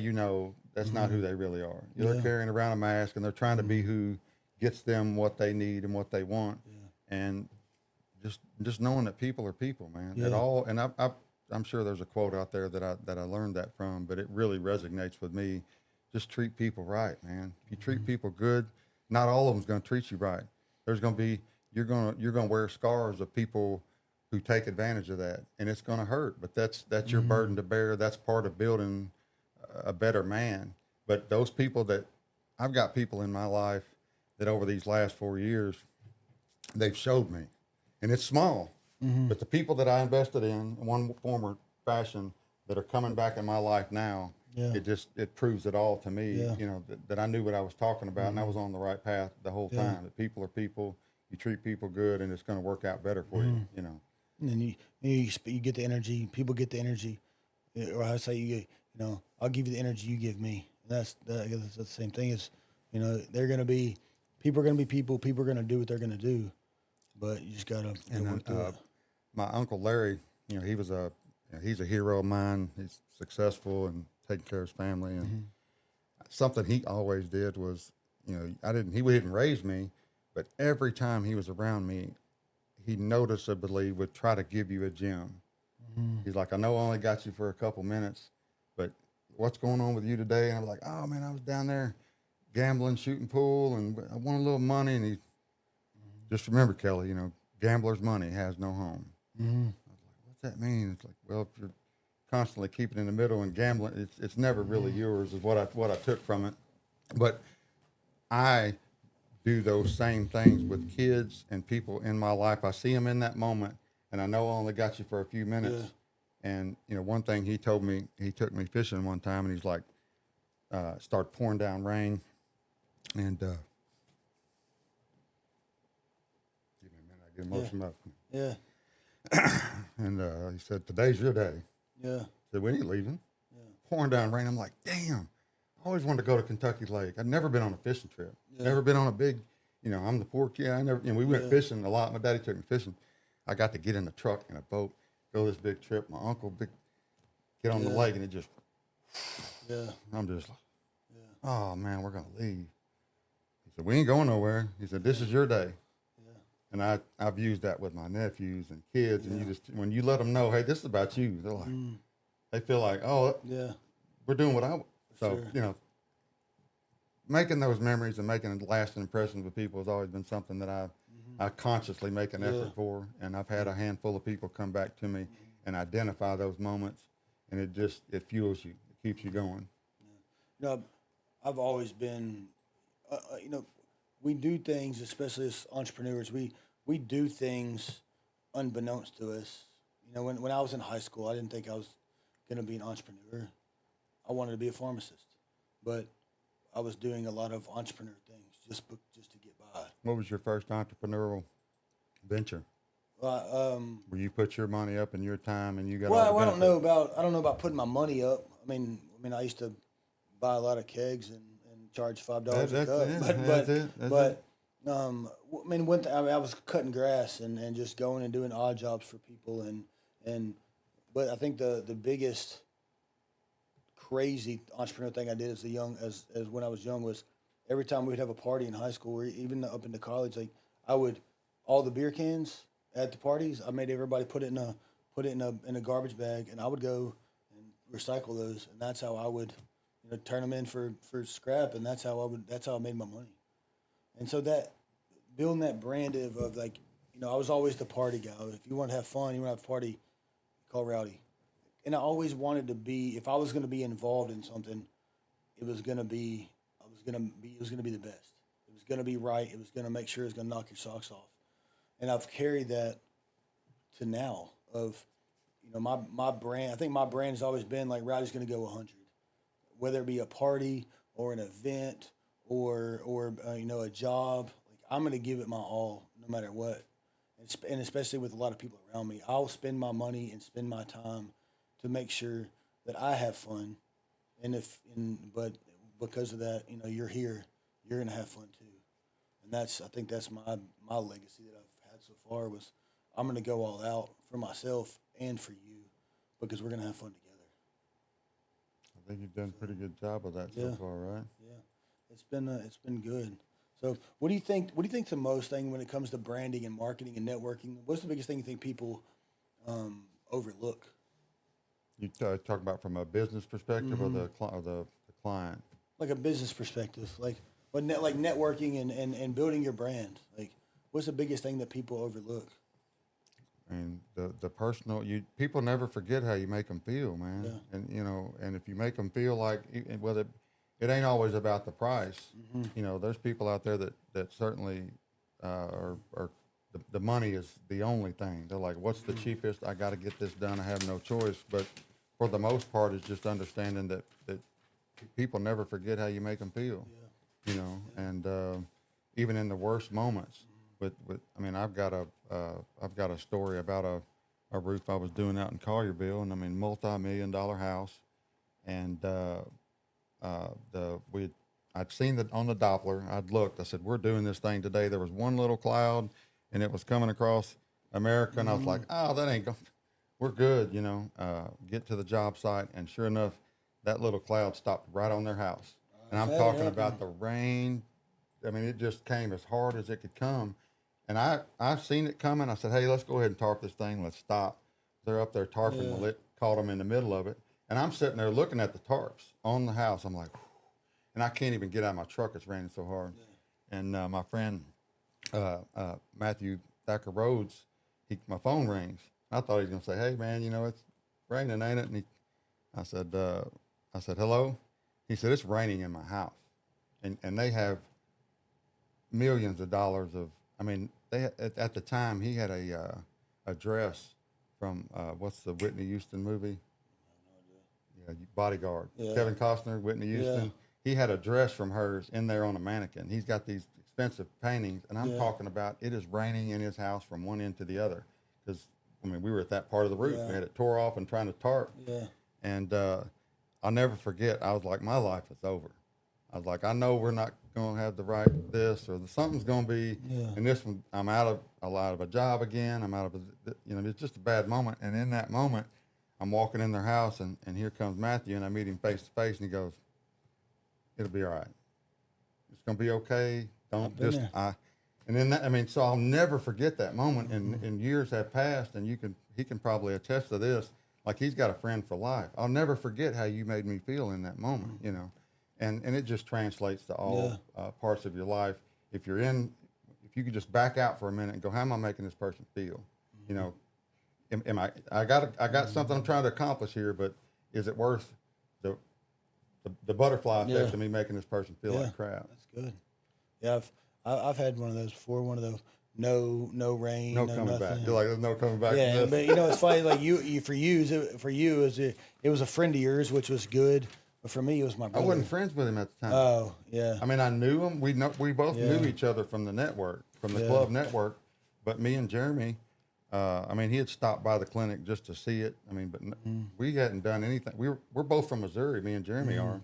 that's not who they really are. They're carrying around a mask, and they're trying to be who gets them what they need and what they want. And just knowing that people are people, man. At all. And I'm sure there's a quote out there that I learned that from, but it really resonates with me. Just treat people right, man. If you treat people good, not all of them's going to treat you right. There's going to be, you're going to wear scars of people who take advantage of that, and it's going to hurt, but that's your burden to bear. That's part of building a better man. But those people that, I've got people in my life that over these last 4 years, they've showed me, and it's small, but the people that I invested in one form or fashion that are coming back in my life now, it proves it all to me, that I knew what I was talking about, and I was on the right path the whole time. That people are people, you treat people good, and it's going to work out better for you, And then you get the energy. People get the energy, or I say I'll give you the energy you give me. And that's the same thing. As they're gonna be people are gonna be people. People are gonna do what they're gonna do, but you just gotta work through it. My uncle Larry, he's a hero of mine. He's successful and taking care of his family, and something he always did was, he didn't raise me, but every time he was around me, he noticeably would try to give you a gem. He's like, I know I only got you for a couple minutes, but what's going on with you today? And I'm like, oh man, I was down there gambling, shooting pool, and I won a little money. And he just remember, Kelly, gambler's money has no home. I was like, what's that mean? It's like, well, if you're constantly keeping in the middle and gambling, it's never really yours, is what I took from it. But I do those same things with kids and people in my life. I see them in that moment, and I know I only got you for a few minutes. And one thing he told me, he took me fishing one time, and he's like, started pouring down rain, and give me a minute, I get emotional up. Yeah. And he said, today's your day. Yeah. I said, we ain't leaving. Pouring down rain. I'm like, damn. I always wanted to go to Kentucky Lake. I'd never been on a fishing trip. Never been on a big, I'm the poor kid. I never, we went fishing a lot. My daddy took me fishing. I got to get in a truck and a boat, go this big trip. My uncle get on the lake, and it just, I'm just like, oh man, we're going to leave. He said, we ain't going nowhere. He said, this is your day. And I've used that with my nephews and kids, and you just, when you let them know, hey, this is about you, they're like, they feel like, oh, we're doing what I want. So, making those memories and making a lasting impression with people has always been something that I consciously make an effort for. And I've had a handful of people come back to me and identify those moments, and it fuels you. It keeps you going. I've always been, we do things, especially as entrepreneurs, we do things unbeknownst to us. When I was in high school, I didn't think I was going to be an entrepreneur. I wanted to be a pharmacist, but I was doing a lot of entrepreneur things just to get by. What was your first entrepreneurial venture? Where you put your money up and your time, and you got. Well, I don't know about putting my money up. I mean, I used to buy a lot of kegs and charge $5 a cup. One thing, I was cutting grass and just going and doing odd jobs for people, but I think the biggest crazy entrepreneur thing I did as when I was young was every time we'd have a party in high school or even up into college, like all the beer cans at the parties, I made everybody put it in a garbage bag, and I would go and recycle those, and that's how I would turn them in for scrap, and that's how I made my money. And so that building that brand of like I was always the party guy. If you want to have fun, you want to have a party, call Rowdy. And I always wanted to be, if I was going to be involved in something, it was going to be, it was going to be the best. It was going to be right. It was going to make sure it was going to knock your socks off. And I've carried that to now of, my brand. I think my brand has always been like Rowdy's going to go 100, whether it be a party or an event or a job. Like I'm going to give it my all no matter what. And especially with a lot of people around me, I'll spend my money and spend my time to make sure that I have fun. But because of that, you're here, you're gonna have fun too. And I think that's my legacy that I've had so far was I'm gonna go all out for myself and for you because we're gonna have fun together. I think you've done a pretty good job of that so far, right? Yeah, it's been good. So, what do you think? What do you think's the most thing when it comes to branding and marketing and networking? What's the biggest thing you think people overlook? You talk about from a business perspective or the client? Like a business perspective, like networking and building your brand. Like, what's the biggest thing that people overlook? And the personal, people never forget how you make them feel, man. Yeah. And if you make them feel like, whether it ain't always about the price. There's people out there that certainly are the money is the only thing. They're like, what's the cheapest? I got to get this done. I have no choice. But for the most part, it's just understanding that people never forget how you make them feel. Yeah. And even in the worst moments, I've got a story about a roof I was doing out in Collierville, and multi-million-dollar house, and I'd seen that on the Doppler. I'd looked. I said, "We're doing this thing today." There was one little cloud, and it was coming across America, and I was like, "Oh, that ain't going. We're good." Get to the job site, and sure enough, that little cloud stopped right on their house. And I'm talking about the rain. It just came as hard as it could come. And I seen it coming. I said, "Hey, let's go ahead and tarp this thing. Let's stop." They're up there tarping. Well, it caught them in the middle of it. And I'm sitting there looking at the tarps on the house. I'm like, whew. And I can't even get out of my truck. It's raining so hard. Yeah. And my friend, Matthew Thacker Rhodes, my phone rings. I thought he was going to say, "Hey, man, it's raining, ain't it?" And I said, "Hello?" He said, "It's raining in my house." And they have millions of dollars of, at the time he had a dress from, what's the Whitney Houston movie? Bodyguard. Yeah. Kevin Costner, Whitney Houston. Yeah. He had a dress from hers in there on a mannequin. He's got these expensive paintings, and I'm talking about it is raining in his house from one end to the other. Because, we were at that part of the roof. Yeah. We had it tore off and trying to tarp. Yeah. And I'll never forget, I was like, my life is over. I was like, I know we're not going to have the right this or something's going to be. Yeah. And this one, I'm out of a job again. I'm out of it's just a bad moment. And in that moment, I'm walking in their house, and here comes Matthew, and I meet him face to face, and he goes, "It'll be all right. It's going to be okay. Don't just." And then that, so I'll never forget that moment. And years have passed, and he can probably attest to this. Like he's got a friend for life. I'll never forget how you made me feel in that moment. And it just translates to all parts of your life. If you could just back out for a minute and go, "How am I making this person feel?" I got something I'm trying to accomplish here, but is it worth the butterfly effect of me making this person feel like crap? That's good. Yeah, I've had one of those before. One of those no rain, no coming nothing. back. You're like, "There's no coming back." Yeah, but it's funny. Like it was a friend of yours, which was good. But for me, it was my brother. I wasn't friends with him at the time. Oh, yeah. I knew him. We both knew each other from the network, from the club network. But me and Jeremy, he had stopped by the clinic just to see it. But we hadn't done anything. We're both from Missouri. Me and Jeremy are,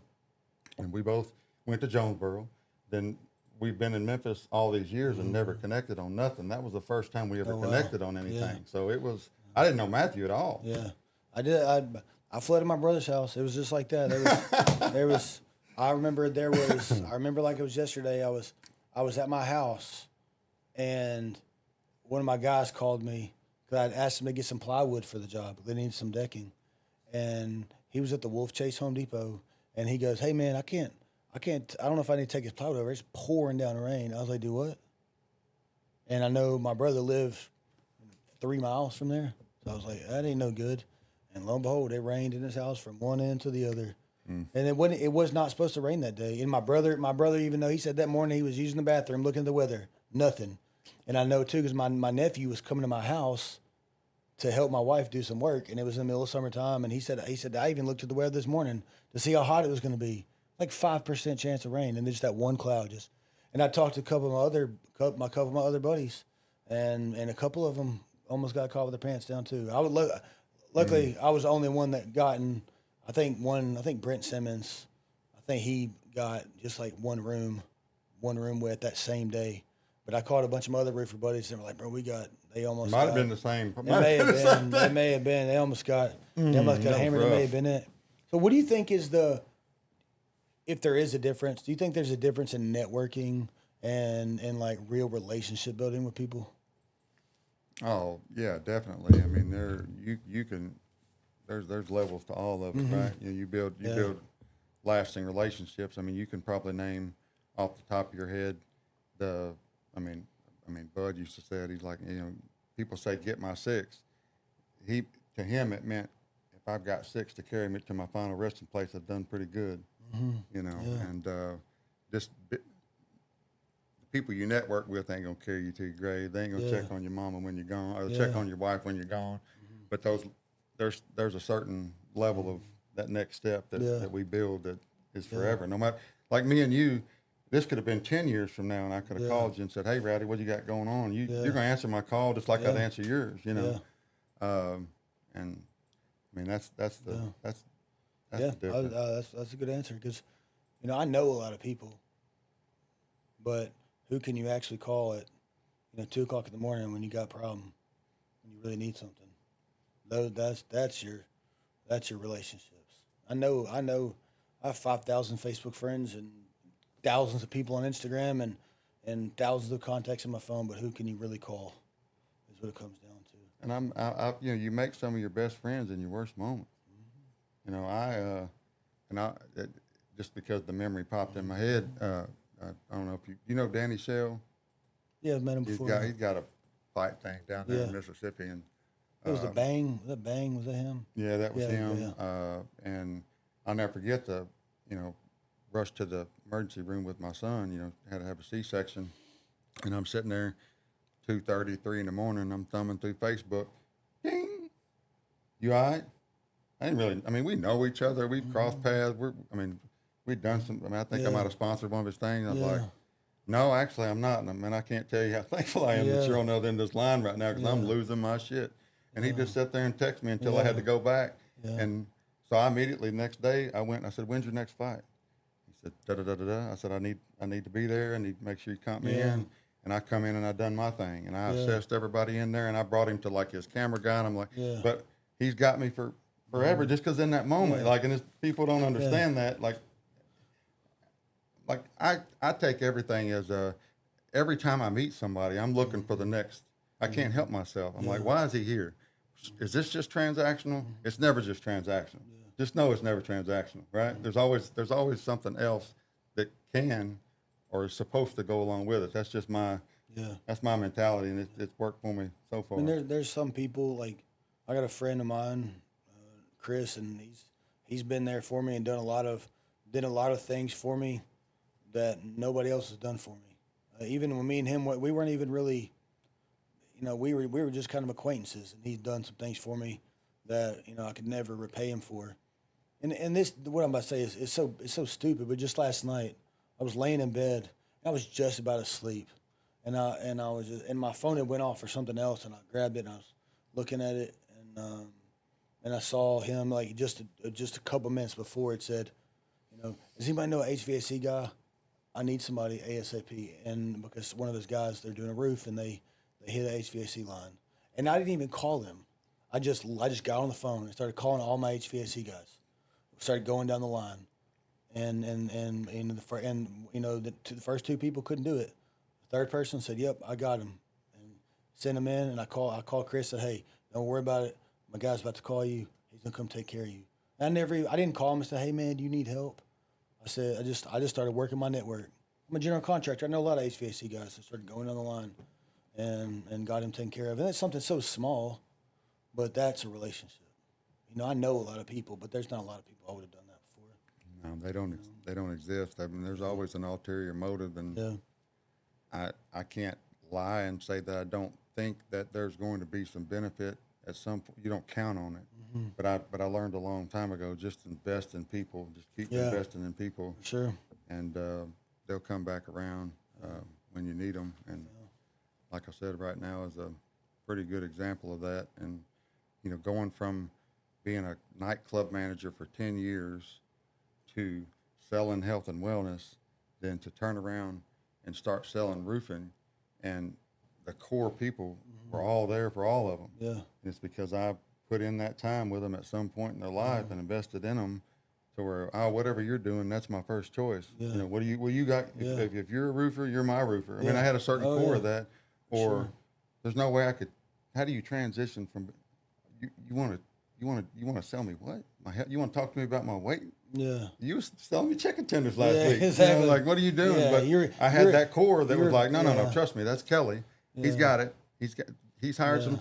and we both went to Jonesboro. Then we've been in Memphis all these years and never connected on nothing. That was the first time we ever connected on anything. Yeah. So it was. I didn't know Matthew at all. Yeah, I did. I flooded my brother's house. It was just like that. I remember like it was yesterday. I was at my house, and one of my guys called me because I'd asked him to get some plywood for the job. They needed some decking, and he was at the Wolf Chase Home Depot, and he goes, "Hey man, I don't know if I need to take his plywood over. It's pouring down rain." I was like, "Do what?" And I know my brother lived 3 miles from there. So I was like, that ain't no good. And lo and behold, it rained in his house from one end to the other. And it was not supposed to rain that day. And my brother, even though he said that morning he was using the bathroom, looking at the weather, nothing. And I know too, because my nephew was coming to my house to help my wife do some work, and it was in the middle of summertime. And he said I even looked at the weather this morning to see how hot it was going to be, like 5% chance of rain, and just that one cloud. And I talked to a couple of my other buddies, and a couple of them almost got caught with their pants down too. Luckily, I was the only one that gotten. I think Brent Simmons, I think he got just like one room wet that same day. But I caught a bunch of my other roofer buddies, and they were like, "Bro, they almost might have been the same. It may have been. They almost got hammered. It may have been it. So, what do you think is if there is a difference? Do you think there's a difference in networking and like real relationship building with people? Oh yeah, definitely. I mean, there's levels to all of it, right? You build lasting relationships. I mean, you can probably name off the top of your head I mean, Bud used to say it. He's like, people say, "Get my 6." To him, it meant if I've got 6 to carry me to my final resting place, I've done pretty good. And just the people you network with ain't gonna carry you to your grave. They ain't gonna check on your mama when you're gone, or check on your wife when you're gone. But there's a certain level of that next step that we build that is forever. No matter, like me and you. This could have been 10 years from now, and I could have called you and said, "Hey, Rowdy, what you got going on?" You're going to answer my call just like I'd answer yours, And I mean, that's the difference. That's a good answer because, I know a lot of people, but who can you actually call at, 2:00 in the morning when you got a problem, when you really need something? That's your relationships. I know. I have 5,000 Facebook friends and thousands of people on Instagram and thousands of contacts in my phone, but who can you really call is what it comes down to. And you make some of your best friends in your worst moments. Just because the memory popped in my head, I don't know if you know Danny Shell. Yeah, I've met him before. He's got a fight thing down there in Mississippi, and it was the Bang. Was that Bang? Was that him? Yeah, that was him. Yeah. And I'll never forget rushed to the emergency room with my son, had to have a C-section. And I'm sitting there 2:30, 3 in the morning, I'm thumbing through Facebook. Ding! You all right? We know each other. We've crossed paths. We've done some, I think I might have sponsored one of his things. I was like, no, actually I'm not. And I can't tell you how thankful I am that you're on the other end of this line right now because I'm losing my shit. And he just sat there and texted me until I had to go back. And so I immediately, the next day, I went and I said, "When's your next fight?" He said, da-da-da-da-da. I said, I need to be there. I need to make sure you count me in. And I come in and I done my thing. And I assessed everybody in there, and I brought him to, like, his camera guy. And I'm like, but he's got me for forever just because in that moment, and people don't understand that. Like I take everything as every time I meet somebody, I'm looking for the next. I can't help myself. I'm like, why is he here? Is this just transactional? It's never just transactional. Just know it's never transactional, right? There's always something else that can or is supposed to go along with it. That's just my mentality, and it's worked for me so far. And there's some people, like I got a friend of mine, Chris, and he's been there for me and did a lot of things for me that nobody else has done for me. Even when me and him, we weren't even really, we were just kind of acquaintances, and he's done some things for me that I could never repay him for. And this, what I'm about to say is it's so stupid. But just last night, I was laying in bed, and I was just about to sleep, and my phone had went off for something else, and I grabbed it and I was looking at it, and I saw him like just a couple minutes before it said, does anybody know an HVAC guy? I need somebody ASAP, and because one of those guys, they're doing a roof and they hit an HVAC line, and I didn't even call them. I just got on the phone and started calling all my HVAC guys. Started going down the line, and the first 2 people couldn't do it. The third person said, "Yep, I got him," and sent him in. And I called Chris, said, "Hey, don't worry about it. My guy's about to call you. He's gonna come take care of you." And I didn't call him and say, "Hey man, do you need help?" I said, I just started working my network. I'm a general contractor. I know a lot of HVAC guys. I started going down the line, and got him taken care of. And it's something so small, but that's a relationship. I know a lot of people, but there's not a lot of people I would have done that for. No, they don't. They don't exist. I mean, there's always an ulterior motive, and I can't lie and say that I don't think that there's going to be some benefit at some point. You don't count on it, but I learned a long time ago, just invest in people. Just keep investing in people. Sure. And they'll come back around when you need them. And like I said, right now is a pretty good example of that. And going from being a nightclub manager for 10 years to selling health and wellness, then to turn around and start selling roofing, and the core people were all there for all of them. Yeah. And it's because I put in that time with them at some point in their life and invested in them to where, whatever you're doing, that's my first choice. Yeah. What do you got? If you're a roofer, you're my roofer. I mean, I had a certain core of that, or there's no way I could. How do you transition from? You want to sell me what? You want to talk to me about my weight? Yeah. You was selling me chicken tenders last week. Exactly. Like, what are you doing? Yeah, but I had that core that was like, no, trust me, that's Kelly. Yeah. He's got it. He's hired some.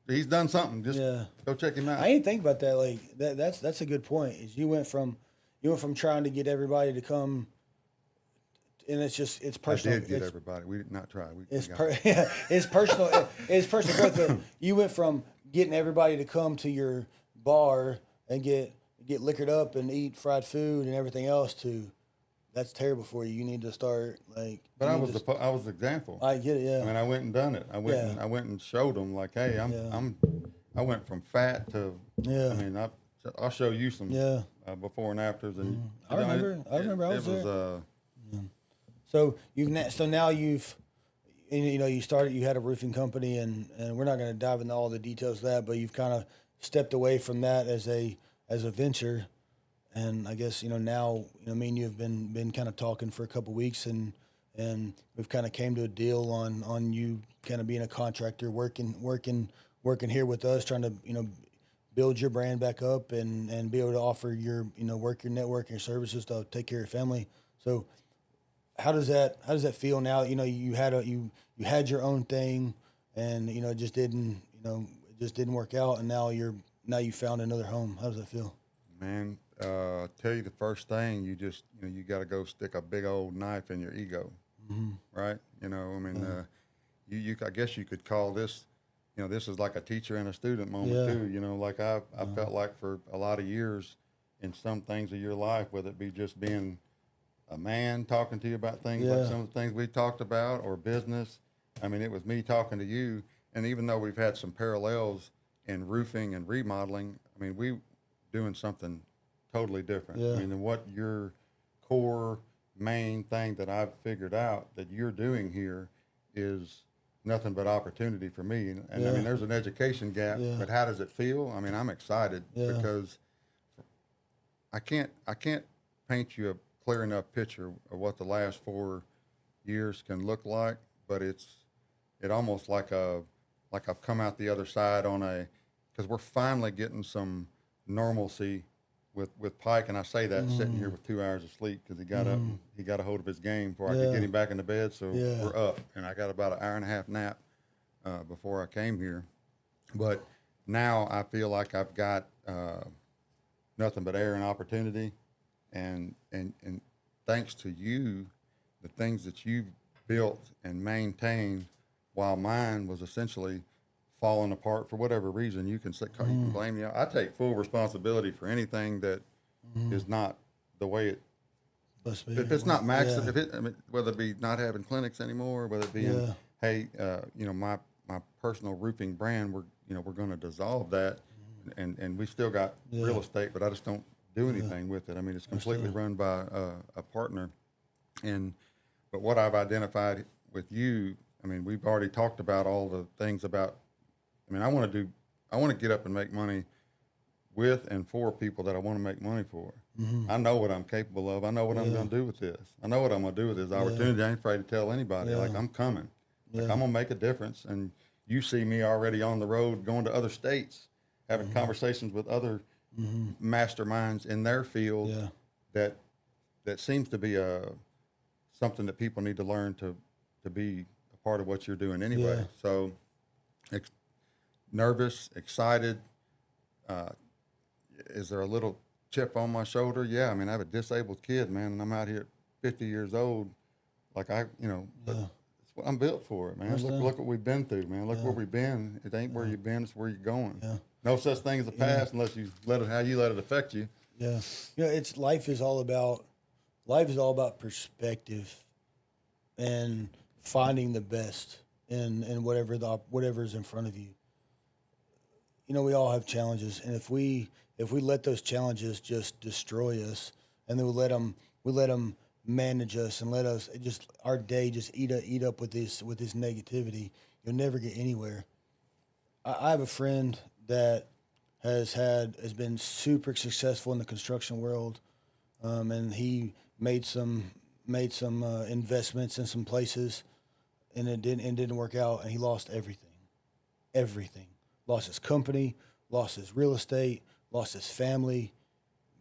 He's done something. Just go check him out. I didn't think about that. Like that's a good point. Is you went from trying to get everybody to come, and it's personal. I did get everybody. We did not try. It's personal. It's personal growth. But you went from getting everybody to come to your bar and get liquored up and eat fried food and everything else to that's terrible for you. You need to start like. But I was the example. I get it. Yeah. I mean, I went and done it. I went and showed them like, hey, I went from fat to. Yeah. I mean, I'll show you some. Before and afters, and I remember I was there. So now you've. You started. You had a roofing company, and we're not going to dive into all the details of that, but you've kind of stepped away from that as a venture, and I guess now me and you have been kind of talking for a couple weeks, and we've kind of came to a deal on you kind of being a contractor, working here with us, trying to build your brand back up and be able to offer your work your network and your services to take care of your family. So how does that feel now? You had your own thing, and it just didn't work out, and now you found another home. How does that feel? Man, tell you the first thing, you just you got to go stick a big old knife in your ego, right? I mean, you I guess you could call this, this is like a teacher and a student moment too. Like I felt like for a lot of years in some things of your life, whether it be just being a man talking to you about things like some of the things we talked about, or business. I mean, it was me talking to you, and even though we've had some parallels in roofing and remodeling, I mean, we doing something totally different. I mean, what your core main thing that I've figured out that you're doing here is nothing but opportunity for me. And I mean, there's an education gap, but how does it feel? I mean, I'm excited because I can't paint you a clear enough picture of what the last 4 years can look like, but it almost like I've come out the other side because we're finally getting some normalcy with Pike, and I say that sitting here with 2 hours of sleep because he got up, he got a hold of his game before I could get him back into bed. So we're up, and I got about an hour and a half nap before I came here. But now I feel like I've got nothing but air and opportunity, and thanks to you, the things that you've built and maintained, while mine was essentially falling apart for whatever reason. You can blame me. I take full responsibility for anything that is not the way it must be. If it's not maxed, whether it be not having clinics anymore, whether it be my personal roofing brand, we're going to dissolve that, and we still got real estate, but I just don't do anything with it. I mean, it's completely run by a partner, but what I've identified with you, I mean, we've already talked about all the things about. I mean, I want to get up and make money with and for people that I want to make money for. I know what I'm capable of. I know what I'm going to do with this. I know what I'm going to do with this opportunity. I ain't afraid to tell anybody. Like, I'm coming. Like, I'm going to make a difference. And you see me already on the road going to other states, having conversations with other masterminds in their field that seems to be something that people need to learn to be a part of what you're doing anyway. Yeah. So nervous, excited. Is there a little chip on my shoulder? Yeah. I mean, I have a disabled kid, man, and I'm out here at 50 years old. Like but it's what I'm built for it, man. Look what we've been through, man. Look where we've been. It ain't where you've been, it's where you're going. Yeah. No such thing as the past unless you let it affect you. Yeah. Life is all about perspective and finding the best in whatever's in front of you. We all have challenges, and if we let those challenges just destroy us, and then we let them manage us and let us our day just eat up with this negativity, you'll never get anywhere. I have a friend that has been super successful in the construction world, and he made some investments in some places, and it didn't work out, and he lost everything. Lost his company, lost his real estate, lost his family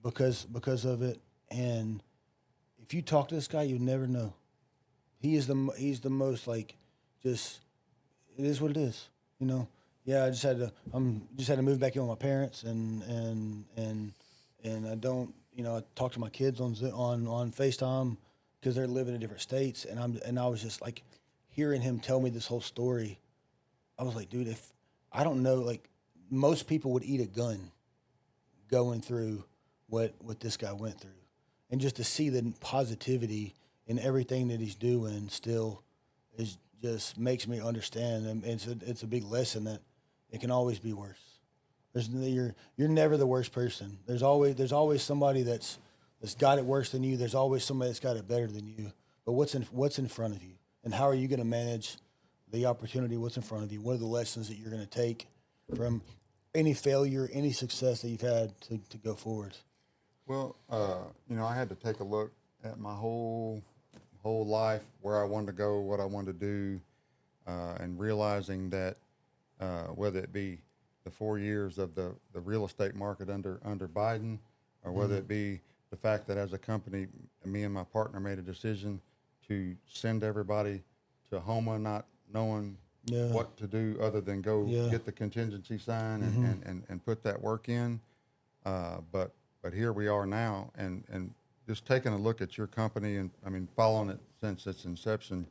because of it. And if you talk to this guy, you'd never know. He's the most like, just, it is what it is, Yeah, I just had to move back in with my parents, and I don't, I talk to my kids on FaceTime because they're living in different states, and I was just like hearing him tell me this whole story. I was like, dude, if I don't know, like most people would eat a gun going through what this guy went through, and just to see the positivity in everything that he's doing still just makes me understand, and it's a big lesson that it can always be worse. You're never the worst person. There's always somebody that's got it worse than you. There's always somebody that's got it better than you. But what's in front of you, and how are you going to manage the opportunity? What's in front of you? What are the lessons that you're going to take from any failure, any success that you've had to go forward? Well, I had to take a look at my whole life, where I wanted to go, what I wanted to do, and realizing that whether it be the 4 years of the real estate market under Biden, or whether it be the fact that as a company, me and my partner made a decision to send everybody to Houma, not knowing what to do other than go get the contingency sign and put that work in. But here we are now, and just taking a look at your company, and I mean, following it since its inception,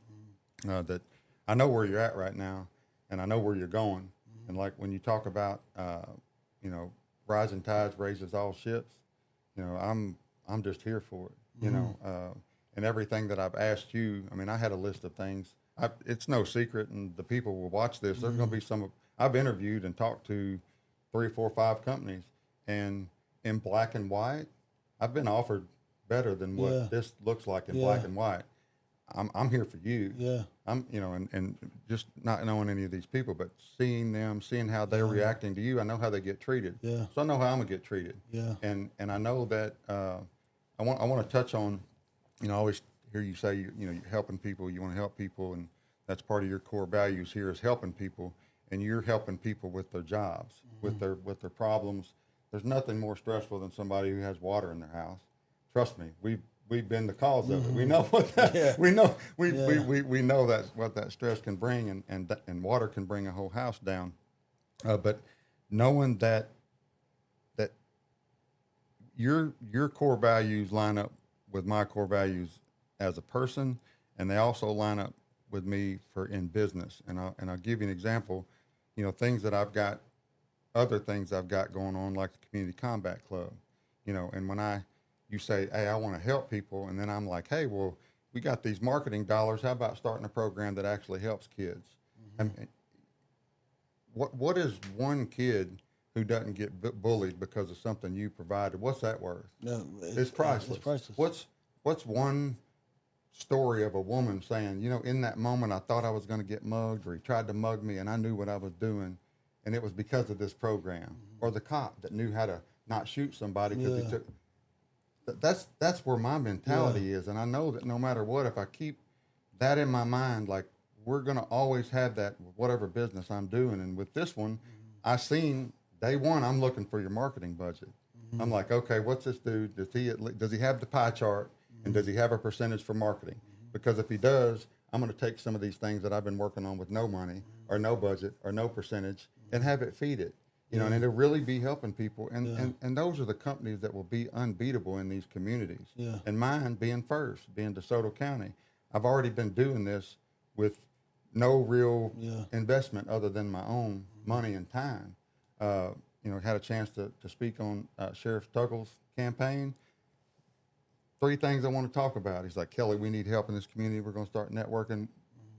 that I know where you're at right now, and I know where you're going. And like when you talk about, rising tides raises all ships, I'm just here for it, and everything that I've asked you. I mean, I had a list of things. It's no secret, and the people will watch this. There's going to be I've interviewed and talked to 3, 4, 5 companies, and in black and white, I've been offered better than what this looks like in black and white. I'm here for you. Yeah. I'm, and just not knowing any of these people, but seeing how they're reacting to you, I know how they get treated. Yeah. So I know how I'm gonna get treated. Yeah. And I know that I want to touch on, I always hear you say you're helping people, you want to help people, and that's part of your core values here is helping people, and you're helping people with their jobs, with their problems. There's nothing more stressful than somebody who has water in their house. Trust me, we've been the cause of it. We know what that we know that what that stress can bring, and water can bring a whole house down. But knowing that your core values line up with my core values as a person, and they also line up with me in business. And I'll give you an example. Things that I've got, other things I've got going on, like the Community Combat Club. And when you say, hey, I want to help people, and then I'm like, hey, well, we got these marketing dollars. How about starting a program that actually helps kids? And what is one kid who doesn't get bullied because of something you provided? What's that worth? No, it's priceless. It's priceless. What's one story of a woman saying, in that moment I thought I was going to get mugged, or he tried to mug me, and I knew what I was doing, and it was because of this program, or the cop that knew how to not shoot somebody because he took. That's where my mentality is, and I know that no matter what, if I keep that in my mind, like we're gonna always have that with whatever business I'm doing. And with this one, I seen day one, I'm looking for your marketing budget. I'm like, okay, what's this dude? Does he have the pie chart, and does he have a percentage for marketing? Because if he does, I'm going to take some of these things that I've been working on with no money or no budget or no percentage and have it feed it. You know, and it'll really be helping people. And those are the companies that will be unbeatable in these communities. Yeah. And mine being first, being DeSoto County. I've already been doing this with no real investment other than my own money and time. You know, had a chance to speak on Sheriff Tuggle's campaign. 3 things I want to talk about. He's like, Kelly, we need help in this community. We're going to start networking.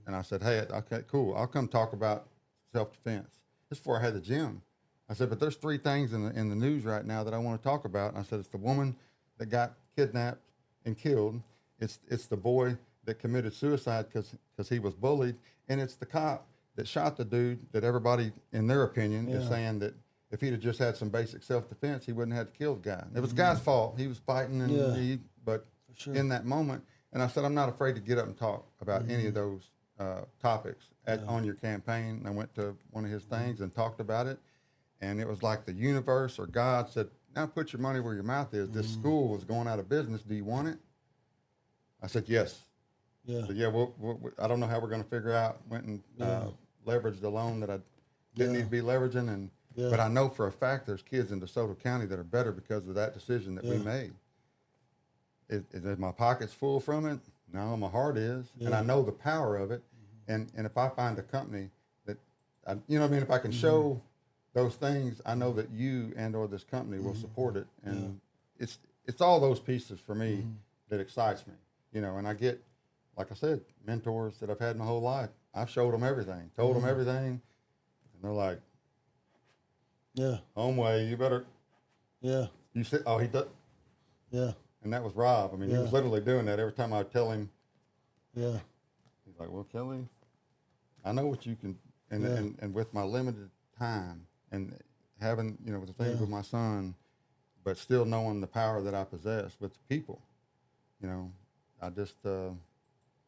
And I said, hey, okay, cool. I'll come talk about self-defense. This is before I had the gym. I said, but there's 3 things in the news right now that I want to talk about. And I said, it's the woman that got kidnapped and killed. It's the boy that committed suicide because he was bullied. And it's the cop that shot the dude that everybody, in their opinion, is saying that if he'd have just had some basic self-defense, he wouldn't have had to kill the guy. It was the guy's fault. He was fighting, but in that moment, and I said, I'm not afraid to get up and talk about any of those topics on your campaign. And I went to one of his things and talked about it. And it was like the universe or God said, now put your money where your mouth is. This school was going out of business. Do you want it? I said, yes. Yeah. So, I don't know how we're going to figure out. Went and leveraged a loan that I didn't need to be leveraging. But I know for a fact there's kids in DeSoto County that are better because of that decision that we made. Is my pocket's full from it? No, my heart is. And I know the power of it. And if I find a company that, you know what I mean, if I can show those things, I know that you and or this company will support it. And it's all those pieces for me that excites me, you know, and I get, like I said, mentors that I've had my whole life. I've showed them everything, told them everything, and they're like, Homeway, you better, you said, oh, he does. And that was Rob. I mean, he was literally doing that every time I would tell him. He's like, well, Kelly, I know what you can, and with my limited time and having, you know, the things with my son, but still knowing the power that I possess with people, you know, I just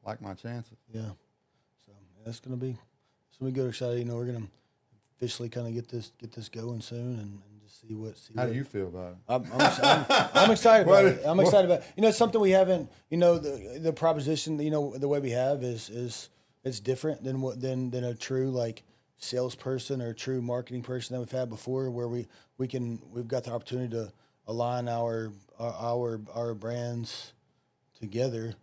like my chances. So it's gonna be good. Excited. You know, we're gonna officially kind of get this going soon and just see what. How do you feel about it? I'm excited about it. I'm excited about it. You know, it's something we haven't. You know, the proposition. You know, the way we have is it's different than a true like salesperson or a true marketing person that we've had before, where we've got the opportunity to align our brands together.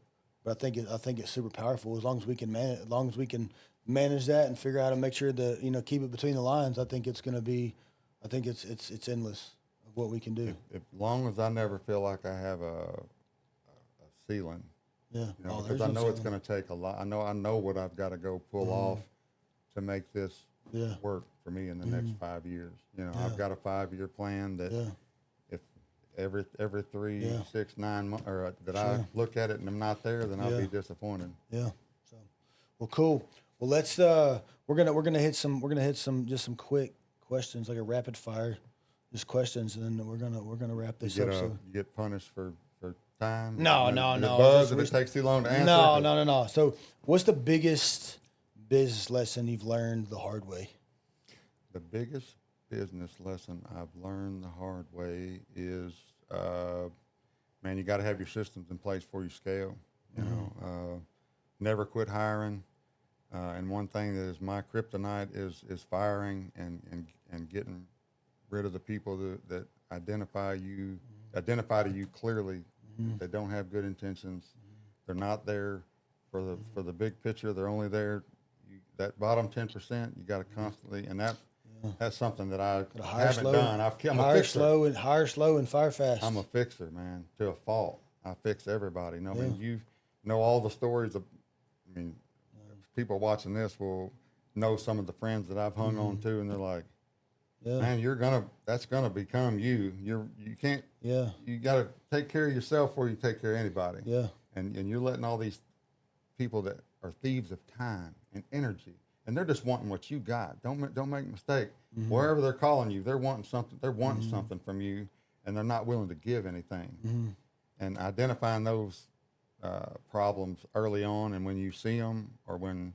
But I think it's super powerful as long as we can manage that and figure out how to make sure that, you know, keep it between the lines. I think it's going to be, I think it's endless of what we can do. As long as I never feel like I have a ceiling. Yeah. You know, because I know it's going to take a lot. I know what I've got to go pull off to make this work for me in the next 5 years. You know, I've got a 5-year plan that if every 3, 6, 9 months, or that I look at it and I'm not there, then I'll be disappointed. Yeah. So, well, cool. Well, let's we're gonna hit some quick questions, like a rapid fire, just questions, and then we're gonna wrap this up. You get punished for time? No. Buzz if it takes too long to answer? No. So, what's the biggest business lesson you've learned the hard way? The biggest business lesson I've learned the hard way is, man, you got to have your systems in place before you scale. You know, never quit hiring. And one thing that is my kryptonite is firing and getting rid of the people that identify to you clearly. They don't have good intentions. They're not there for the big picture. They're only there. That bottom 10%, you got to constantly, and that's something that I haven't done. I'm a fixer. Hire slow and fire fast. I'm a fixer, man, to a fault. I fix everybody. I mean, you know all the stories of, I mean, people watching this will know some of the friends that I've hung on to, and they're like, man, that's gonna become you. You can't. You got to take care of yourself before you take care of anybody. And you're letting all these people that are thieves of time and energy, and they're just wanting what you got. Don't make a mistake. Wherever they're calling you, they're wanting something. They're wanting something from you, and they're not willing to give anything. And identifying those problems early on, and when you see them, or when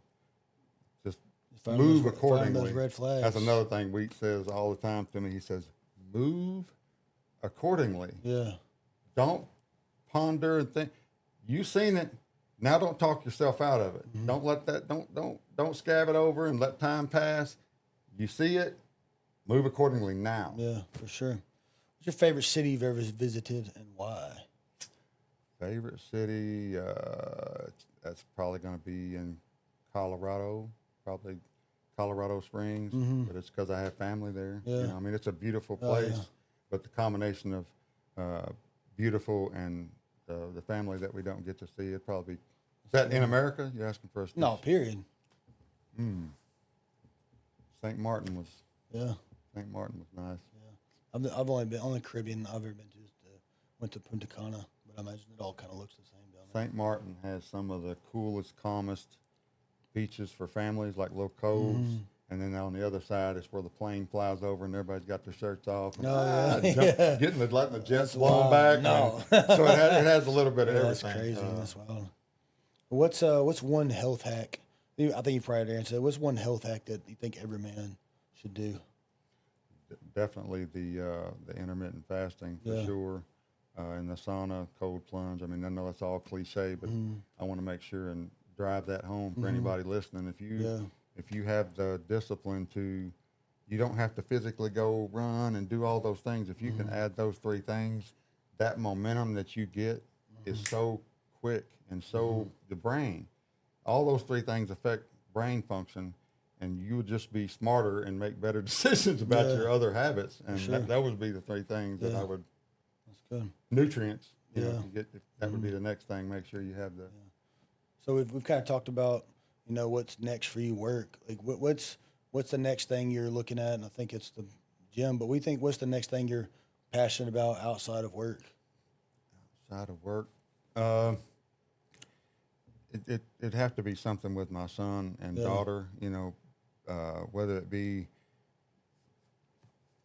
just move accordingly. Those red flags. That's another thing Wheat says all the time to me. He says, move accordingly. Don't ponder and think. You've seen it. Now don't talk yourself out of it. Don't let that, don't scab it over and let time pass. You see it, move accordingly now. Yeah, for sure. What's your favorite city you've ever visited and why? Favorite city, that's probably going to be in Colorado, probably Colorado Springs, but it's because I have family there. Yeah. You know, I mean, it's a beautiful place, yeah. but the combination of beautiful and the family that we don't get to see, it'd probably be. Is that in America? You're asking for us? No, period. St. Martin was Yeah. nice. I've only been on the Caribbean. I've ever been to went to Punta Cana, but I imagine it all kind of looks the same down there. St. Martin has some of the coolest, calmest beaches for families, like little coves. And then on the other side is where the plane flies over and everybody's got their shirts off. And, letting the jets blow them back. No. So it has a little bit of That's everything. crazy. That's wild. What's one health hack? I think you probably answered. What's one health hack that you think every man should do? Definitely the intermittent fasting for sure. And the sauna, cold plunge. I mean, I know that's all cliche, but I want to make sure and drive that home for anybody listening. If you have the discipline to, you don't have to physically go run and do all those things. If you can add those three things, that momentum that you get is so quick and so the brain. All those three things affect brain function, and you would just be smarter and make better decisions about your other habits. And that would be the three things that I would. That's good. Nutrients. You know, that would be the next thing. Make sure you have the. So we've kind of talked about, what's next for you, work. Like what's the next thing you're looking at? And I think it's the gym, but what's the next thing you're passionate about outside of work? Outside of work, it'd have to be something with my son and daughter. Whether it be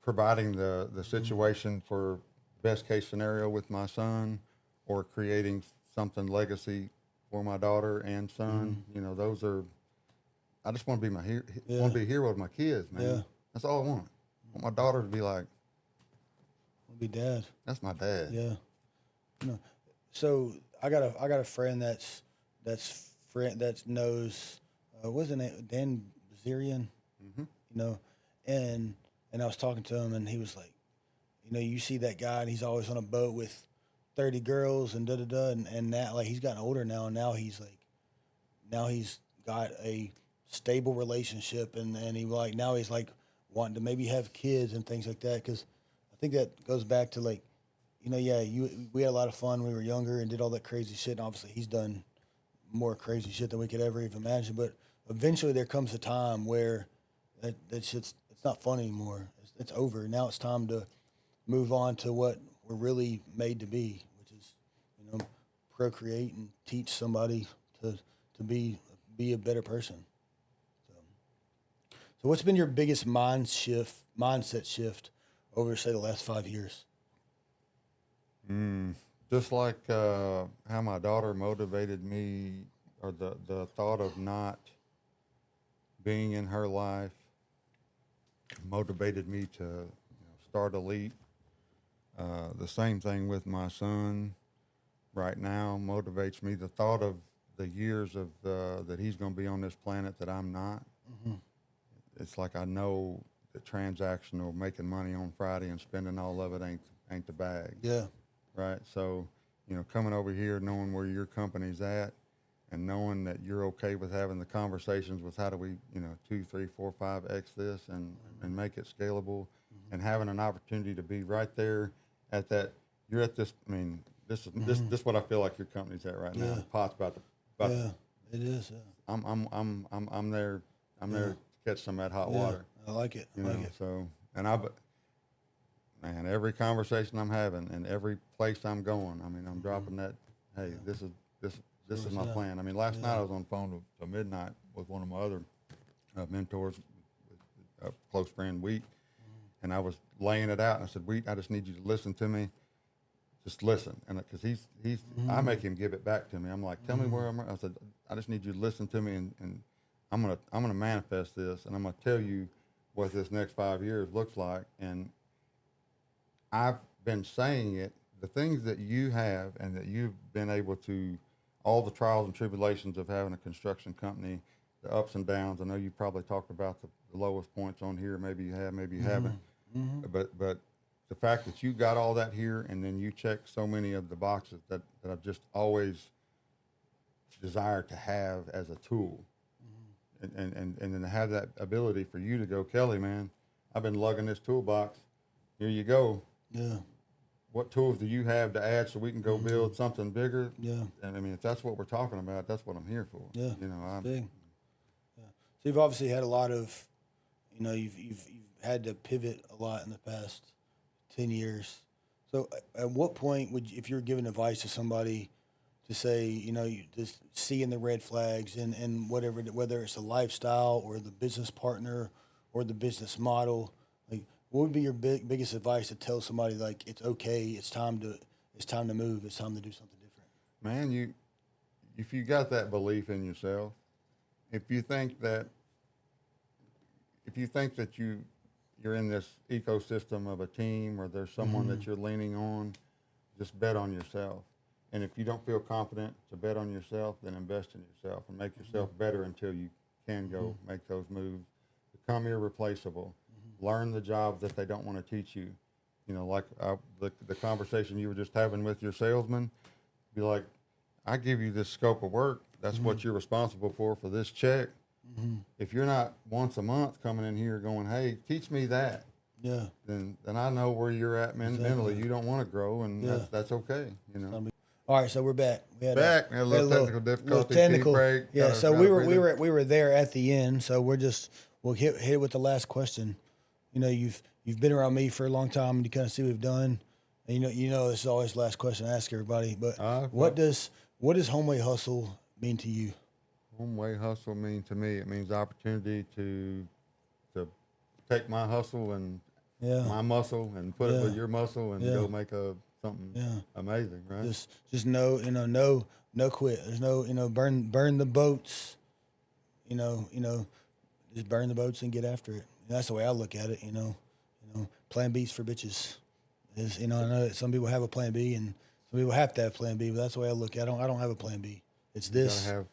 providing the situation for best case scenario with my son, or creating something legacy for my daughter and son. Those are. I just want to be want to be a hero with my kids, man. Yeah. That's all I want. I want my daughter to be like, I'll be dad. that's my dad. Yeah. So I got a friend that knows what's his name, Dan Bazarian. And I was talking to him, and he was like, you see that guy, and he's always on a boat with 30 girls and and now, like, he's gotten older now, and now he's got a stable relationship, and now he's like wanting to maybe have kids and things like that, because I think that goes back to, like, we had a lot of fun when we were younger and did all that crazy shit, and obviously he's done more crazy shit than we could ever even imagine, but eventually there comes a time where that shit's, it's not fun anymore. It's over. Now it's time to move on to what we're really made to be, which is, procreate and teach somebody to be a better person. So what's been your biggest mindset shift over, say, the last 5 years? Just like how my daughter motivated me, or the thought of not being in her life motivated me to start Elite. The same thing with my son right now motivates me. The thought of the years of that he's going to be on this planet that I'm not. It's like I know the transactional, making money on Friday and spending all of it ain't the bag. Yeah. Right. So, coming over here, knowing where your company's at, and knowing that you're okay with having the conversations with how do we, 2, 3, 4, 5x this and make it scalable, and having an opportunity to be right there at that. You're at this. I mean, this is what I feel like your company's at right now. Pot's about it is. Yeah. I'm there. I'm there to catch some of that hot water. I like it. So, and man, every conversation I'm having and every place I'm going, I mean, I'm dropping that. Hey, this is my plan. I mean, last night I was on the phone till midnight with one of my other mentors, a close friend, Wheat, and I was laying it out, and I said, Wheat, I just need you to listen to me. Just listen, and because he's I make him give it back to me. I'm like, tell me where I'm at. I said, I just need you to listen to me, and I'm gonna manifest this, and I'm gonna tell you what this next 5 years looks like. And I've been saying it, the things that you have and that you've been able to all the trials and tribulations of having a construction company, the ups and downs. I know you probably talked about the lowest points on here. Maybe you have, maybe you haven't. But the fact that you got all that here, and then you check so many of the boxes that I've just always desired to have as a tool, and then to have that ability for you to go, Kelly, man, I've been lugging this toolbox. Here you go. Yeah. What tools do you have to add so we can go build something bigger? Yeah. And I mean, if that's what we're talking about, that's what I'm here for. Yeah. You know, I'm big. Yeah. So you've obviously had a lot of, you know, you've had to pivot a lot in the past 10 years. So at what point would you, if you're giving advice to somebody to say, you know, you just seeing the red flags and whatever, whether it's the lifestyle or the business partner or the business model, like what would be your biggest advice to tell somebody like it's okay, it's time to move, it's time to do something different? Man, if you got that belief in yourself, if you think that you're in this ecosystem of a team or there's someone that you're leaning on, just bet on yourself. And if you don't feel confident to bet on yourself, then invest in yourself and make yourself better until you can go make those moves. Become irreplaceable. Learn the jobs that they don't want to teach you. You know, like the conversation you were just having with your salesman, be like, I give you this scope of work. That's what you're responsible for this check. If you're not once a month coming in here going, hey, teach me that, then I know where you're at mentally. You don't want to grow, and that's okay. You know. All right, so we're back. We had a little technical difficulty. Technical. Break, yeah. So we were there at the end. So we'll hit it with the last question. You know, you've been around me for a long time, and you kind of see what we've done. And you know, this is always the last question I ask everybody. But what does Homeway Hustle mean to you? Homeway Hustle mean to me, it means opportunity to take my hustle and my muscle and put it with your muscle and go make something amazing, right? Just no quit. There's no burn the boats. You know, just burn the boats and get after it. And that's the way I look at it. You know, plan B's for bitches. I know that some people have a plan B and some people have to have plan B, but that's the way I look at it. I don't have a plan B. It's this. You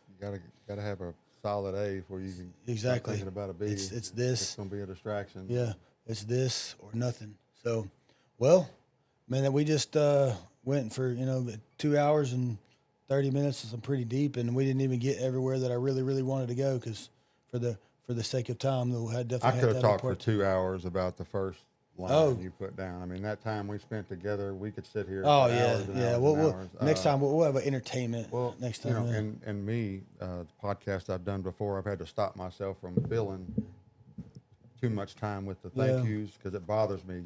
gotta have a solid A before you can start thinking about a B. It's this. It's gonna be a distraction. Yeah, it's this or nothing. So, well, man, we just went for 2 hours and 30 minutes. I'm pretty deep, and we didn't even get everywhere that I really, really wanted to go because for the sake of time, we had definitely. I could have talked for 2 hours about the first line you put down. I mean, that time we spent together, we could sit here. Oh, for hours and hours and hours. Next time we'll have an entertainment. Well, next time, and me, the podcast I've done before, I've had to stop myself from filling too much time with the thank yous because it bothers me.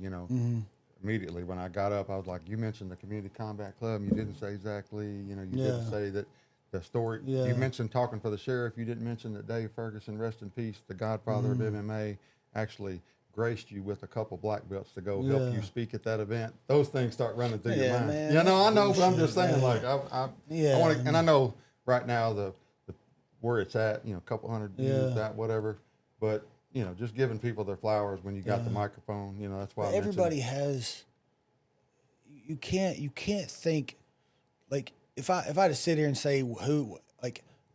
Immediately when I got up, I was like, "You mentioned the Community Combat Club, and you didn't say exactly. You didn't say that." The story you mentioned talking for the sheriff. You didn't mention that Dave Ferguson, rest in peace, the godfather of MMA, actually graced you with a couple black belts to go help you speak at that event. Those things start running through your mind. Man, I know, but I'm just saying, like, I want to, and I know right now the where it's at, a couple hundred views, that whatever, but just giving people their flowers when you got the microphone, that's why everybody has. You can't think like. If I had to sit here and say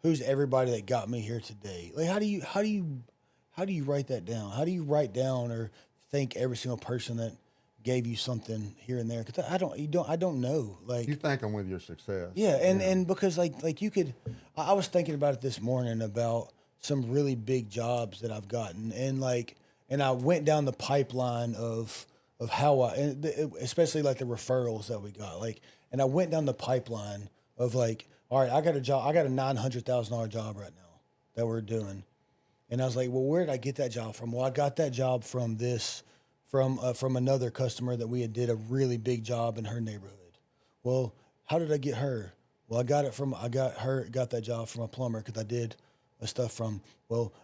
who's everybody that got me here today, like how do you write that down? How do you write down or thank every single person that gave you something here and there? Because I don't know. Like you thank them with your success. Yeah, and because like you could, I was thinking about it this morning about some really big jobs that I've gotten, and I went down the pipeline of how especially like the referrals that we got, and I went down the pipeline of all right, I got a job. I got a $900,000 job right now that we're doing. And I was like, well, where did I get that job from? Well, I got that job from another customer that we did a really big job in her neighborhood. Well, how did I get her? Well, I got that job from a plumber because I did stuff from,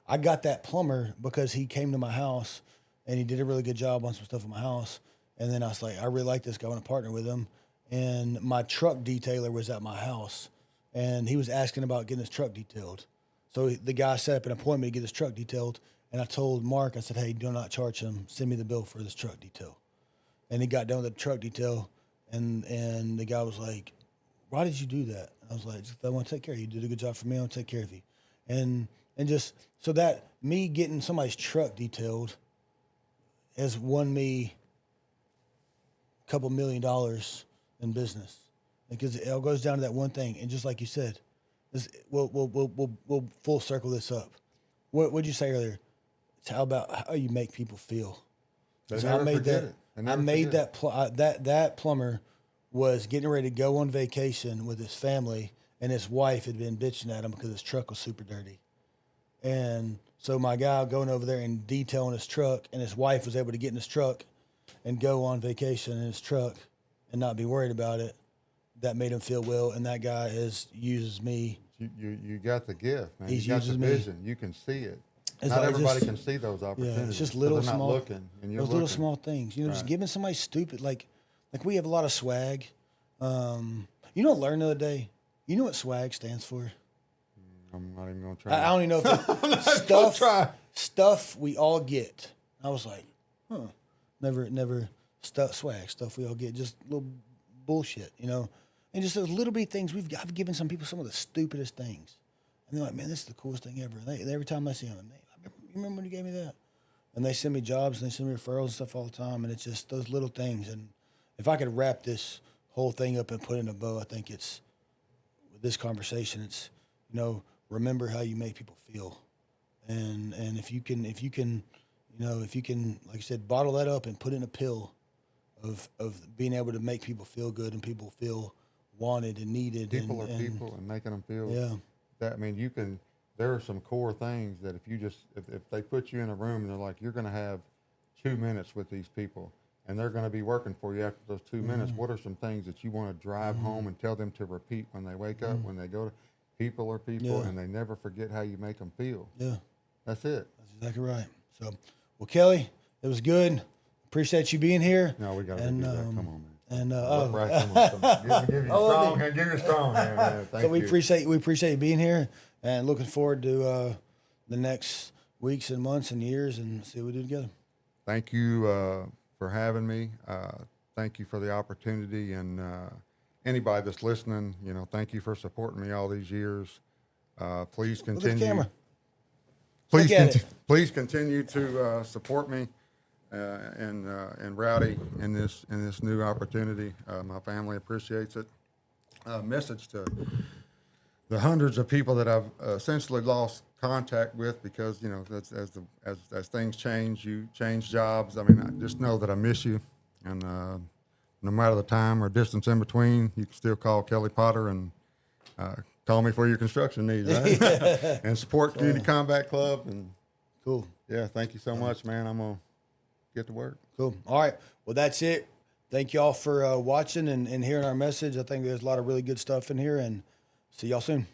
I got that plumber because he came to my house and he did a really good job on some stuff in my house. And then I was like, I really like this guy. I want to partner with him. And my truck detailer was at my house, and he was asking about getting his truck detailed. So the guy set up an appointment to get his truck detailed, and I told Mark, I said, hey, do not charge him. Send me the bill for this truck detail. And he got done with the truck detail, and the guy was like, why did you do that? I was like, I want to take care of you. You did a good job for me. I want to take care of you. And just so that me getting somebody's truck detailed has won me a couple $1 million in business, because it all goes down to that one thing. And just like you said, we'll full circle this up. What did you say earlier? It's how you make people feel. So I made that. I made that plumber was getting ready to go on vacation with his family, and his wife had been bitching at him because his truck was super dirty. And so my guy going over there and detailing his truck, and his wife was able to get in his truck and go on vacation in his truck and not be worried about it. That made him feel well, and that guy uses me. You got the gift, man. He You got the uses me. vision. You can see it. It's Not like everybody can see those opportunities. Yeah, it's just little they're small, not looking, and you're those little looking. small things. You know, just Right. giving somebody stupid like we have a lot of swag. You know what I learned the other day? You know what swag stands for? I'm not even gonna try. I don't even know if stuff we all get. I was like, never stuff we all get, just little bullshit, you know, and just those little bitty things. I've given some people some of the stupidest things, and they're like, man, this is the coolest thing ever. And every time I see them, you remember when you gave me that? And they send me jobs and they send me referrals and stuff all the time, and it's just those little things. And if I could wrap this whole thing up and put it in a bow, I think it's with this conversation. It's, you know, remember how you make people feel, and if you can, like I said, bottle that up and put in a pill of being able to make people feel good and people feel wanted and needed. People are people, and making them feel. Yeah. That, I mean, you can. There are some core things that if they put you in a room and they're like, you're going to have 2 minutes with these people, and they're going to be working for you after those 2 minutes. What are some things that you want to drive home and tell them to repeat when they wake up, when they go to? People are people, and they never forget how you make them feel. Yeah. That's it. That's exactly right. So, well, Kelly, it was good. Appreciate you being here. No, we got to And, do that. Come on, man. And Give you a strong hand. Give you a strong hand, man. Thank so we you. appreciate you being here, and looking forward to the next weeks and months and years, and see what we do together. Thank you for having me. Thank you for the opportunity, and anybody that's listening, you know, thank you for supporting me all these years. Please continue. Look at the camera. Please continue to support me and Rowdy in this new opportunity. My family appreciates it. Message to the hundreds of people that I've essentially lost contact with, because, you know, as things change, you change jobs. I mean, I just know that I miss you, and no matter the time or distance in between, you can still call Kelly Potter and call me for your construction needs, right? And support Community Combat Club. And Cool. yeah, thank you so much, man. I'm gonna get to work. Cool. All right. Well, that's it. Thank you all for watching and hearing our message. I think there's a lot of really good stuff in here, and see y'all soon.